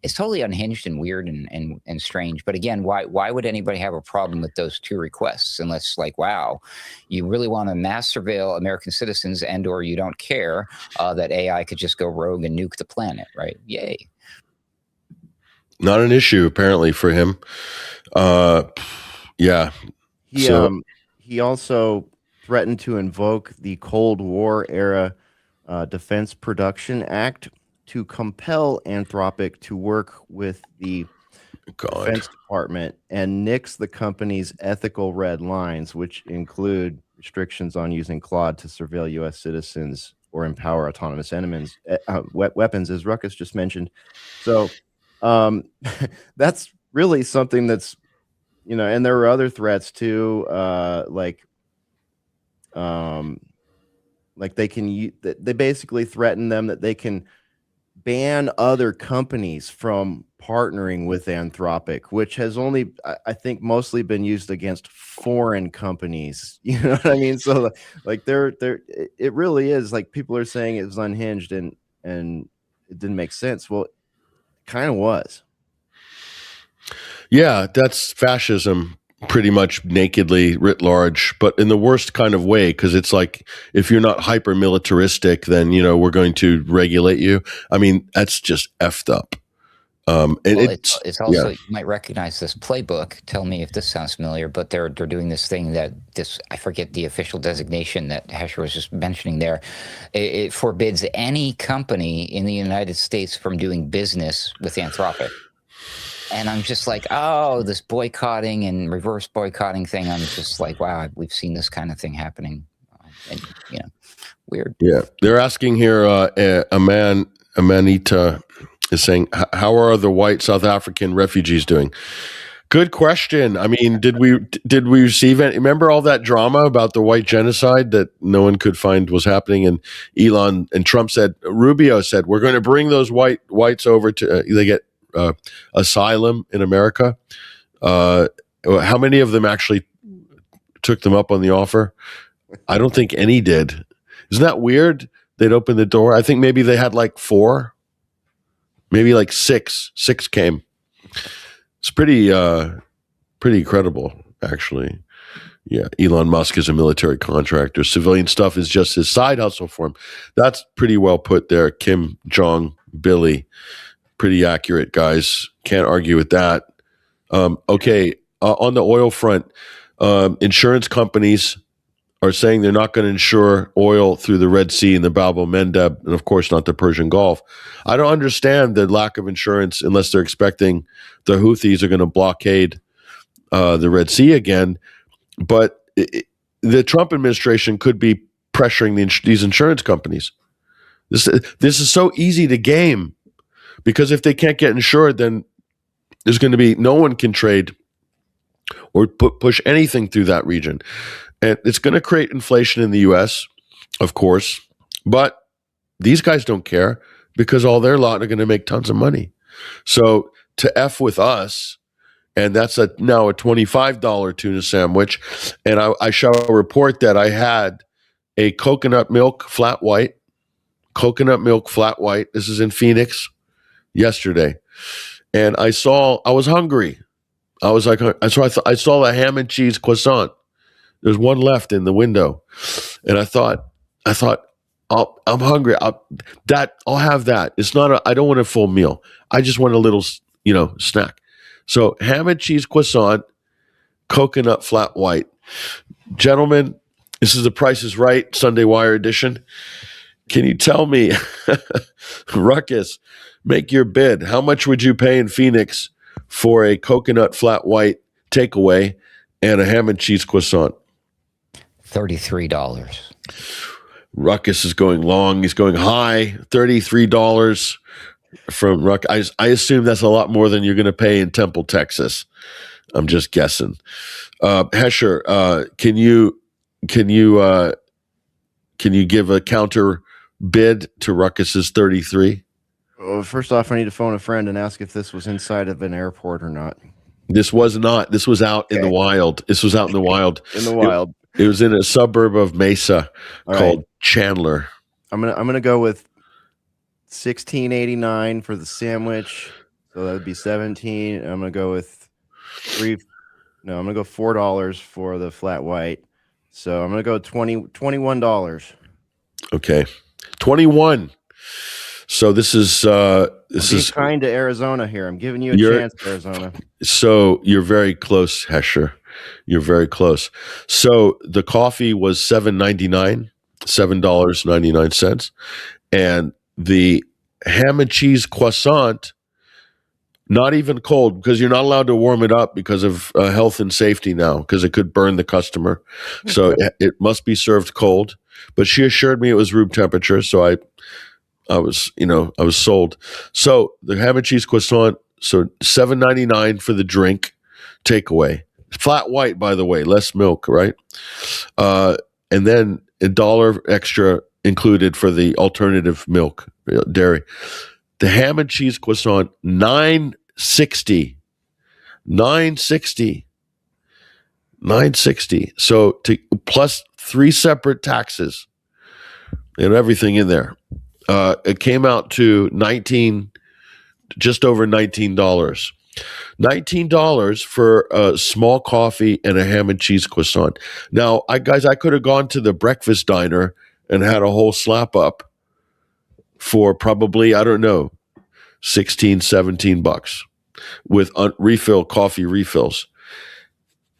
it's totally unhinged and weird and strange. But again, why would anybody have a problem with those two requests unless wow, you really want to mass surveil American citizens and or you don't care that AI could just go rogue and nuke the planet, right? Yay. Not an issue apparently for him. Yeah. He he also threatened to invoke the Cold War era Defense Production Act to compel Anthropic to work with the Defense Department and nix the company's ethical red lines, which include restrictions on using Claude to surveil U.S. citizens or empower autonomous weapons, as Ruckus just mentioned. So that's really something that's, and there were other threats too, like they basically threaten them that they can ban other companies from partnering with Anthropic, which has only, I think, mostly been used against foreign companies. You know what I mean? So like it really is like people are saying it was unhinged and it didn't make sense. Well, it kind of was. Yeah, that's fascism pretty much nakedly writ large, but in the worst kind of way, because it's like, if you're not hyper militaristic, then, we're going to regulate you. I mean, that's just effed up. It's also, you might recognize this playbook. Tell me if this sounds familiar, but they're doing this thing that I forget the official designation that Hesher was just mentioning there. It forbids any company in the United States from doing business with Anthropic. And I'm just like, oh, this boycotting and reverse boycotting thing. I'm just like, wow, we've seen this kind of thing happening. And, weird. Yeah. They're asking here, Amanita is saying, how are the white South African refugees doing? Good question. I mean, did we receive it? Remember all that drama about the white genocide that no one could find was happening? And Elon and Trump Rubio said, we're going to bring those whites over to, they get asylum in America. How many of them actually took them up on the offer? I don't think any did. Isn't that weird? They'd open the door. I think maybe they had like 4, maybe like 6. 6 came. It's pretty incredible, actually. Yeah, Elon Musk is a military contractor. Civilian stuff is just his side hustle for him. That's pretty well put there, Kim Jong Billy. Pretty accurate, guys. Can't argue with that. Okay, on the oil front, insurance companies are saying they're not going to insure oil through the Red Sea and the Bab el-Mandeb, and of course not the Persian Gulf. I don't understand the lack of insurance unless they're expecting the Houthis are going to blockade the Red Sea again. But the Trump administration could be pressuring these insurance companies. This is so easy to game. Because if they can't get insured, then there's going to be no one can trade or push anything through that region. And it's going to create inflation in the U.S., of course. But these guys don't care because all their lot are going to make tons of money. So to F with us, and that's now a $25 tuna sandwich. And I shall report that I had a coconut milk flat white. This is in Phoenix. Yesterday, and I was hungry. I was like, I saw the ham and cheese croissant. There's one left in the window, and I thought, I'm hungry. I'll have that. It's not I don't want a full meal. I just want a little, snack. So ham and cheese croissant, coconut flat white. Gentlemen, this is The Price is Right Sunday Wire edition. Can you tell me, Ruckus, make your bid. How much would you pay in Phoenix for a coconut flat white takeaway and a ham and cheese croissant? $33. Ruckus is going long. He's going high. $33 from Ruckus. I assume that's a lot more than you're going to pay in Temple, Texas. I'm just guessing. Hesher, can you give a counter bid to Ruckus's 33? Well, first off, I need to phone a friend and ask if this was inside of an airport or not. This was not. This was out in the wild. This was out in the wild. It was in a suburb of Mesa called Chandler. I'm gonna go with $16.89 for the sandwich. So that would be $17. I'm gonna go with I'm gonna go $4 for the flat white. So I'm gonna go $21. Okay, 21. So this is kind to Arizona here. I'm giving you a chance, Arizona. So you're very close, Hesher. You're very close. So the coffee was $7.99, and the ham and cheese croissant, not even cold, because you're not allowed to warm it up because of health and safety now, because it could burn the customer. So it must be served cold. But she assured me it was room temperature, so I was sold. So the ham and cheese croissant, so $7.99 for the drink, takeaway, flat white, by the way, less milk, right? And then $1 extra included for the alternative milk, dairy. The ham and cheese croissant, $9.60. So plus 3 separate taxes and everything in there. It came out to just over $19. $19 for a small coffee and a ham and cheese croissant. Now, I could have gone to the breakfast diner and had a whole slap up for probably, I don't know, $16, $17 with coffee refills.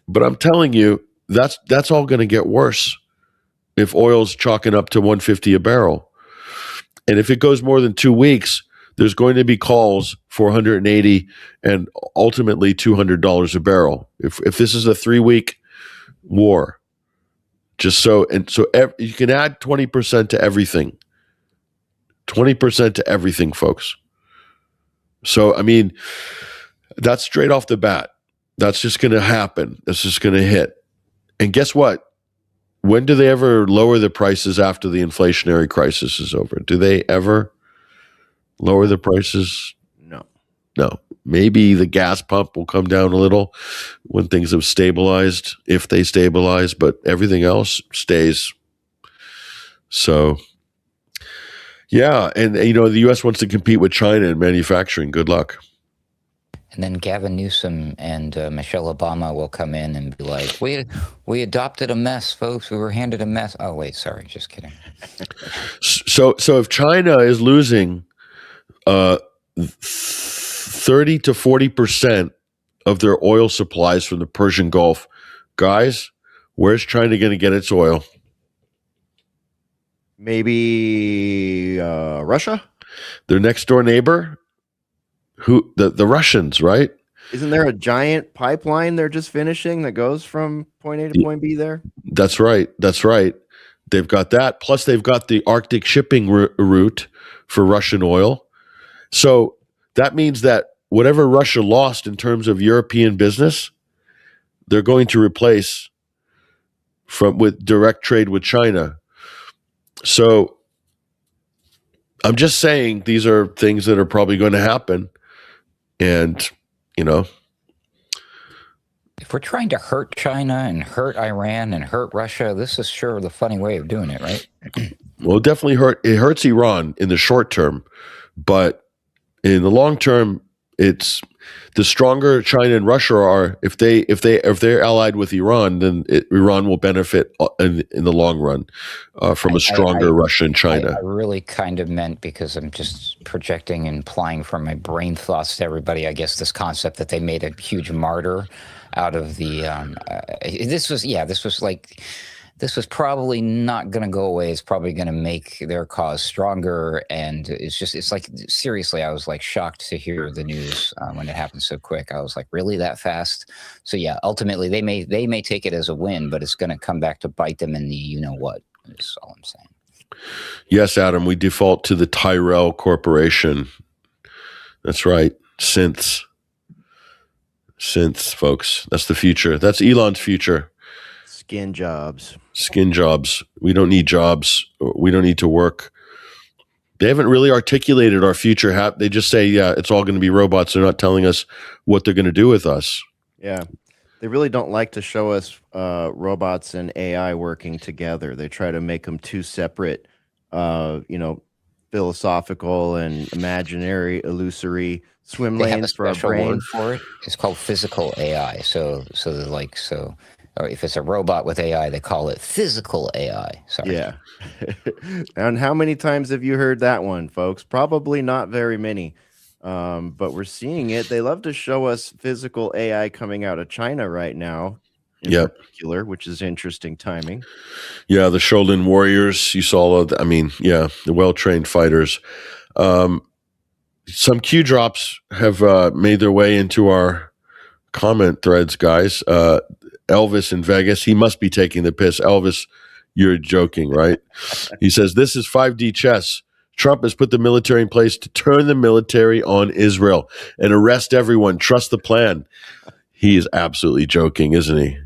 But I'm telling you, that's all going to get worse if oil's chalking up to $150 a barrel. And if it goes more than 2 weeks, there's going to be calls for $180 and ultimately $200 a barrel. If this is a 3-week war, you can add 20% to everything. 20% to everything, folks. So, I mean, that's straight off the bat. That's just going to happen. That's just going to hit. And guess what? When do they ever lower the prices after the inflationary crisis is over? Do they ever lower the prices? No. Maybe the gas pump will come down a little when things have stabilized, if they stabilize, but everything else stays. So, yeah. And, the U.S. wants to compete with China in manufacturing. Good luck. And then Gavin Newsom and Michelle Obama will come in and be like, we adopted a mess, folks. We were handed a mess. Oh, wait, sorry. Just kidding. So if China is losing 30 to 40% of their oil supplies from the Persian Gulf, guys, where's China going to get its oil? Maybe Russia? Their next door neighbor? The Russians, right? Isn't there a giant pipeline they're just finishing that goes from point A to point B there? That's right. They've got that. Plus, they've got the Arctic shipping route for Russian oil. So that means that whatever Russia lost in terms of European business, they're going to replace with direct trade with China. So I'm just saying these are things that are probably going to happen. And, if we're trying to hurt China and hurt Iran and hurt Russia, this is sure the funny way of doing it, right? Well, it hurts Iran in the short term, but in the long term, it's the stronger China and Russia are. If they're allied with Iran, then Iran will benefit in the long run from a stronger Russia and China. I really kind of meant, because I'm just projecting and applying from my brain thoughts to everybody, I guess, this concept that they made a huge martyr out of the this was probably not going to go away. It's probably going to make their cause stronger. And it's like, seriously, I was like shocked to hear the news when it happened so quick. I was like, really, that fast? So yeah, ultimately they may take it as a win, but it's going to come back to bite them in the, what, is all I'm saying. Yes, Adam, we default to the Tyrell Corporation. That's right. Synths, folks. That's the future. That's Elon's future. Skin jobs. We don't need jobs. We don't need to work. They haven't really articulated our future. They just say, yeah, it's all going to be robots. They're not telling us what they're going to do with us. Yeah. They really don't like to show us robots and AI working together. They try to make them two separate, philosophical and imaginary, illusory swim lanes for our brain. Word for it. It's called physical AI. Or if it's a robot with AI, they call it physical AI. Sorry. Yeah. And how many times have you heard that one, folks? Probably not very many. But we're seeing it. They love to show us physical AI coming out of China right now. in Yep. particular, which is interesting timing. Yeah, the Shaolin warriors. You saw, the well-trained fighters. Some Q drops have made their way into our comment threads, guys. Elvis in Vegas, he must be taking the piss. Elvis, you're joking, right? He says, this is 5D chess. Trump has put the military in place to turn the military on Israel and arrest everyone. Trust the plan. He is absolutely joking, isn't he?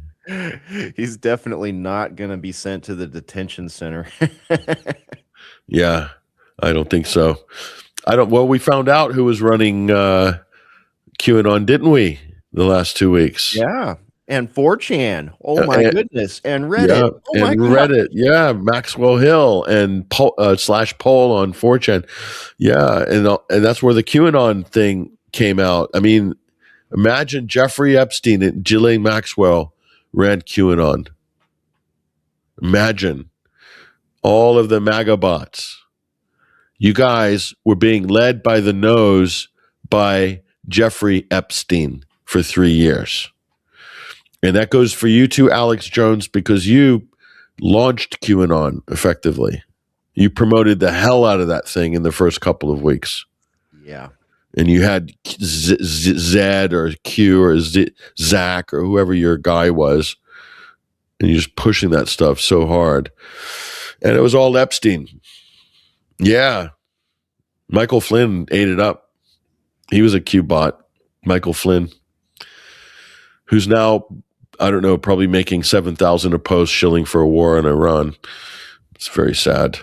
He's definitely not going to be sent to the detention center. Yeah, I don't think so. Well, we found out who was running QAnon, didn't we, the last 2 weeks? Yeah. And 4chan. Oh, my goodness. And Reddit. Yeah, oh, my and God. Reddit. Yeah, Maxwell Hill and /poll on 4chan. Yeah, and that's where the QAnon thing came out. I mean, imagine Jeffrey Epstein and Ghislaine Maxwell ran QAnon. Imagine all of the MAGA bots. You guys were being led by the nose by Jeffrey Epstein for 3 years. And that goes for you too, Alex Jones, because you launched QAnon effectively. You promoted the hell out of that thing in the first couple of weeks. Yeah. And you had Zed or Q or Zach or whoever your guy was. And you're just pushing that stuff so hard. And it was all Epstein. Yeah. Michael Flynn ate it up. He was a Q bot. Michael Flynn, who's now, I don't know, probably making $7,000 a post shilling for a war in Iran. It's very sad.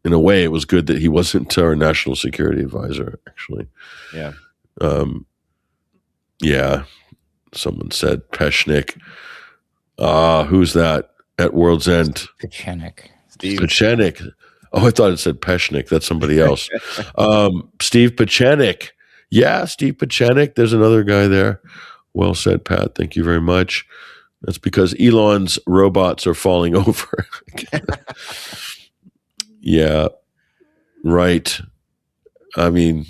In a way, it was good that he wasn't our national security advisor, actually. Yeah. Yeah. Someone said Peshnik. Who's that at World's End? Pechenik. Oh, I thought it said Peshnik. That's somebody else. Steve Pechenik. Yeah, Steve Pechenik. There's another guy there. Well said, Pat. Thank you very much. That's because Elon's robots are falling over. Yeah, right. I mean,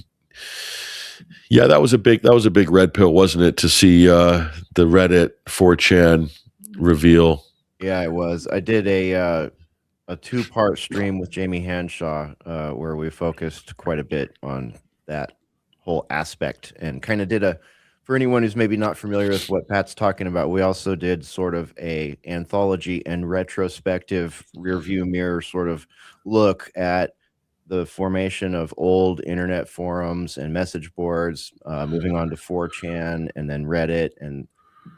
yeah, that was a big red pill, wasn't it, to see the Reddit 4chan reveal? Yeah, it was. I did a 2-part stream with Jamie Hanshaw where we focused quite a bit on that whole aspect and kind of did for anyone who's maybe not familiar with what Pat's talking about, we also did sort of a anthology and retrospective rearview mirror sort of look at the formation of old internet forums and message boards, moving on to 4chan and then Reddit and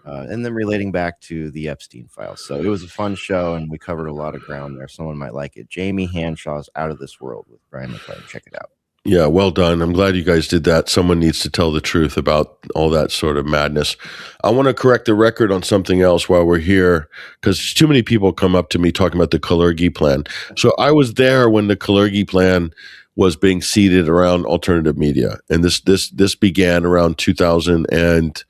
then relating back to the Epstein files. So it was a fun show and we covered a lot of ground there. Someone might like it. Jamie Hanshaw's Out of This World with Bryan McClain. Check it out. Yeah, well done. I'm glad you guys did that. Someone needs to tell the truth about all that sort of madness. I want to correct the record on something else while we're here, because too many people come up to me talking about the Kalergi plan. So I was there when the Kalergi plan was being seeded around alternative media, and this began around 2000 and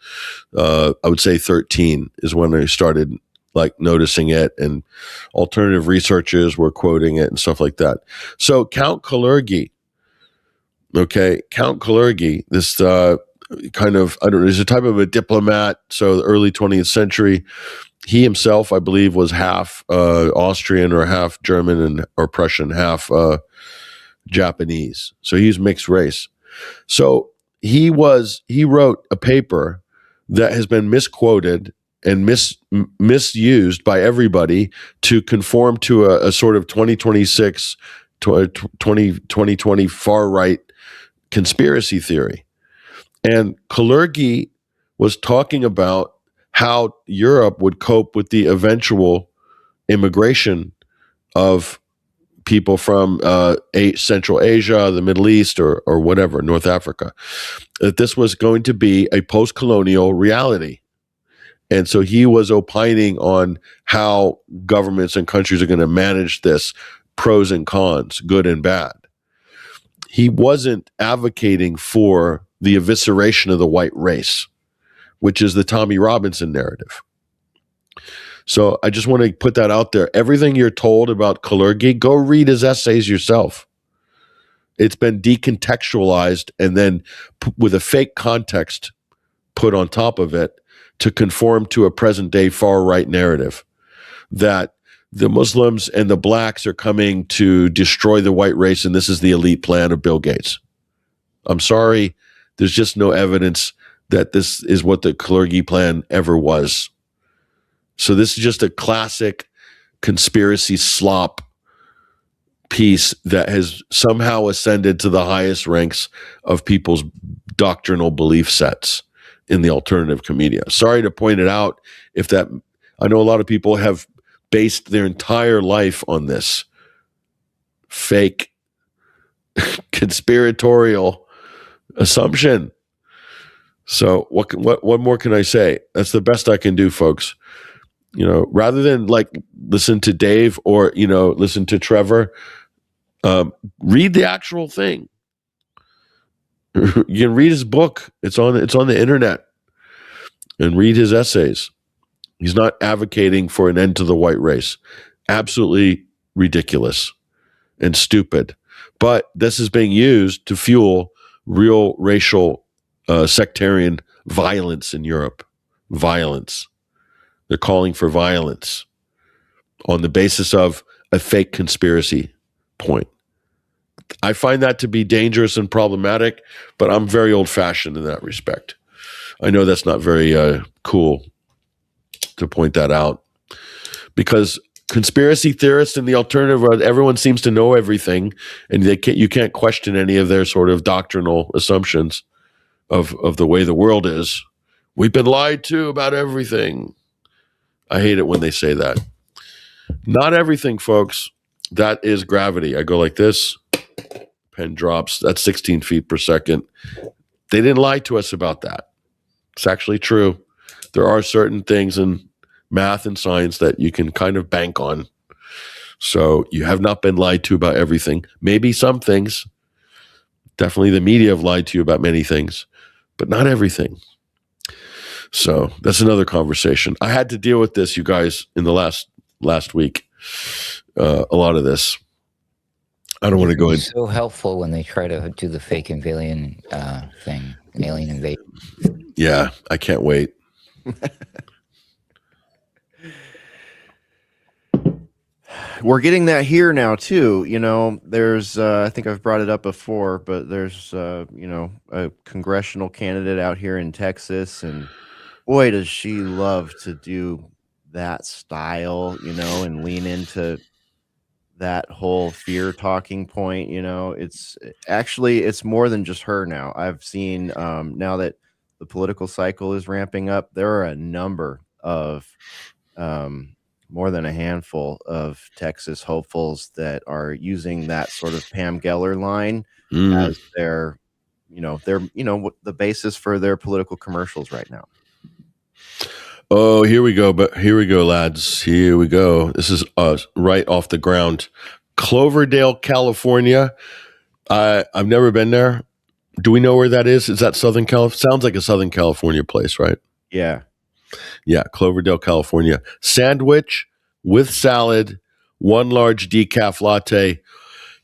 I would say 13 is when I started like noticing it, and alternative researchers were quoting it and stuff like that. So Count Kalergi. Okay, Count Kalergi, this kind of, I don't know, he's a type of a diplomat. So the early 20th century, he himself, I believe, was half Austrian or half German or Prussian, half Japanese. So he's mixed race. So he wrote a paper that has been misquoted and misused by everybody to conform to a sort of 2020 far-right conspiracy theory. And Kalergi was talking about how Europe would cope with the eventual immigration of people from Central Asia, the Middle East, or whatever, North Africa. That this was going to be a post-colonial reality. And so he was opining on how governments and countries are going to manage this, pros and cons, good and bad. He wasn't advocating for the evisceration of the white race, which is the Tommy Robinson narrative. So I just want to put that out there. Everything you're told about Kalergi, go read his essays yourself. It's been decontextualized and then with a fake context put on top of it to conform to a present day far right narrative that the Muslims and the blacks are coming to destroy the white race, and this is the elite plan of Bill Gates. I'm sorry, there's just no evidence that this is what the Kalergi plan ever was. So this is just a classic conspiracy slop piece that has somehow ascended to the highest ranks of people's doctrinal belief sets in the alternative media. Sorry to point it out. I know a lot of people have based their entire life on this fake conspiratorial assumption. So what more can I say? That's the best I can do, folks. Rather than listen to Dave or listen to Trevor, read the actual thing. You can read his book. It's on the internet, and read his essays. He's not advocating for an end to the white race. Absolutely ridiculous and stupid. But this is being used to fuel real racial sectarian violence in Europe. Violence. They're calling for violence on the basis of a fake conspiracy point. I find that to be dangerous and problematic, but I'm very old-fashioned in that respect. I know that's not very cool to point that out, because conspiracy theorists and the alternative world, everyone seems to know everything, and you can't question any of their sort of doctrinal assumptions of the way the world is. We've been lied to about everything. I hate it when they say that. Not everything, folks. That is gravity. I go like this. Pen drops. That's 16 feet per second. They didn't lie to us about that. It's actually true. There are certain things in math and science that you can kind of bank on. So you have not been lied to about everything. Maybe some things. Definitely the media have lied to you about many things, but not everything. So that's another conversation. I had to deal with this, you guys, in the last week. A lot of this. I don't want to go into. So helpful when they try to do the fake alien thing, alien invasion. Yeah, I can't wait. We're getting that here now too. There's I think I've brought it up before, but there's a congressional candidate out here in Texas, and boy, does she love to do that style, and lean into that whole fear talking point. It's more than just her now. I've seen now that the political cycle is ramping up, there are a number of more than a handful of Texas hopefuls that are using that sort of Pam Geller line as their the basis for their political commercials right now. Oh, here we go. But here we go, lads. Here we go. This is right off the ground. Cloverdale, California. I've never been there. Do we know where that is? Is that Southern California? Sounds like a Southern California place, right? Yeah. Yeah, Cloverdale, California. Sandwich with salad, one large decaf latte,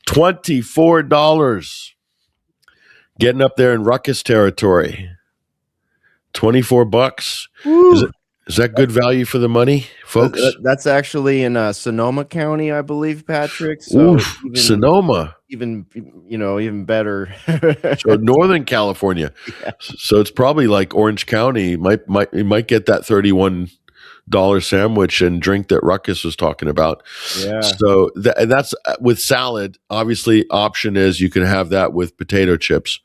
$24. Getting up there in Ruckus territory. $24. Is that good value for the money, folks? That's actually in Sonoma County, I believe, Patrick. So Sonoma. Even better. So Northern California. Yeah. So it's probably like Orange County. You might get that $31 sandwich and drink that Ruckus was talking about. Yeah. So that's with salad. Obviously, option is you can have that with potato chips,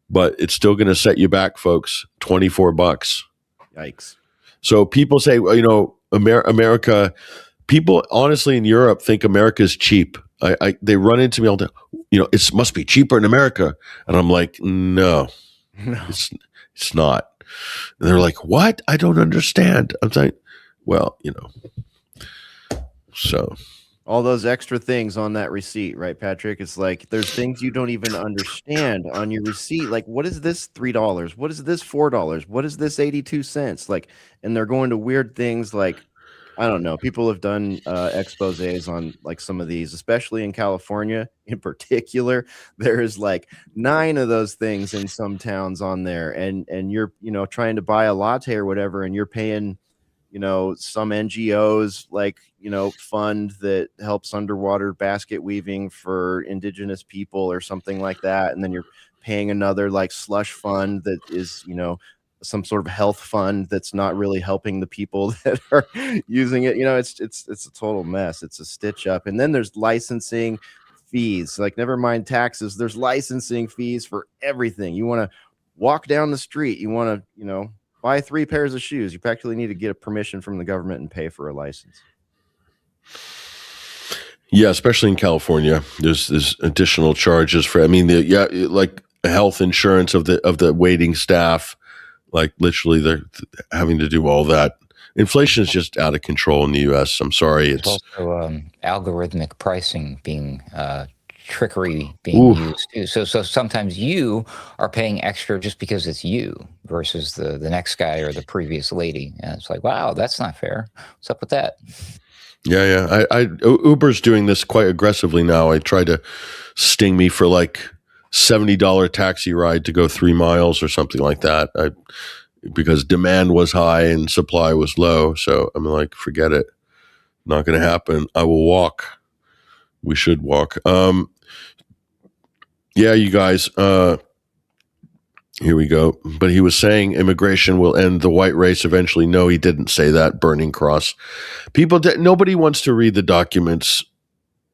but it's still going to set you back, folks. $24. Yikes. So people say, America. People honestly in Europe think America is cheap. They run into me all the time. It must be cheaper in America, and I'm like, no. It's not. And they're like, what? I don't understand. I'm like, well, so. All those extra things on that receipt, right, Patrick? It's like there's things you don't even understand on your receipt. Like, what is this $3? What is this $4? What is this 82 cents? Like, and they're going to weird things like I don't know. People have done exposés on like some of these, especially in California in particular. There's like 9 of those things in some towns on there, and you're trying to buy a latte or whatever, and you're paying some NGOs like fund that helps underwater basket weaving for indigenous people or something like that, and then you're paying another like slush fund that is some sort of health fund that's not really helping the people that are using it. It's a total mess. It's a stitch up. And then there's licensing fees, like never mind taxes, there's licensing fees for everything. You want to walk down the street, you want to buy 3 pairs of shoes, you practically need to get a permission from the government and pay for a license. Yeah, especially in California, there's additional charges for. I mean, like health insurance of the waiting staff. Like literally, they're having to do all that. Inflation is just out of control in the U.S. I'm sorry. It's also algorithmic pricing being trickery being used too. So sometimes you are paying extra just because it's you versus the next guy or the previous lady. And it's like, wow, that's not fair. What's up with that? Yeah. Uber's doing this quite aggressively now. I tried to sting me for like $70 taxi ride to go 3 miles or something like that. Because demand was high and supply was low. So I'm like, forget it. Not going to happen. I will walk. We should walk. Yeah, you guys, here we go. But he was saying immigration will end the white race eventually. No, he didn't say that. Burning cross. Nobody wants to read the documents.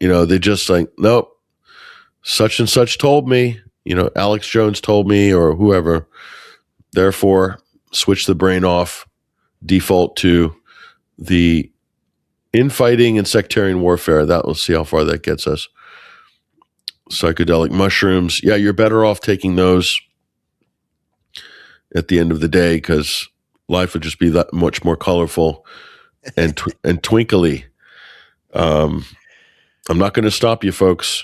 They just like, nope. Such and such told me, Alex Jones told me, or whoever. Therefore, switch the brain off, default to the infighting and sectarian warfare. We'll see how far that gets us. Psychedelic mushrooms. Yeah, you're better off taking those at the end of the day because life would just be that much more colorful and twinkly. I'm not going to stop you, folks.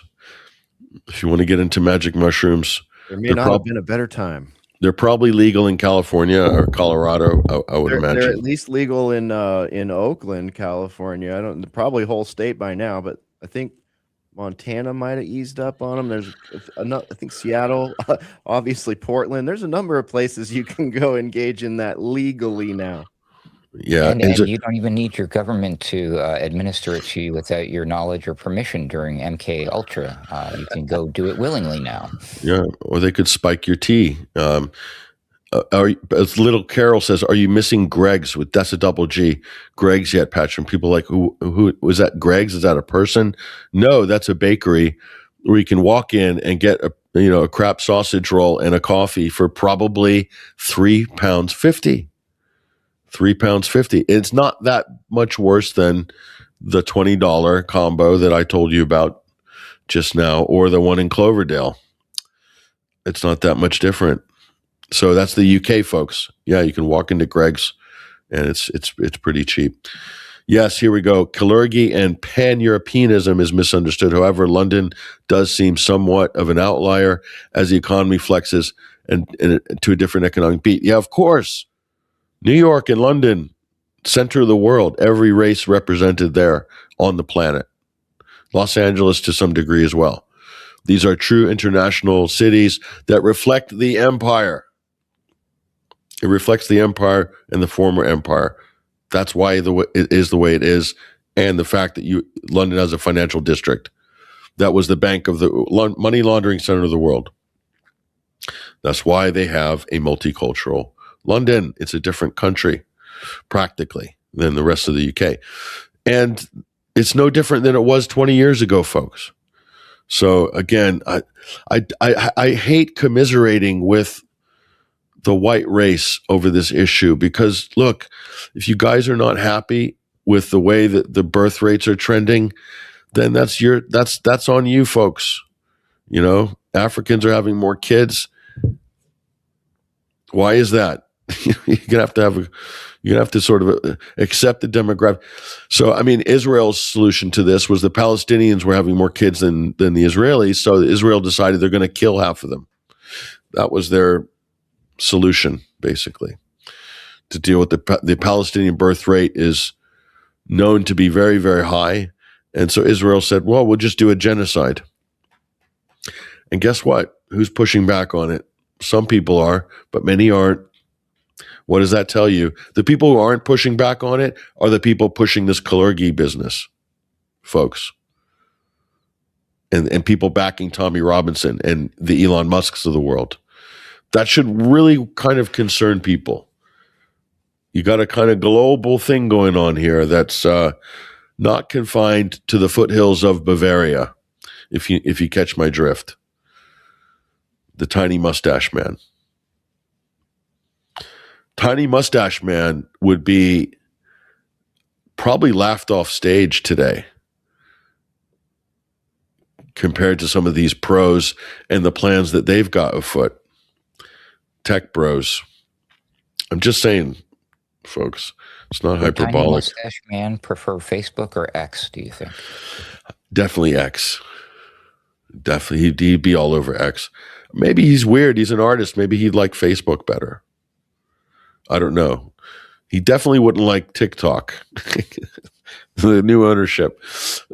If you want to get into magic mushrooms, there may not have been a better time. They're probably legal in California or Colorado. I would imagine they're at least legal in Oakland, California. I don't probably whole state by now, but I think Montana might have eased up on them. There's I think Seattle, obviously Portland. There's a number of places you can go engage in that legally now. Yeah, and you don't even need your government to administer it to you without your knowledge or permission during MK Ultra. You can go do it willingly now. Yeah, or they could spike your tea. As little Carol says, are you missing Greg's? That's a double G. Greg's yet, Patrick? People like, who was that? Greg's? Is that a person? No, that's a bakery where you can walk in and get a crap sausage roll and a coffee for probably £3.50. £3.50. It's not that much worse than the $20 combo that I told you about just now, or the one in Cloverdale. It's not that much different. So that's the UK, folks. Yeah, you can walk into Greg's, and it's pretty cheap. Yes, here we go. Calurgy and pan-Europeanism is misunderstood. However, London does seem somewhat of an outlier as the economy flexes and to a different economic beat. Yeah, of course. New York and London, center of the world, every race represented there on the planet. Los Angeles to some degree as well. These are true international cities that reflect the empire. It reflects the empire and the former empire. That's why it is the way it is, and the fact that London has a financial district. That was the bank of the money laundering center of the world. That's why they have a multicultural London. It's a different country, practically, than the rest of the UK. And it's no different than it was 20 years ago, folks. So again, I hate commiserating with the white race over this issue because, look, if you guys are not happy with the way that the birth rates are trending, then that's on you, folks. Africans are having more kids. Why is that? You're gonna have to sort of accept the demographic. So, I mean, Israel's solution to this was the Palestinians were having more kids than the Israelis. So Israel decided they're going to kill half of them. That was their solution, basically, to deal with the Palestinian birth rate is known to be very, very high. And so Israel said, well, we'll just do a genocide. And guess what? Who's pushing back on it? Some people are, but many aren't. What does that tell you? The people who aren't pushing back on it are the people pushing this Kalergi business, folks. And people backing Tommy Robinson and the Elon Musks of the world. That should really kind of concern people. You got a kind of global thing going on here that's not confined to the foothills of Bavaria, if you catch my drift. The tiny mustache man. Tiny mustache man would be probably laughed off stage today compared to some of these pros and the plans that they've got afoot. Tech bros. I'm just saying, folks, it's not hyperbolic. Tiny mustache man prefer Facebook or X, do you think? Definitely X. Definitely. He'd be all over X. Maybe he's weird. He's an artist. Maybe he'd like Facebook better. I don't know. He definitely wouldn't like TikTok. The new ownership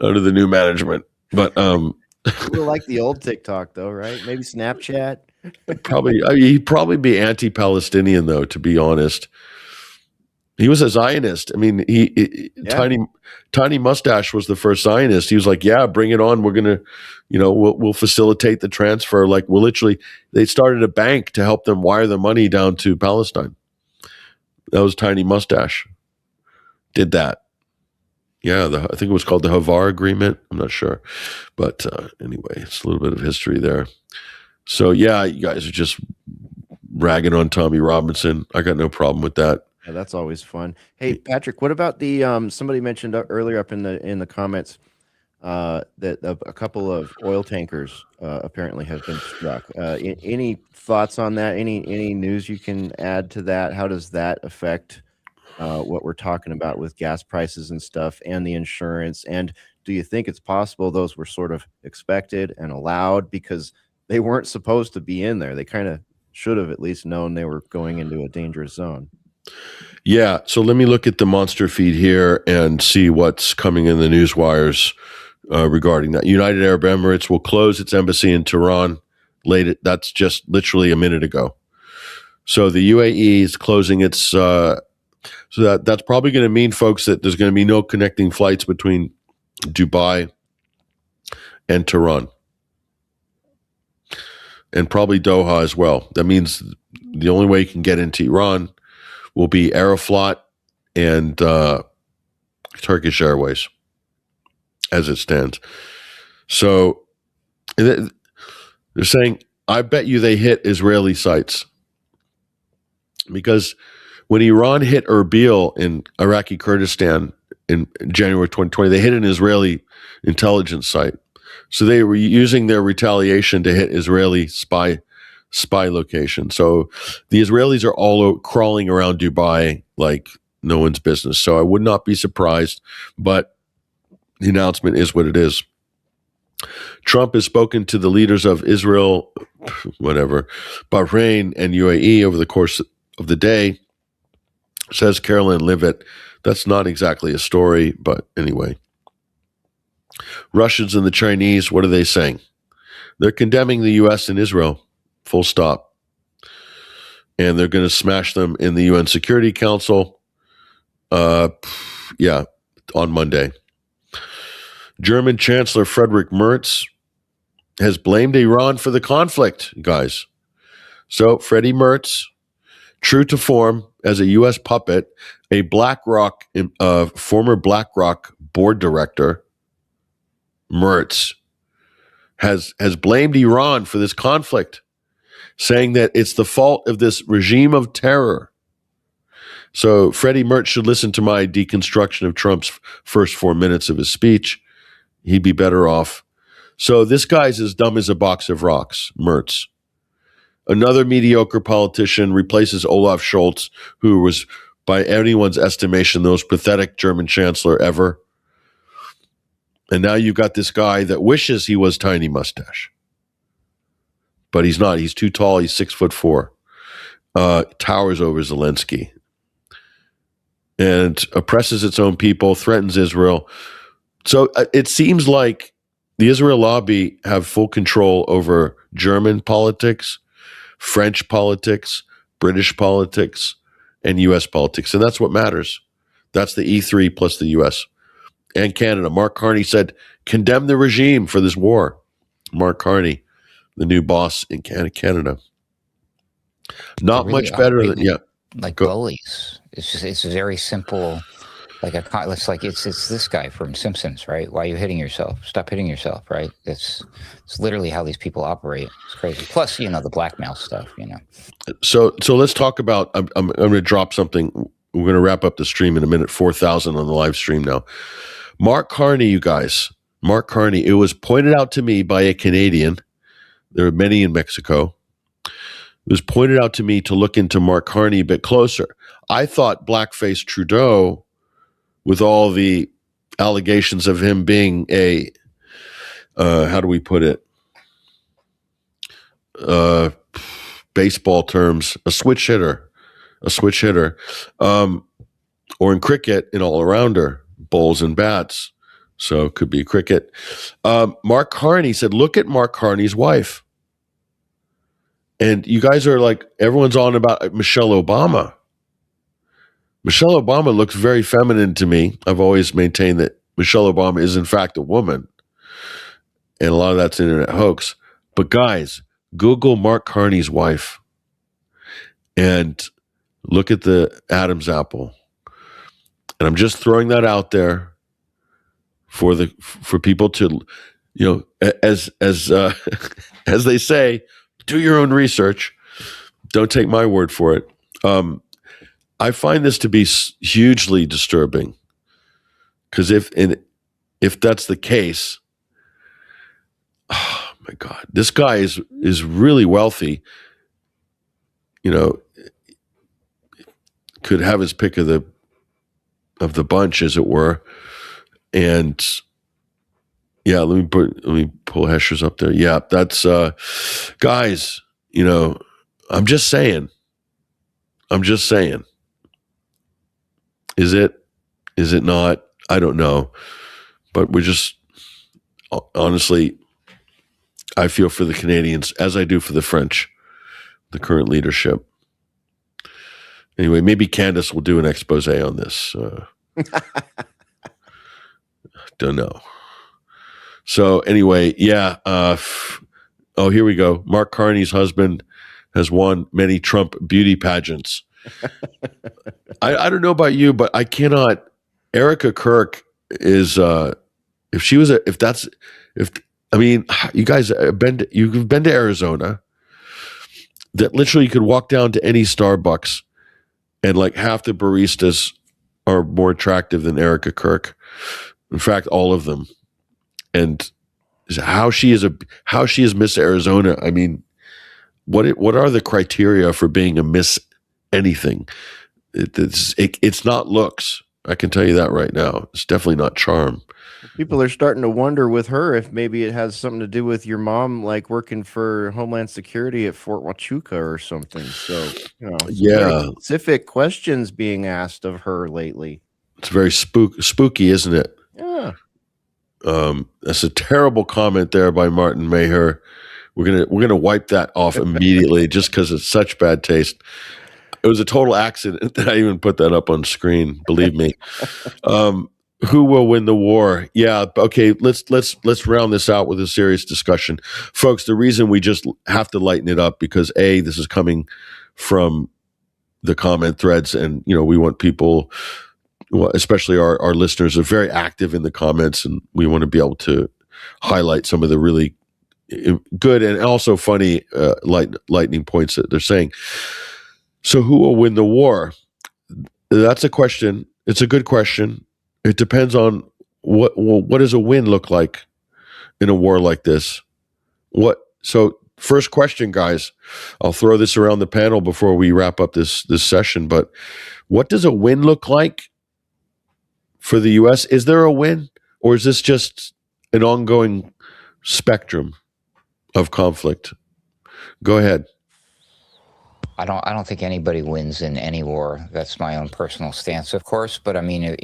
under the new management. But People like the old TikTok though, right? Maybe Snapchat. He'd probably be anti-Palestinian though, to be honest. He was a Zionist. I mean, Tiny Mustache was the first Zionist. He was like, yeah, bring it on. We're going to, we'll facilitate the transfer. Like, they started a bank to help them wire the money down to Palestine. That was Tiny Mustache. Did that. Yeah, I think it was called the Havar Agreement. I'm not sure. But anyway, it's a little bit of history there. So, yeah, you guys are just ragging on Tommy Robinson. I got no problem with that. Yeah, that's always fun. Hey, Patrick, what about the somebody mentioned earlier up in the comments that a couple of oil tankers apparently have been struck. Any thoughts on that? Any news you can add to that? How does that affect what we're talking about with gas prices and stuff and the insurance? And do you think it's possible those were sort of expected and allowed because they weren't supposed to be in there? They kind of should have at least known they were going into a dangerous zone. Yeah, so let me look at the monster feed here and see what's coming in the news wires regarding that. United Arab Emirates will close its embassy in Tehran late. That's just literally a minute ago. So the UAE is closing its. So that's probably going to mean, folks, that there's going to be no connecting flights between Dubai and Tehran, and probably Doha as well. That means the only way you can get into Iran will be Aeroflot and Turkish Airways, as it stands. So they're saying, I bet you they hit Israeli sites. Because when Iran hit Erbil in Iraqi Kurdistan in January 2020, they hit an Israeli intelligence site. So they were using their retaliation to hit Israeli spy location. So the Israelis are all crawling around Dubai like no one's business. So I would not be surprised, but the announcement is what it is. Trump has spoken to the leaders of Israel, Bahrain and UAE over the course of the day, says Carolyn Levitt. That's not exactly a story, but anyway. Russians and the Chinese, what are they saying? They're condemning the U.S. and Israel. Full stop. And they're going to smash them in the UN Security Council. On Monday. German Chancellor Friedrich Merz has blamed Iran for the conflict, guys. So Freddie Merz, true to form as a U.S. puppet, a former BlackRock board director, Merz, has blamed Iran for this conflict, saying that it's the fault of this regime of terror. So Freddie Merz should listen to my deconstruction of Trump's first 4 minutes of his speech. He'd be better off. So this guy's as dumb as a box of rocks, Merz. Another mediocre politician replaces Olaf Scholz, who was, by anyone's estimation, the most pathetic German chancellor ever. And now you've got this guy that wishes he was Tiny Mustache. But he's not. He's too tall. He's 6'4". Towers over Zelensky. and oppresses its own people, threatens Israel. So it seems like the Israel lobby have full control over German politics, French politics, British politics, and U.S. politics. And that's what matters. That's the E3 plus the U.S. and Canada. Mark Carney said, condemn the regime for this war. Mark Carney, the new boss in Canada. Not They really much better than, like bullies. It's very simple. It's this guy from Simpsons, right? Why are you hitting yourself? Stop hitting yourself, right? It's literally how these people operate. It's crazy. Plus, the blackmail stuff, So let's talk about, I'm going to drop something. We're going to wrap up the stream in a minute, 4,000 on the live stream now. Mark Carney, you guys. Mark Carney, it was pointed out to me by a Canadian. There are many in Mexico. It was pointed out to me to look into Mark Carney a bit closer. I thought blackface Trudeau, with all the allegations of him being a, how do we put it? Baseball terms, a switch hitter, or in cricket, an all-arounder, bowls and bats. So it could be cricket. Mark Carney said, look at Mark Carney's wife. And you guys are like, everyone's on about Michelle Obama. Michelle Obama looks very feminine to me. I've always maintained that Michelle Obama is in fact a woman. And a lot of that's internet hoax. But guys, Google Mark Carney's wife and look at the Adam's apple. And I'm just throwing that out there for people to, as as they say, do your own research. Don't take my word for it. I find this to be hugely disturbing, because if that's the case, oh my God, this guy is really wealthy. Could have his pick of the bunch, as it were. And yeah, let me pull Hesher's up there. Yeah, that's guys. I'm just saying. Is it not? I don't know. But we're just, honestly, I feel for the Canadians as I do for the French, the current leadership. Anyway, maybe Candace will do an expose on this. Don't know. So anyway, yeah. Here we go. Mark Carney's husband has won many Trump beauty pageants. I don't know about you, but I cannot. Erica Kirk is, you guys you've been to Arizona, that literally you could walk down to any Starbucks and like half the baristas are more attractive than Erica Kirk. In fact, all of them. And how she is Miss Arizona. I mean, what are the criteria for being a Miss anything? It's not looks. I can tell you that right now. It's definitely not charm. People are starting to wonder with her if maybe it has something to do with your mom, like working for Homeland Security at Fort Huachuca or something. So, yeah, specific questions being asked of her lately. It's very spooky, isn't it? Yeah. That's a terrible comment there by Martin Maher. We're gonna wipe that off immediately just because it's such bad taste. It was a total accident that I even put that up on screen. Believe me. Who will win the war? Yeah. Okay. Let's round this out with a serious discussion, folks. The reason we just have to lighten it up because this is coming from the comment threads, and we want people, especially our listeners, are very active in the comments, and we want to be able to highlight some of the really good and also funny lightning points that they're saying. So who will win the war? That's a question. It's a good question. It depends on what does a win look like in a war like this? So first question, guys, I'll throw this around the panel before we wrap up this session, but what does a win look like for the U.S.? Is there a win, or is this just an ongoing spectrum of conflict? Go ahead. I don't think anybody wins in any war. That's my own personal stance, of course. But I mean,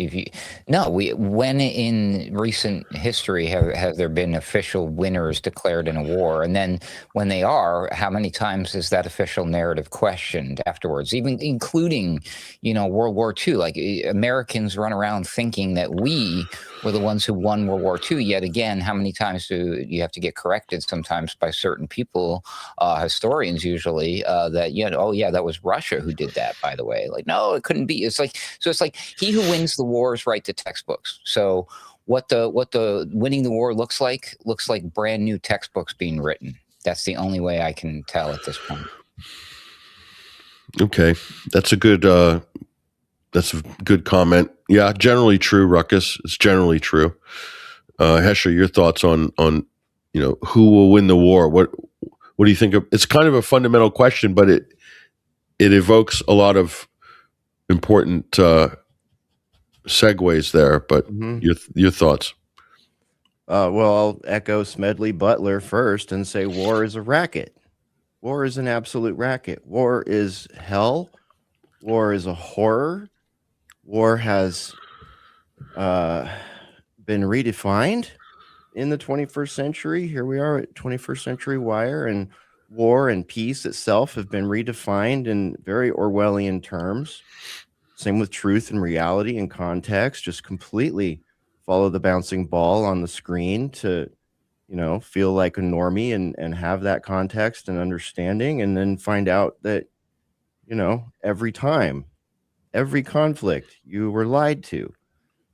when in recent history have there been official winners declared in a war? And then when they are, how many times is that official narrative questioned afterwards? Even including, World War II. Like Americans run around thinking that we were the ones who won World War II. Yet again, how many times do you have to get corrected sometimes by certain people, historians usually, that oh yeah, that was Russia who did that, by the way. Like, no, it couldn't be. It's like he who wins the wars write the textbooks. So what the winning the war looks like brand new textbooks being written. That's the only way I can tell at this point. Okay, that's a good comment. Yeah, generally true, Ruckus. It's generally true. Hesher, your thoughts on who will win the war? What do you think of? It's kind of a fundamental question, but it evokes a lot of important segues there. But your thoughts? Well, I'll echo Smedley Butler first and say war is a racket. War is an absolute racket. War is hell. War is a horror. War has been redefined in the 21st century. Here we are at 21st Century Wire, and war and peace itself have been redefined in very Orwellian terms. Same with truth and reality and context. Just completely follow the bouncing ball on the screen to, feel like a normie and have that context and understanding, and then find out that, every time, every conflict, you were lied to.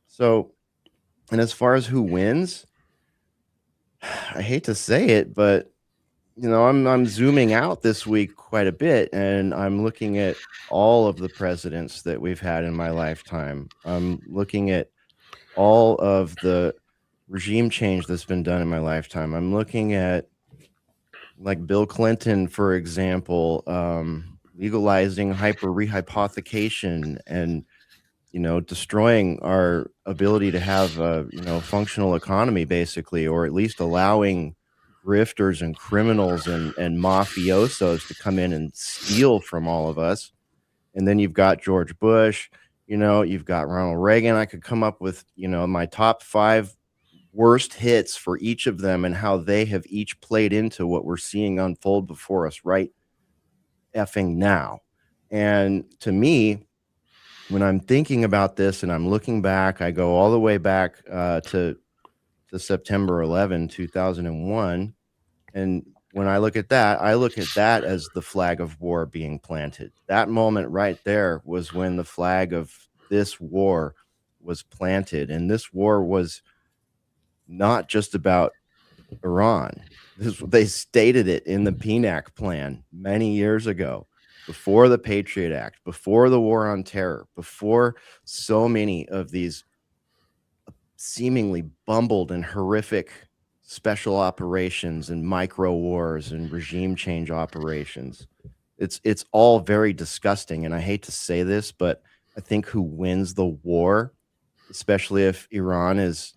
So, and as far as who wins, I hate to say it, but I'm zooming out this week quite a bit, and I'm looking at all of the presidents that we've had in my lifetime. I'm looking at all of the regime change that's been done in my lifetime. I'm looking at, like, Bill Clinton, for example, legalizing rehypothecation and destroying our ability to have a functional economy, basically, or at least allowing grifters and criminals and mafiosos to come in and steal from all of us. And then you've got George Bush, you've got Ronald Reagan. I could come up with my top 5 worst hits for each of them and how they have each played into what we're seeing unfold before us right effing now. And to me, when I'm thinking about this and I'm looking back, I go all the way back to September 11, 2001. And when I look at that as the flag of war being planted. That moment right there was when the flag of this war was planted. And this war was not just about Iran. They stated it in the PNAC plan many years ago, before the Patriot Act, before the war on terror, before so many of these seemingly bumbled and horrific special operations and micro wars and regime change operations. It's all very disgusting. And I hate to say this, but I think who wins the war, especially if Iran is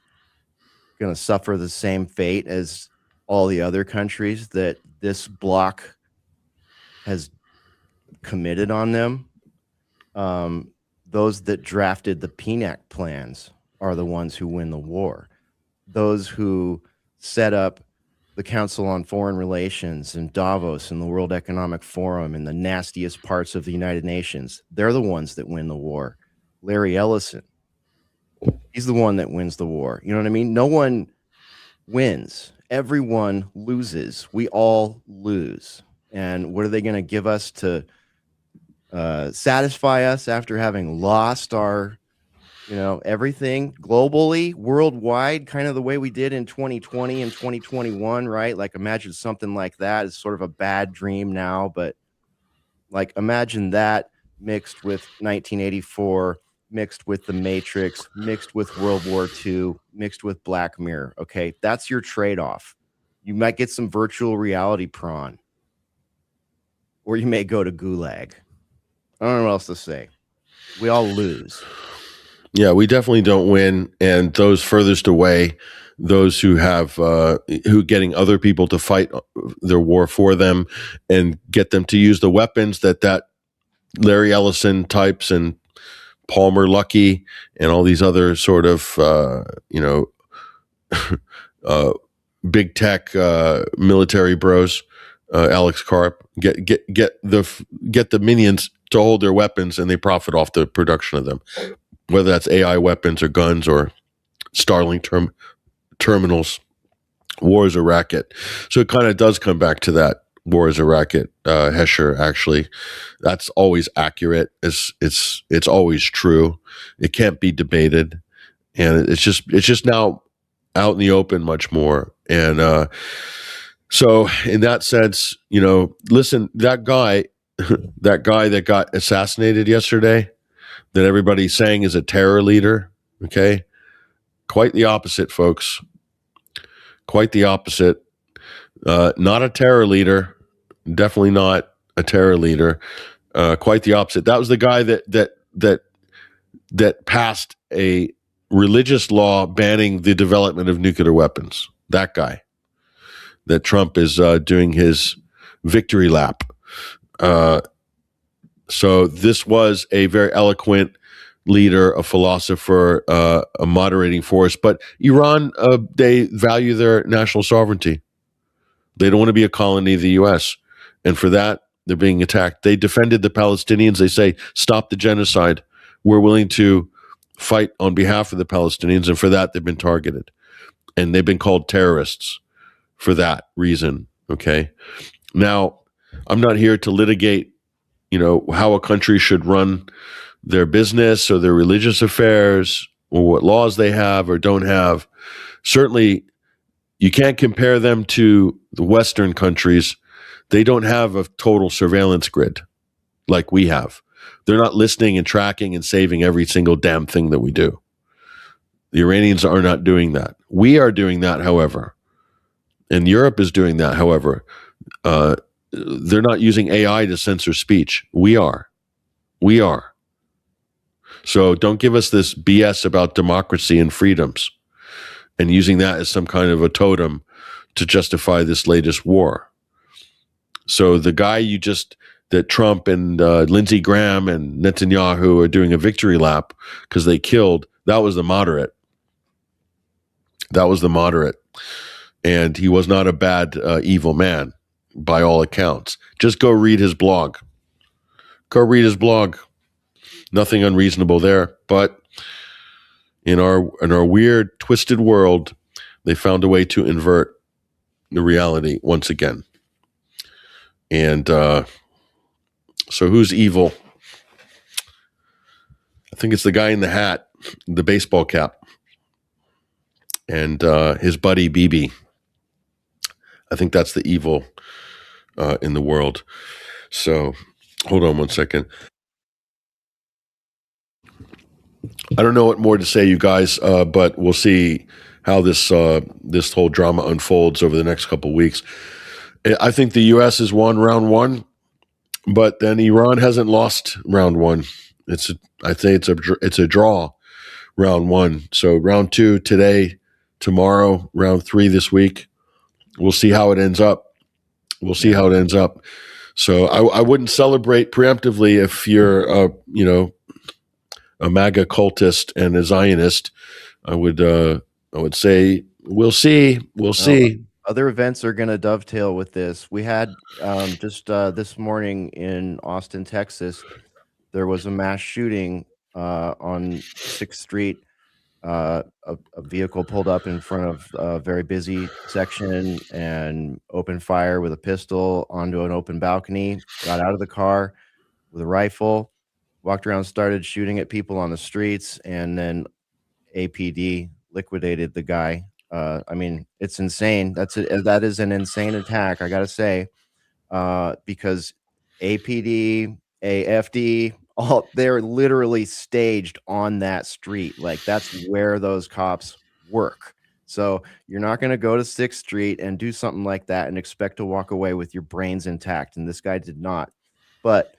going to suffer the same fate as all the other countries that this bloc has committed on them, those that drafted the PNAC plans are the ones who win the war. Those who set up the Council on Foreign Relations and Davos and the World Economic Forum and the nastiest parts of the United Nations, they're the ones that win the war. Larry Ellison, he's the one that wins the war. You know what I mean? No one wins. Everyone loses. We all lose. And what are they going to give us to satisfy us after having lost our, everything globally, worldwide, kind of the way we did in 2020 and 2021, right? Like, imagine something like that. It's sort of a bad dream now, but like, imagine that mixed with 1984, mixed with The Matrix, mixed with World War II, mixed with Black Mirror. Okay, that's your trade-off. You might get some virtual reality prawn, or you may go to Gulag. I don't know what else to say. We all lose. Yeah, we definitely don't win. And those furthest away, those who have who getting other people to fight their war for them and get them to use the weapons that Larry Ellison types and Palmer Luckey and all these other sort of big tech military bros, Alex Karp, get the minions to hold their weapons, and they profit off the production of them, whether that's AI weapons or guns or Starlink terminals. War is a racket. So it kind of does come back to that. War is a racket. Hesher, actually, that's always accurate. It's always true. It can't be debated, and it's just now out in the open much more. And so in that sense, listen, that guy that got assassinated yesterday, that everybody's saying is a terror leader. Okay, quite the opposite, folks. Quite the opposite. Not a terror leader. Definitely not a terror leader. Quite the opposite. That was the guy that passed a religious law banning the development of nuclear weapons. That guy. That Trump is doing his victory lap. So this was a very eloquent leader, a philosopher, a moderating force. But Iran, they value their national sovereignty. They don't want to be a colony of the U.S. And for that, they're being attacked. They defended the Palestinians. They say, stop the genocide. We're willing to fight on behalf of the Palestinians. And for that, they've been targeted. And they've been called terrorists for that reason. Okay. Now, I'm not here to litigate, how a country should run their business or their religious affairs or what laws they have or don't have. Certainly, you can't compare them to the Western countries. They don't have a total surveillance grid like we have. They're not listening and tracking and saving every single damn thing that we do. The Iranians are not doing that. We are doing that, however. And Europe is doing that, however. They're not using AI to censor speech. We are. So don't give us this BS about democracy and freedoms and using that as some kind of a totem to justify this latest war. So the guy that Trump and Lindsey Graham and Netanyahu are doing a victory lap because they killed, that was the moderate. And he was not a bad, evil man by all accounts. Just go read his blog. Nothing unreasonable there. But in our weird, twisted world, they found a way to invert the reality once again. And so who's evil? I think it's the guy in the hat, the baseball cap, and his buddy Bibi. I think that's the evil in the world. So hold on one second. I don't know what more to say, you guys, but we'll see how this whole drama unfolds over the next couple of weeks. I think the U.S. has won round one, but then Iran hasn't lost round one. I'd say it's a draw, round one. So round two today, tomorrow, round three this week. We'll see how it ends up. So I wouldn't celebrate preemptively if you're a MAGA cultist and a Zionist. I would say we'll see. Other events are going to dovetail with this. We had just this morning in Austin, Texas, there was a mass shooting on 6th Street. A vehicle pulled up in front of a very busy section and opened fire with a pistol onto an open balcony, got out of the car with a rifle, walked around, started shooting at people on the streets, and then APD liquidated the guy. I mean, it's insane. That is an insane attack, I gotta say, because APD, AFD, they're literally staged on that street. Like, that's where those cops work. So you're not going to go to 6th Street and do something like that and expect to walk away with your brains intact. And this guy did not. But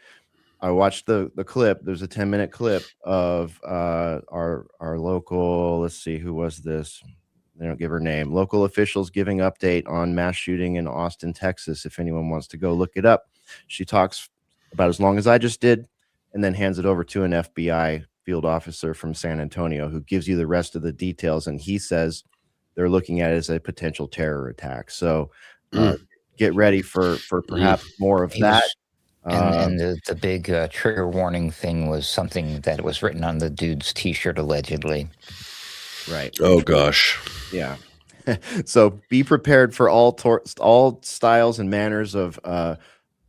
I watched the clip. There's a 10-minute clip of our local. Let's see, who was this? They don't give her name. Local officials giving update on mass shooting in Austin, Texas. If anyone wants to go look it up, she talks about as long as I just did, and then hands it over to an FBI field officer from San Antonio who gives you the rest of the details. And he says they're looking at it as a potential terror attack. So get ready for perhaps more of that. And the big trigger warning thing was something that was written on the dude's T-shirt, allegedly. Right. Oh, gosh. Yeah. So be prepared for all styles and manners of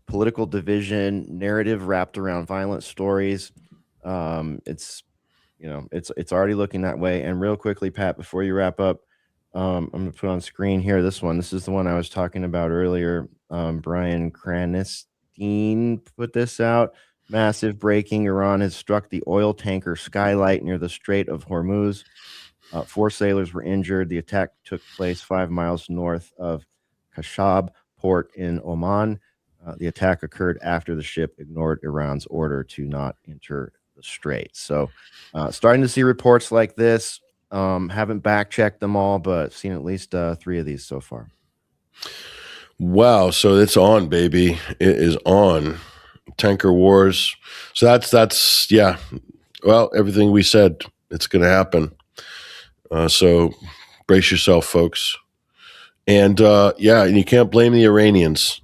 political division, narrative wrapped around violent stories. It's already looking that way. And real quickly, Pat, before you wrap up, I'm going to put on screen here this one. This is the one I was talking about earlier. Bryan put this out. Massive breaking. Iran has struck the oil tanker Skylight near the Strait of Hormuz. 4 sailors were injured. The attack took place 5 miles north of Kashab port in Oman. The attack occurred after the ship ignored Iran's order to not enter the strait. So starting to see reports like this. Haven't back-checked them all, but seen at least 3 of these so far. Wow. So it's on, baby. It is on. Tanker wars. So that's yeah. Well, everything we said, it's going to happen. So brace yourself, folks. And and you can't blame the Iranians.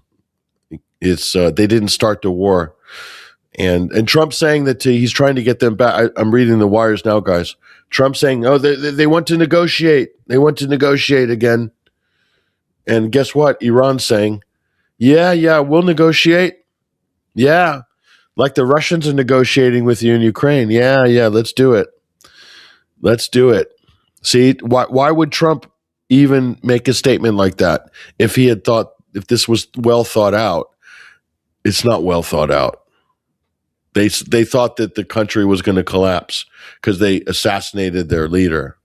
It's they didn't start the war. And Trump saying that he's trying to get them back. I'm reading the wires now, guys. Trump saying, oh, they want to negotiate. They want to negotiate again. And guess what? Iran's saying, yeah, we'll negotiate. Yeah, like the Russians are negotiating with you in Ukraine. Yeah, let's do it. Let's do it. See, why would Trump even make a statement like that if this was well thought out? It's not well thought out. They thought that the country was going to collapse because they assassinated their leader.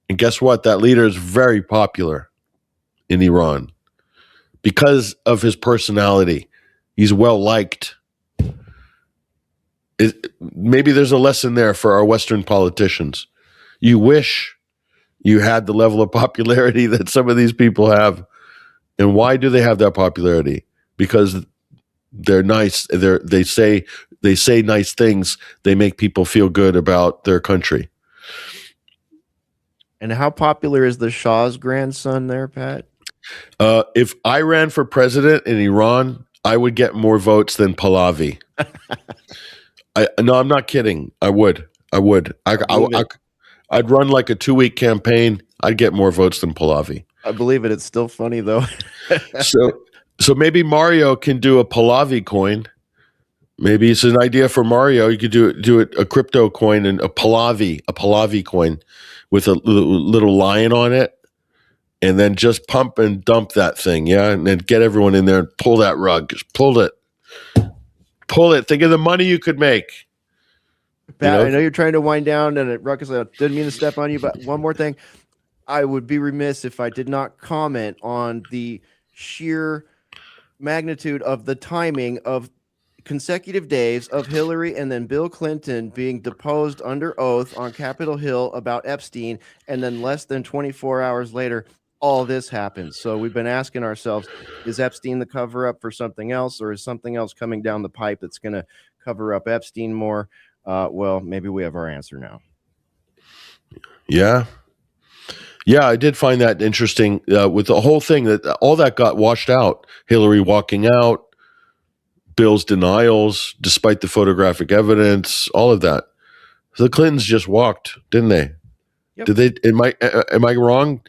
And guess what? That leader is very popular in Iran because of his personality. He's well liked. Maybe there's a lesson there for our Western politicians. You wish you had the level of popularity that some of these people have. And why do they have that popularity? Because they're nice. They say nice things. They make people feel good about their country. And how popular is the Shah's grandson there, Pat? If I ran for president in Iran, I would get more votes than Pahlavi. No, I'm not kidding. I would. I'd run like a 2-week campaign. I'd get more votes than Pahlavi. I believe it. It's still funny though. So maybe Mario can do a Pahlavi coin. Maybe it's an idea for Mario. You could do it a crypto coin and a Pahlavi coin with a little lion on it, and then just pump and dump that thing, yeah, and then get everyone in there and pull that rug. Just pull it. Think of the money you could make. Pat, I know you're trying to wind down, and Ruckus, I didn't mean to step on you, but one more thing. I would be remiss if I did not comment on the sheer magnitude of the timing of consecutive days of Hillary and then Bill Clinton being deposed under oath on Capitol Hill about Epstein, and then less than 24 hours later, all this happens. So we've been asking ourselves, is Epstein the cover-up for something else, or is something else coming down the pipe that's going to cover up Epstein more? Well, maybe we have our answer now. Yeah, I did find that interesting with the whole thing, that all that got washed out. Hillary walking out, Bill's denials, despite the photographic evidence, all of that. So the Clintons just walked, didn't they? Yep. Did they? Am I wrong?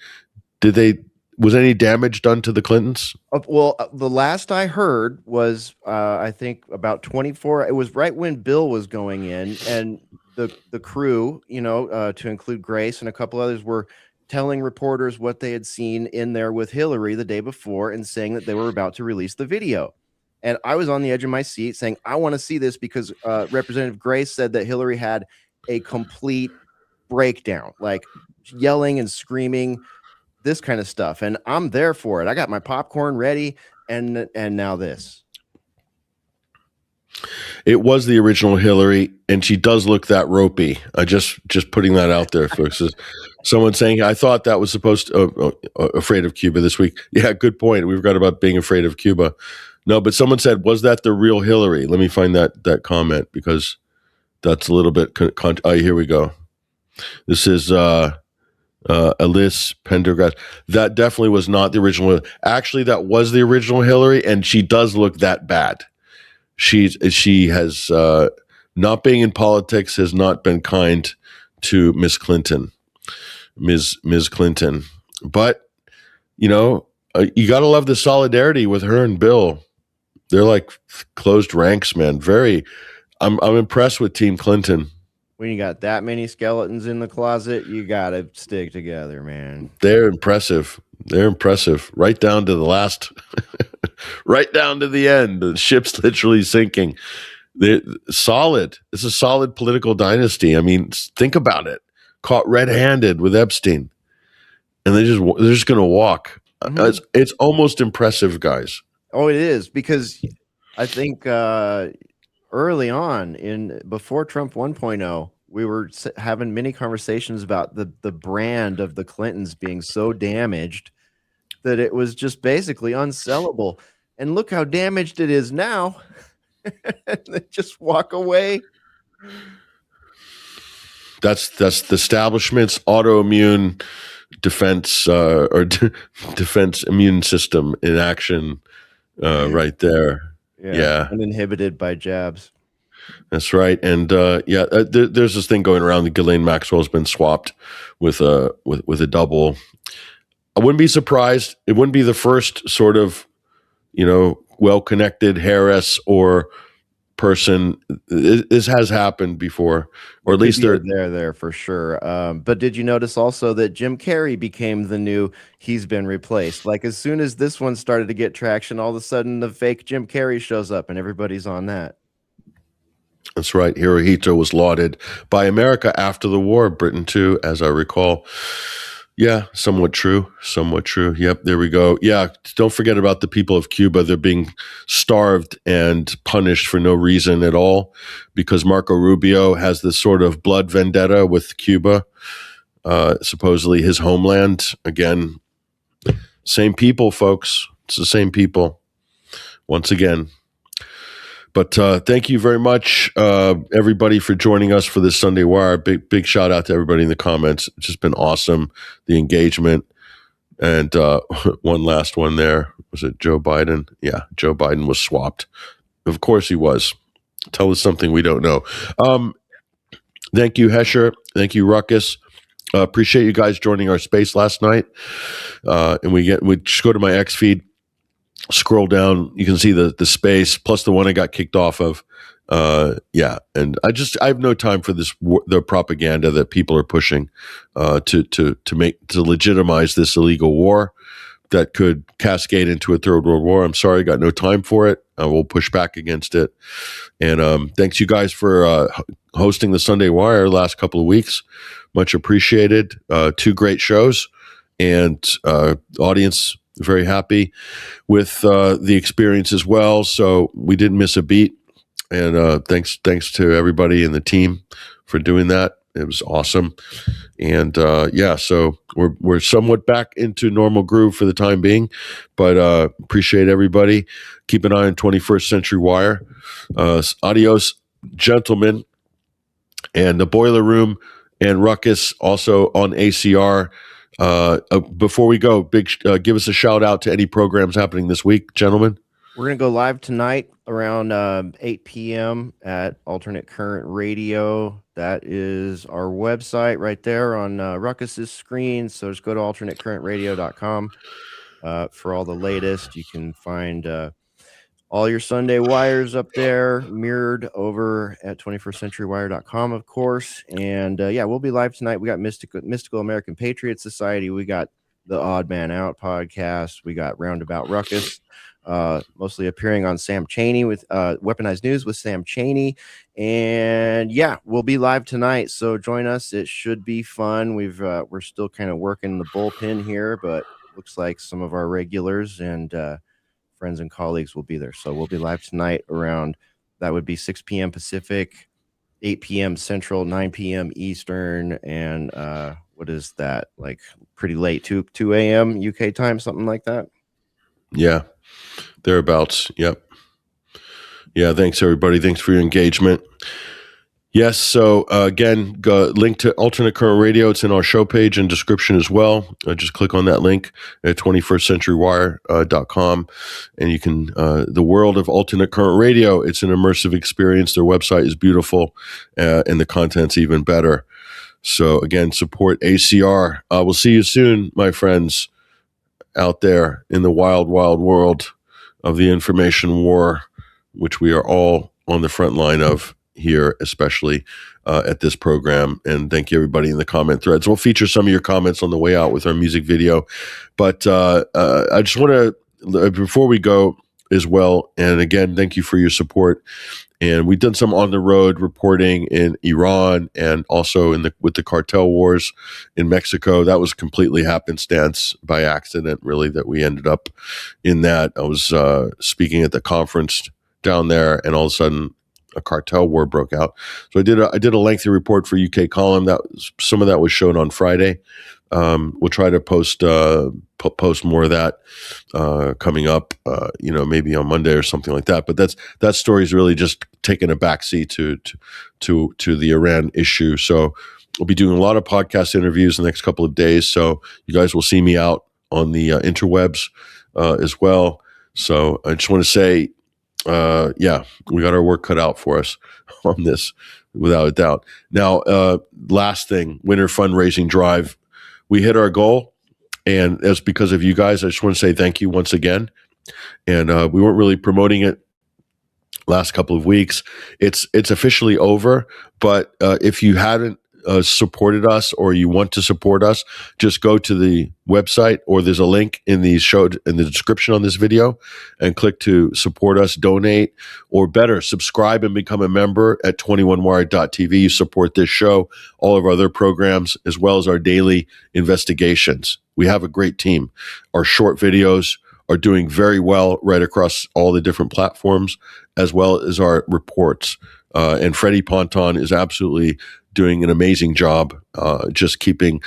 Was any damage done to the Clintons? Well, the last I heard was, I think about 24. It was right when Bill was going in, and the crew, to include Grace and a couple others, were telling reporters what they had seen in there with Hillary the day before and saying that they were about to release the video. And I was on the edge of my seat saying, I want to see this, because Representative Grace said that Hillary had a complete breakdown, like yelling and screaming, this kind of stuff. And I'm there for it. I got my popcorn ready. And now this. It was the original Hillary, and she does look that ropey. I just putting that out there, folks. Someone saying, I thought that was supposed to, afraid of Cuba this week. Yeah, good point. We forgot about being afraid of Cuba. No, but someone said, was that the real Hillary? Let me find that comment, because that's a little bit, here we go. This is Alice Pendergrass. That definitely was not the original. Actually, that was the original Hillary, and she does look that bad. She has not being in politics has not been kind to Ms. Clinton. But you know, you got to love the solidarity with her and Bill. They're like closed ranks, man. I'm impressed with Team Clinton. When you got that many skeletons in the closet, you got to stick together, man. They're impressive. Right down to the last, right down to the end. The ship's literally sinking. They're solid. It's a solid political dynasty. I mean, think about it. Caught red-handed with Epstein, and they're just going to walk. Mm-hmm. It's almost impressive, guys. Oh, it is, because I think early on before Trump 1.0, we were having many conversations about the brand of the Clintons being so damaged that it was just basically unsellable. And look how damaged it is now. They just walk away. That's the establishment's autoimmune defense or defense immune system in action right there. Yeah. Uninhibited by jabs. That's right. And there's this thing going around that Ghislaine Maxwell's been swapped with a double. I wouldn't be surprised. It wouldn't be the first sort of, well-connected Harris or person. This has happened before, or at least they're there for sure. But did you notice also that Jim Carrey became the new, he's been replaced? Like, as soon as this one started to get traction, all of a sudden the fake Jim Carrey shows up and everybody's on that. That's right. Hirohito was lauded by America after the war, Britain too, as I recall. Yeah, somewhat true. Yep, there we go. Yeah, don't forget about the people of Cuba. They're being starved and punished for no reason at all, because Marco Rubio has this sort of blood vendetta with Cuba, supposedly his homeland. Again, same people, folks. It's the same people, once again. But thank you very much, everybody, for joining us for this Sunday Wire. Big shout out to everybody in the comments. It's just been awesome, the engagement. And one last one there. Was it Joe Biden? Yeah, Joe Biden was swapped. Of course he was. Tell us something we don't know. Thank you, Hesher. Thank you, Ruckus. Appreciate you guys joining our space last night. And we just go to my X feed. Scroll down, you can see the space plus the one I got kicked off of. And I have no time for the propaganda that people are pushing to legitimize this illegal war that could cascade into a third world war. I'm sorry, I got no time for it. I will push back against it. And thanks you guys for hosting the Sunday Wire last couple of weeks. Much appreciated. 2 great shows, and audience very happy with the experience as well. So we didn't miss a beat. And thanks to everybody in the team for doing that. It was awesome. And so we're somewhat back into normal groove for the time being, but appreciate everybody. Keep an eye on 21st Century Wire. Adios, gentlemen. And the Boiler Room and Ruckus also on ACR. Before we go, give us a shout out to any programs happening this week, gentlemen. We're going to go live tonight around 8 p.m. at Alternate Current Radio. That is our website right there on Ruckus's screen. So just go to alternatecurrentradio.com for all the latest. You can find all your Sunday Wires up there, mirrored over at 21stcenturywire.com, of course. And we'll be live tonight. We got Mystical American Patriot Society. We got the Odd Man Out podcast. We got Roundabout Ruckus, mostly appearing on Sam Chaney with Weaponized News with Sam Chaney. And we'll be live tonight. So join us. It should be fun. We're still kind of working the bullpen here, but looks like some of our regulars and friends and colleagues will be there. So we'll be live tonight around That would be 6 p.m. Pacific, 8 p.m. Central, 9 p.m. Eastern, and what is that? Like pretty late, 2 a.m. UK time, something like that. Yeah, thereabouts. Yep. Yeah, thanks everybody. Thanks for your engagement. Yes, so again, link to Alternate Current Radio. It's in our show page and description as well. Just click on that link at 21stcenturywire.com, and you can, the world of Alternate Current Radio, it's an immersive experience. Their website is beautiful, and the content's even better. So again, support ACR. We'll see you soon, my friends, out there in the wild, wild world of the information war, which we are all on the front line of here, especially at this program. And thank you, everybody, in the comment threads. We'll feature some of your comments on the way out with our music video. But I just want to, before we go as well, and again, thank you for your support. And we've done some on the road reporting in Iran and also with the cartel wars in Mexico. That was completely happenstance by accident, really, that we ended up in that. I was speaking at the conference down there, and all of a sudden a cartel war broke out. So I did a lengthy report for UK Column. Some of that was shown on Friday. We'll try to post more of that coming up, maybe on Monday or something like that. But that story is really just taking a backseat to the Iran issue. So we'll be doing a lot of podcast interviews in the next couple of days. So you guys will see me out on the interwebs as well. So I just want to say, we got our work cut out for us on this, without a doubt. Now, last thing, winter fundraising drive. We hit our goal, and that's because of you guys. I just want to say thank you once again. And we weren't really promoting it last couple of weeks. It's officially over, but if you hadn't supported us or you want to support us, just go to the website, or there's a link in the description on this video, and click to support us, donate, or better, subscribe and become a member at 21wire.tv. You support this show, all of our other programs, as well as our daily investigations. We have a great team. Our short videos are doing very well right across all the different platforms, as well as our reports. And Freddie Ponton is absolutely doing an amazing job, just keeping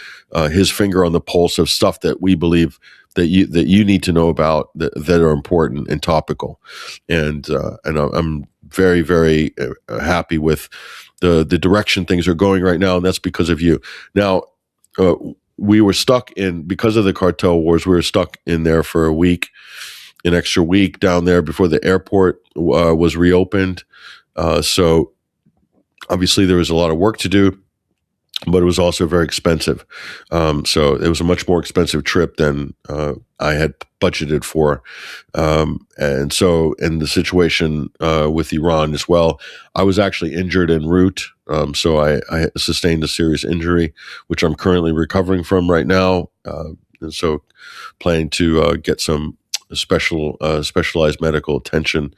his finger on the pulse of stuff that we believe that you need to know about, that are important and topical. And I'm very, very happy with the direction things are going right now, and that's because of you. Now, we were stuck because of the cartel wars, we were stuck in there for an extra week down there before the airport was reopened. So obviously there was a lot of work to do, but it was also very expensive. So it was a much more expensive trip than I had budgeted for. And so in the situation with Iran as well, I was actually injured en route. So I sustained a serious injury, which I'm currently recovering from right now. And so planning to get some specialized medical attention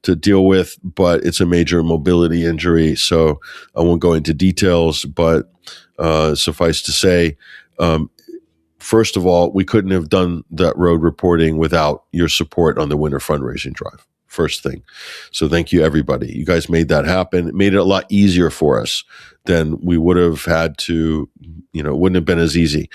to deal with, but it's a major mobility injury. So I won't go into details, but suffice to say, first of all, we couldn't have done that road reporting without your support on the winter fundraising drive. First thing. So thank you, everybody. You guys made that happen. It made it a lot easier for us than we would have had to, it wouldn't have been as easy.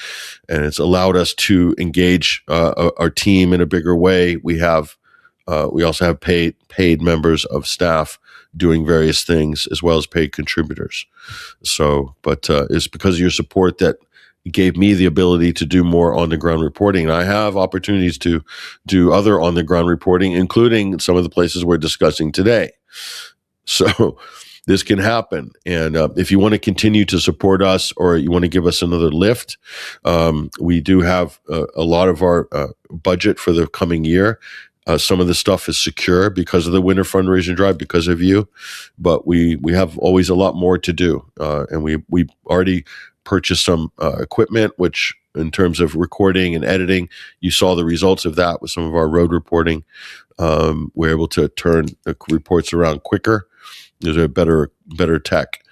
And it's allowed us to engage our team in a bigger way. We also have paid members of staff doing various things, as well as paid contributors. So, but it's because of your support that gave me the ability to do more on-the-ground reporting. And I have opportunities to do other on-the-ground reporting, including some of the places we're discussing today. So this can happen. And if you want to continue to support us, or you want to give us another lift, we do have a lot of our budget for the coming year. Some of the stuff is secure because of the winter fundraising drive, because of you, but we have always a lot more to do. And we already purchased some equipment, which in terms of recording and editing, you saw the results of that with some of our road reporting. We're able to turn the reports around quicker. There's a better tech.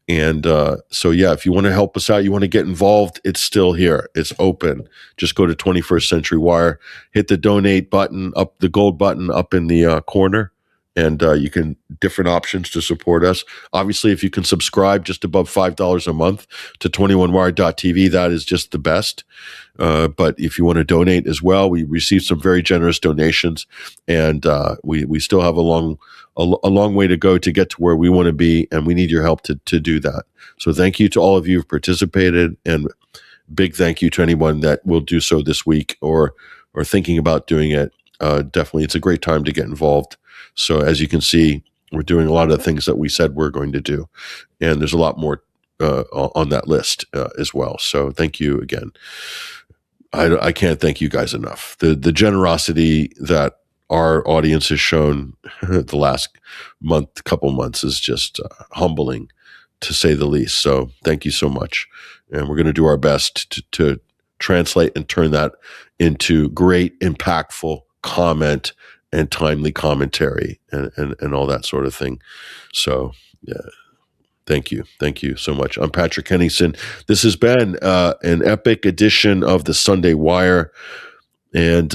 And so, yeah, if you want to help us out, you want to get involved, it's still here. It's open. Just go to 21st Century Wire, hit the donate button, the gold button up in the corner, and you can different options to support us. Obviously, if you can subscribe just above $5 a month to 21wired.tv, that is just the best. But if you want to donate as well, we received some very generous donations, and we still have a long way to go to get to where we want to be, and we need your help to do that. So thank you to all of you who've participated, and big thank you to anyone that will do so this week or thinking about doing it. Definitely, it's a great time to get involved. So as you can see, we're doing a lot of the things that we said we're going to do, and there's a lot more on that list as well. So thank you again. I can't thank you guys enough. The generosity that our audience has shown the last couple months is just humbling, to say the least. So thank you so much. And we're going to do our best to translate and turn that into great, impactful comment and timely commentary and all that sort of thing. So, yeah. Thank you. Thank you so much. I'm Patrick Henningsen. This has been an epic edition of the Sunday Wire. And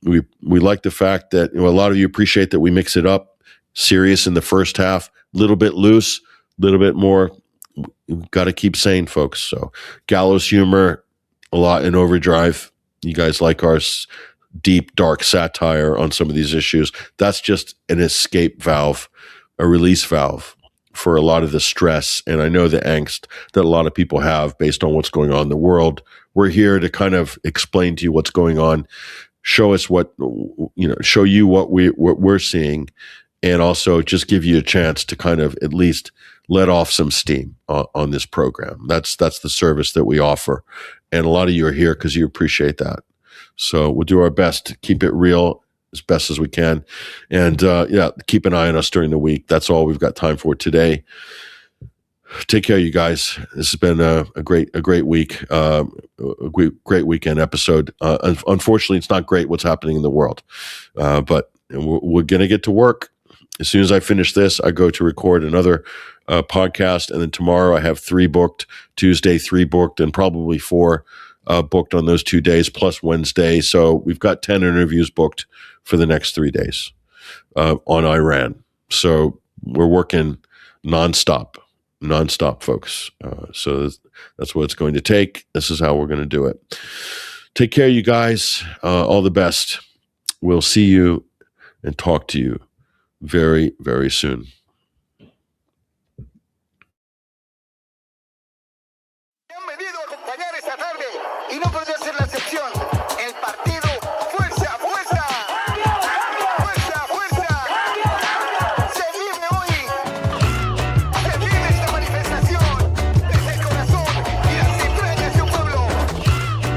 we like the fact that a lot of you appreciate that we mix it up. Serious in the first half, a little bit loose, a little bit more. We've got to keep sane, folks. So gallows humor, a lot in Overdrive. You guys like our deep, dark satire on some of these issues. That's just an escape valve, a release valve for a lot of the stress, and I know the angst that a lot of people have based on what's going on in the world. We're here to kind of explain to you what's going on, show us show you what we're seeing, and also just give you a chance to kind of at least let off some steam on this program. That's the service that we offer, and a lot of you are here because you appreciate that. So we'll do our best to keep it real as best as we can. And keep an eye on us during the week. That's all we've got time for today. Take care, you guys. This has been a great week, a great weekend episode. Unfortunately, it's not great what's happening in the world, but we're going to get to work. As soon as I finish this, I go to record another podcast, and then tomorrow I have 3 booked, Tuesday 3 booked, and probably 4 booked on those 2 days, plus Wednesday. So we've got 10 interviews booked for the next 3 days on Iran. So we're working nonstop, folks. So that's what it's going to take. This is how we're going to do it. Take care, you guys. All the best. We'll see you and talk to you very, very soon. Y no podría ser la excepción. El partido, fuerza, fuerza, fuerza, fuerza. Se vive hoy, se vive esta manifestación desde el corazón y las entrañas de un pueblo.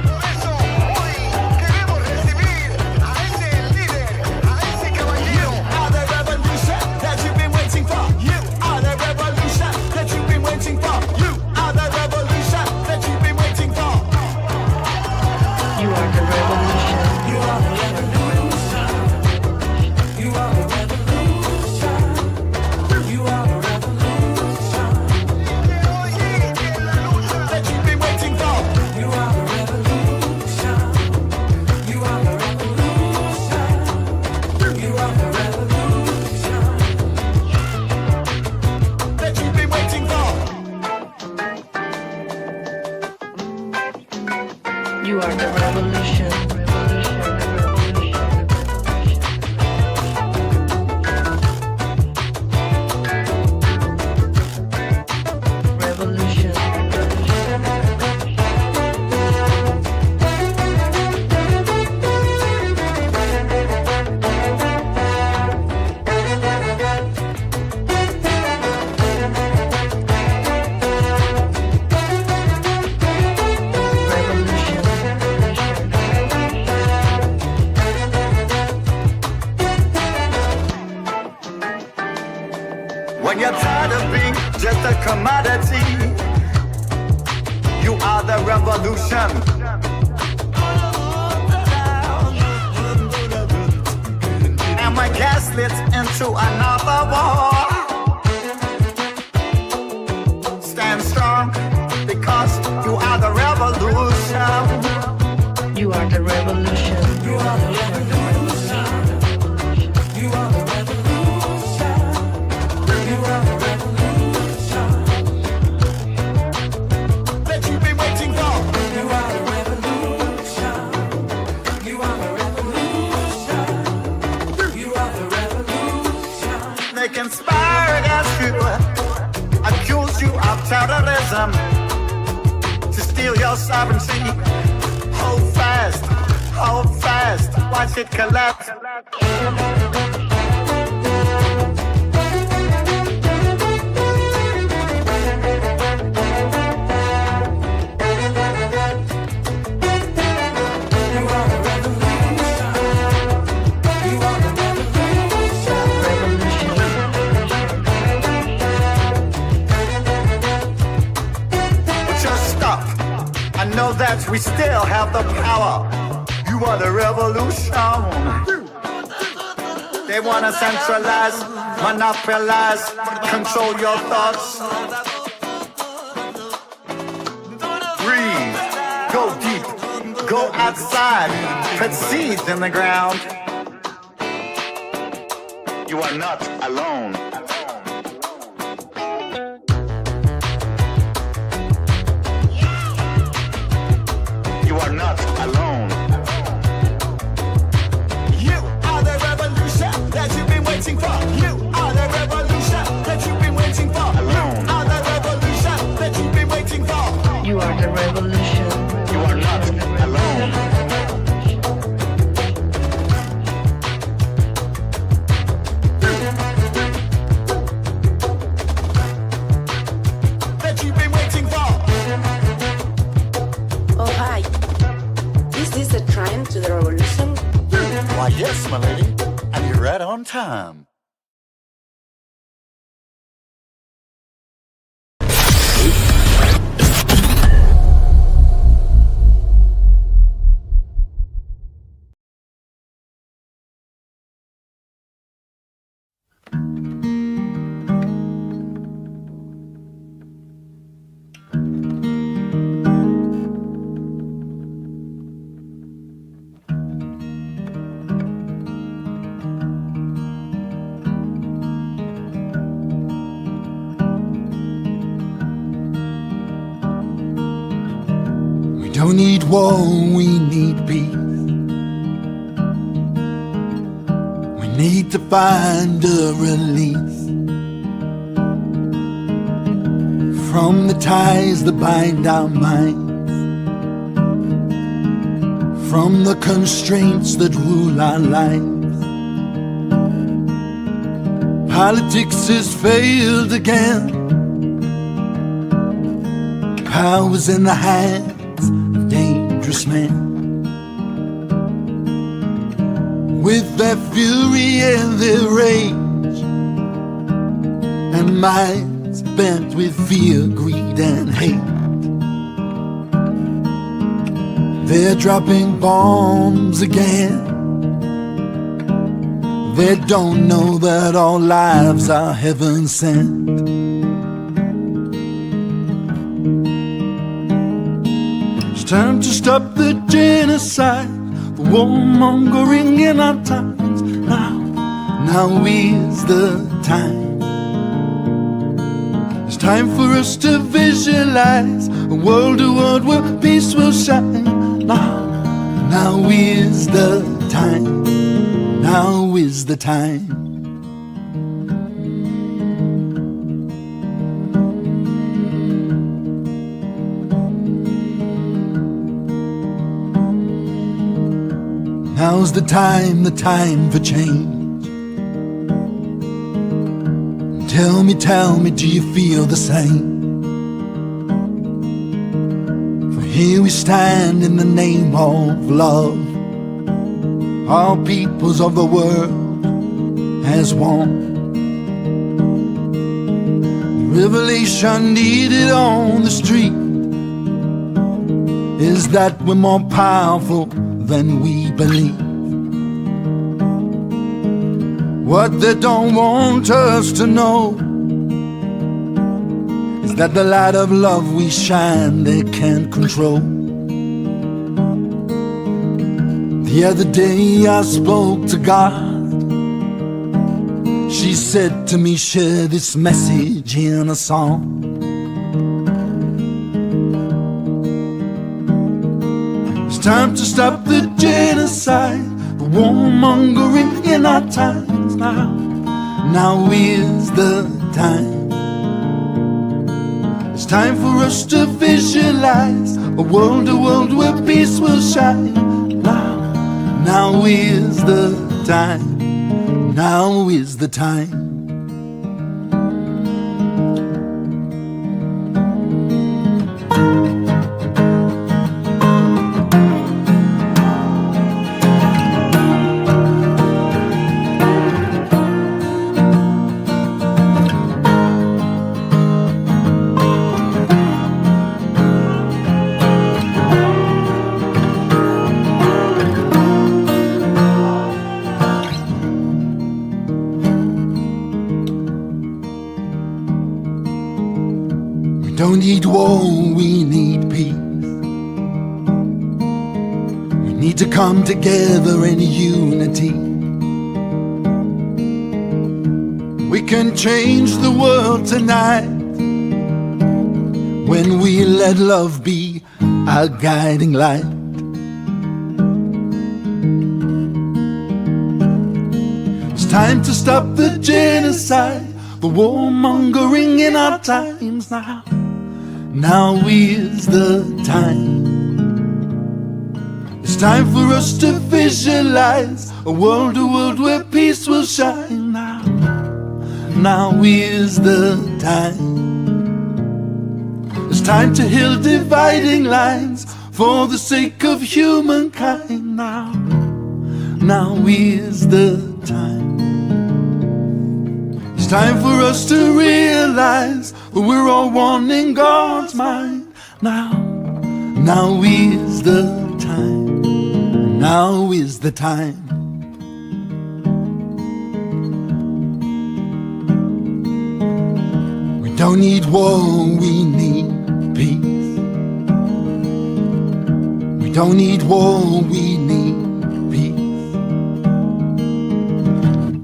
Por eso hoy queremos recibir a ese líder, a ese caballero. You are the revolution that you've been waiting for. You are the revolution that you've been waiting for. You are the revolution that you've been waiting for. You are the revolution. You are the revolution. You are the revolution. You are the revolution. That you've been waiting for. You are the revolution. You are the revolution. You are the revolution. That you've been waiting for. You are the revolution. Revolution. When you're tired of being just a commodity, you are the revolution. And when gaslit into another war, stand strong because you are the revolution. You are the revolution. You are the revolution. You are the revolution. they conspire against you, accuse you of terrorism, to steal your sovereignty. Hold fast, watch it collapse. Know that we still have the power. You want a revolution. They want to centralize, monopolize, control your thoughts. Breathe, go deep, go outside, put seeds in the ground. You are not alone. You are not alone. You are the revolution that you've been waiting for. You are the revolution that you've been waiting for. Alone. You are the revolution that you've been waiting for. You are the revolution. You are not alone. That you've been waiting for. Oh, hi. Is this the train to the revolution? Why, yes, my lady. And you're right on time. We don't need war, we need peace. We need to find a release from the ties that bind our minds, from the constraints that rule our lives. Politics has failed again. Power's in the hands of dangerous men, with their fury and their rage, and minds bent with fear, greed and hate. They're dropping bombs again. They don't know that all lives are heaven sent. Time to stop the genocide, the warmongering in our times. Now is the time. It's time for us to visualize a world where peace will shine. Now is the time. Now is the time. Now's the time for change. Tell me, do you feel the same? For here we stand in the name of love, all peoples of the world as one. The revelation needed on the street is that we're more powerful than we believe. What they don't want us to know is that the light of love we shine they can't control. The other day I spoke to God. She said to me, share this message in a song. It's time to stop the genocide, the warmongering in our times. now is the time. It's time for us to visualize a world where peace will shine. Now is the time. Now is the time. Don't need war, we need peace. We need to come together in unity. We can change the world tonight when we let love be our guiding light. It's time to stop the genocide, the warmongering in our times now. Now is the time. It's time for us to visualize a world where peace will shine now. Now is the time. It's time to heal dividing lines for the sake of humankind now. Now is the time. It's time for us to realize that we're all one in God's mind. Now is the time. Now is the time. We don't need war, we need peace. We don't need war, we need peace.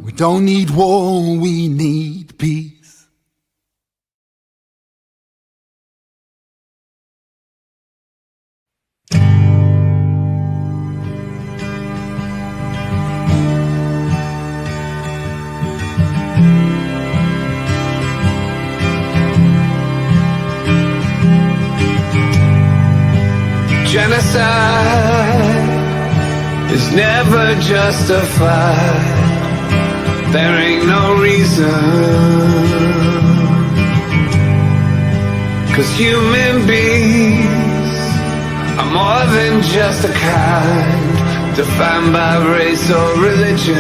We don't need war, we need peace. Genocide is never justified. There ain't no reason, 'cause human beings are more than just a kind, defined by race or religion.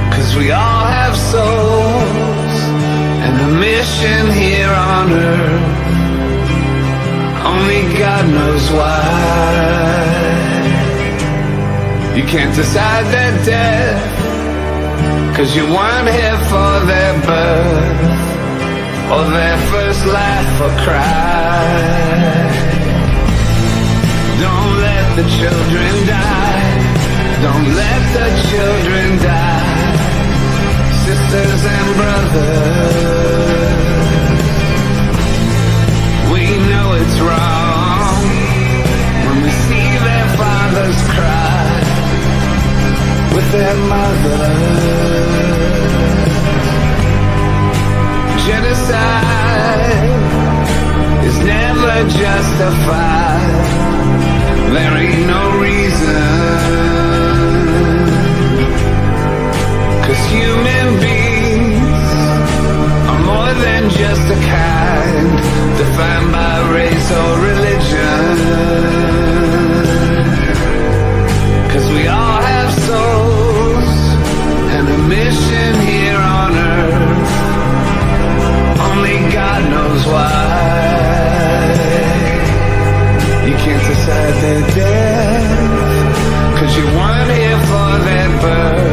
'Cause we all have souls and a mission here on earth. Only God knows why. You can't decide their death, 'cause you weren't here for their birth, or their first laugh or cry. Don't let the children die. Don't let the children die. Sisters and brothers, we know it's wrong when we see their fathers cry with their mothers. Genocide is never justified. There ain't no reason, 'cause human beings are more than just a kind, defined by race or religion. 'Cause we all have souls and a mission here on earth. Only God knows why. You can't decide their death, 'cause you weren't here for their birth,